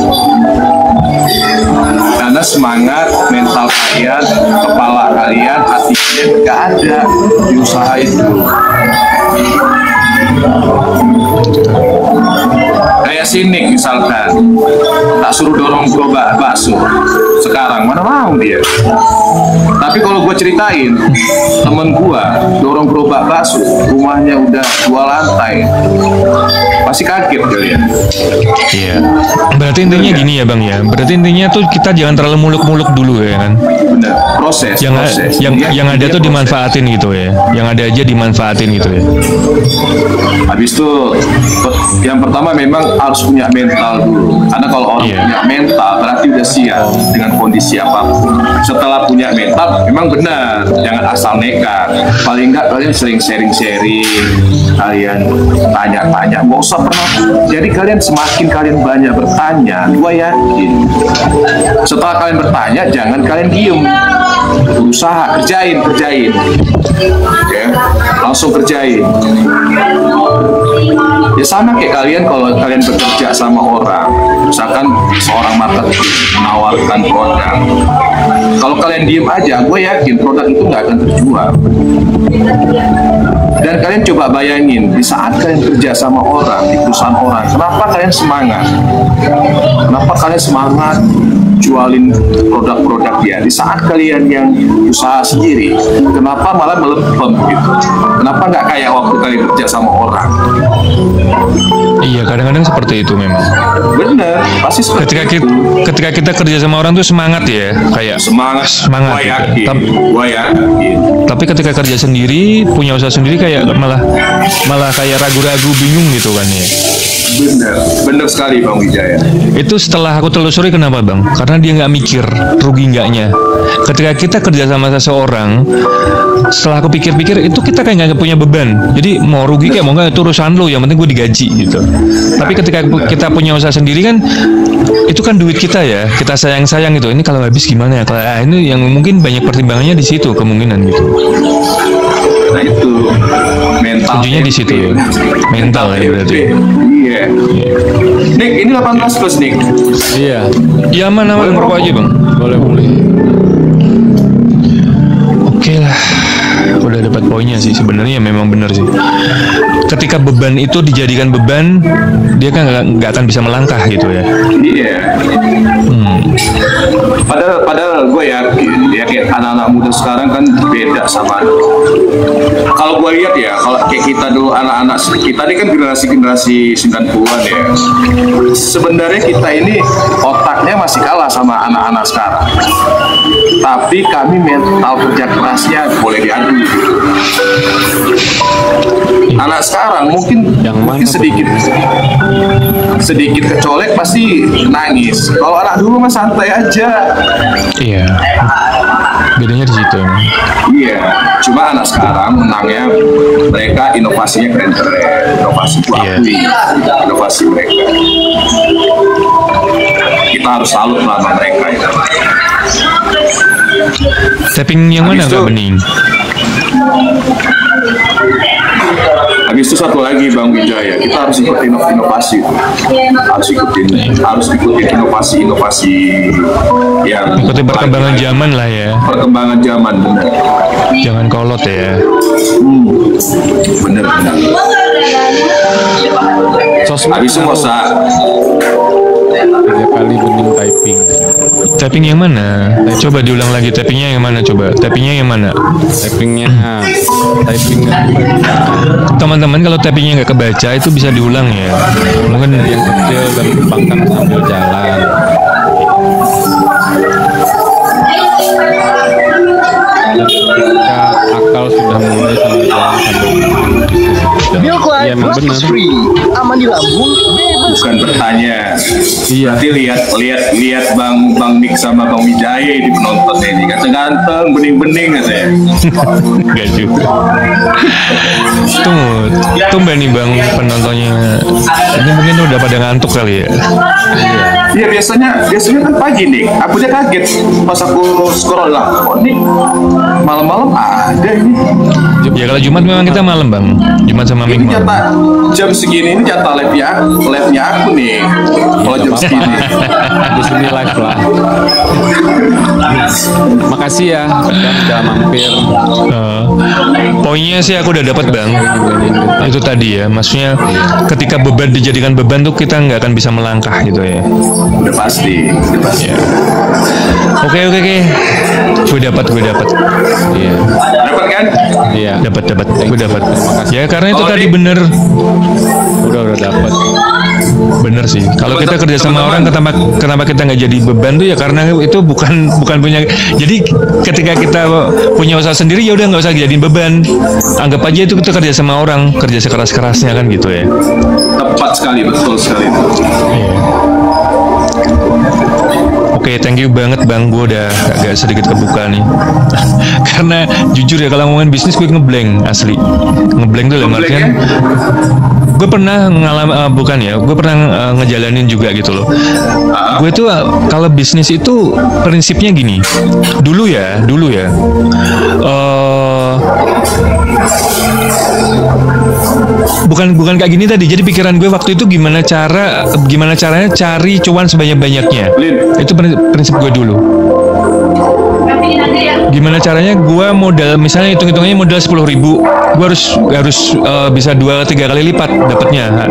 [SPEAKER 5] Karena semangat mental kalian, kepala kalian, hatinya nggak ada di usaha itu. Kayak Sinik misalkan, tak suruh dorong gerobak bakso, sekarang mana mau dia. Tapi kalau gue ceritain, temen gue dorong gerobak bakso, rumahnya udah 2 lantai, pasti kaget kalian.
[SPEAKER 2] Iya. Berarti intinya gini ya bang ya. Berarti intinya tuh kita jangan terlalu muluk-muluk dulu ya kan.
[SPEAKER 5] Bener, proses.
[SPEAKER 2] Yang ada tuh
[SPEAKER 5] proses.
[SPEAKER 2] dimanfaatin gitu ya. Yang ada aja dimanfaatin gitu ya.
[SPEAKER 5] Habis itu yang pertama memang harus punya mental dulu. Karena kalau orang
[SPEAKER 2] Iya.
[SPEAKER 5] punya mental berarti udah siap dengan kondisi apapun. Setelah punya mental memang benar, jangan asal nekat. Paling enggak kalian sering sharing-sharing, kalian tanya-tanya, nggak usah pernah. Jadi kalian semakin kalian banyak bertanya, gue yakin setelah kalian bertanya jangan kalian diem, berusaha kerjain, ya langsung kerjain. Ya sama kayak kalian kalau kalian bekerja sama orang, misalkan seorang marketing menawarkan produk, kalau kalian diem aja, gue yakin produk itu nggak akan terjual. Dan kalian coba bayangin, di saat kalian kerja sama orang, di perusahaan orang, kenapa kalian semangat? Kenapa kalian semangat jualin produk-produk dia? Di saat kalian yang usaha sendiri, kenapa malah melempem gitu? Kenapa nggak kayak waktu kalian kerja sama orang?
[SPEAKER 2] Iya, kadang-kadang seperti itu memang.
[SPEAKER 5] Bener, pasti seperti
[SPEAKER 2] Ketika kita kerja sama orang tuh semangat ya, kayak
[SPEAKER 5] semangat.
[SPEAKER 2] Semangat,
[SPEAKER 5] Gue
[SPEAKER 2] gitu.
[SPEAKER 5] yakin, gue yakin.
[SPEAKER 2] tapi ketika kerja sendiri, punya usaha sendiri kayak malah kayak ragu-ragu, bingung gitu kan ya.
[SPEAKER 5] Bener sekali Bang Wijaya.
[SPEAKER 2] Itu setelah aku telusuri kenapa bang? Karena dia nggak mikir rugi nggaknya. Ketika kita kerja sama seseorang, setelah aku pikir-pikir itu kita kayak nggak punya beban. Jadi mau rugi kayak mau nggak itu urusan lo, yang penting gue digaji gitu. Tapi ketika kita punya usaha sendiri kan, itu kan duit kita ya, kita sayang-sayang gitu. Ini kalau habis gimana ya? Ini yang mungkin banyak pertimbangannya di situ kemungkinan gitu.
[SPEAKER 5] Nah itu mental.
[SPEAKER 2] Kuncinya di situ ya, mental ya berarti.
[SPEAKER 5] Iya. Nick, ini 18 plus Nick.
[SPEAKER 1] Iya,
[SPEAKER 2] Ya aman merokok aja bang.
[SPEAKER 1] boleh.
[SPEAKER 2] Oke lah, udah dapat poinnya sih sebenarnya, memang benar sih. Ketika beban itu dijadikan beban, dia kan nggak akan bisa melangkah gitu ya.
[SPEAKER 5] Iya. Padahal gue yakin ya, kayak anak-anak muda sekarang kan beda sama. Kalau gue lihat ya, kalau kayak kita dulu anak-anak kita ini kan generasi 90-an ya. Sebenarnya kita ini otaknya masih kalah sama anak-anak sekarang. Tapi kami mental kerja kerasnya boleh diadu. Anak sekarang mungkin sedikit kecolek pasti nangis. Kalau anak dulu mah santai aja.
[SPEAKER 2] Iya, bedanya di situ.
[SPEAKER 5] Iya, cuma anak sekarang menangnya mereka inovasinya keren-keren, inovasi akui, inovasi mereka. Kita harus salut lah sama mereka ya.
[SPEAKER 2] Tapping yang mana nggak bening?
[SPEAKER 5] Habis itu satu lagi Bang Wijaya, kita harus ikutin inovasi, harus ikutin inovasi yang
[SPEAKER 2] Ikuti perkembangan zaman lah ya.
[SPEAKER 5] Perkembangan zaman benar.
[SPEAKER 2] Jangan kolot ya.
[SPEAKER 5] Bener.
[SPEAKER 1] Sosmed
[SPEAKER 5] Habis itu nggak usah
[SPEAKER 1] 3 kali bening typing.
[SPEAKER 2] Tapping yang mana? Coba diulang lagi, tappingnya yang mana? Coba tappingnya yang mana?
[SPEAKER 1] Typing nggak kebaca.
[SPEAKER 2] Teman-teman kalau tappingnya nggak kebaca itu bisa diulang ya. Mungkin
[SPEAKER 1] Yang kecil dan kembangkan sambil jalan. Ketika akal sudah mulai sambil jalan sambil bisnis itu
[SPEAKER 7] Milk
[SPEAKER 1] jalan. Iya
[SPEAKER 7] Light
[SPEAKER 1] emang
[SPEAKER 7] Gratis
[SPEAKER 1] benar.
[SPEAKER 7] Free, aman di lambung, bebas.
[SPEAKER 5] bukan bertanya.
[SPEAKER 1] Iya.
[SPEAKER 5] Nanti lihat Bang Nick sama Bang Wijaya di penonton ini, ganteng-ganteng, bening-bening katanya.
[SPEAKER 2] nggak juga. Tumben nih bang penontonnya. Ini mungkin udah pada ngantuk kali ya.
[SPEAKER 5] Iya biasanya kan pagi nih. Aku aja kaget pas aku scroll lah. Kok nih malam-malam ada ini.
[SPEAKER 2] Ya kalau Jumat memang kita malam bang. Jumat sama
[SPEAKER 5] Ini
[SPEAKER 2] Minggu.
[SPEAKER 5] jatah jam segini ini jatah live-nya aku nih. Kalau jam segini.
[SPEAKER 1] Di sini live lah. Makasih ya udah mampir.
[SPEAKER 2] Poinnya sih aku udah dapat bang. Itu tadi ya, maksudnya ketika beban dijadikan beban tuh kita nggak akan bisa melangkah gitu ya.
[SPEAKER 5] Udah pasti.
[SPEAKER 2] Ya. Oke. Gue dapat.
[SPEAKER 1] Iya.
[SPEAKER 5] Dapat kan?
[SPEAKER 1] Iya.
[SPEAKER 2] Dapat. Gue dapat.
[SPEAKER 1] kasih.
[SPEAKER 2] Ya karena itu
[SPEAKER 5] Oh,
[SPEAKER 2] tadi
[SPEAKER 5] Dik.
[SPEAKER 2] bener
[SPEAKER 1] Udah dapat.
[SPEAKER 2] bener sih. Kalau kita kerja sama orang, kenapa kita nggak jadi beban tuh ya karena itu bukan punya. Jadi ketika kita punya usaha sendiri ya udah nggak usah jadiin beban. Anggap aja itu kita kerja sama orang, kerja sekeras-kerasnya kan gitu ya.
[SPEAKER 5] Tepat sekali, betul sekali.
[SPEAKER 2] Oke, thank you banget bang, gue udah agak sedikit kebuka nih. Karena jujur ya kalau ngomongin bisnis gue ngeblank asli, ngeblank tuh dalam
[SPEAKER 5] Ngeblank
[SPEAKER 2] artian gue pernah gue pernah ngejalanin juga gitu loh. Gue tuh kalau bisnis itu prinsipnya gini, dulu ya, bukan kayak gini tadi. Jadi pikiran gue waktu itu gimana caranya cari cuan sebanyak-banyaknya. Itu prinsip gue dulu. Gimana caranya gue modal, misalnya hitung-hitungannya modal 10.000, gue harus bisa 2-3 kali lipat dapatnya.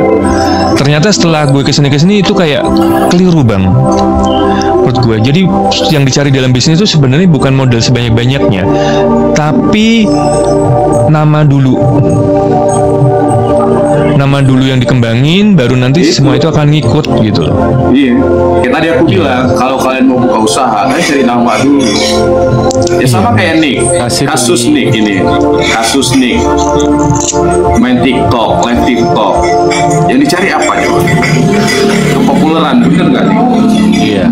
[SPEAKER 2] Ternyata setelah gue kesini itu kayak keliru bang menurut gue. Jadi yang dicari dalam bisnis itu sebenarnya bukan modal sebanyak-banyaknya, tapi nama dulu yang dikembangin, baru nanti semua itu akan ngikut gitu loh.
[SPEAKER 5] Iya, kayak tadi aku bilang kalau kalian mau buka usaha, kalian cari nama dulu. Ya sama kayak Nick, kasus Nick main TikTok, live TikTok. Yang dicari apa coba? Kepopuleran, bener nggak nih?
[SPEAKER 1] Iya.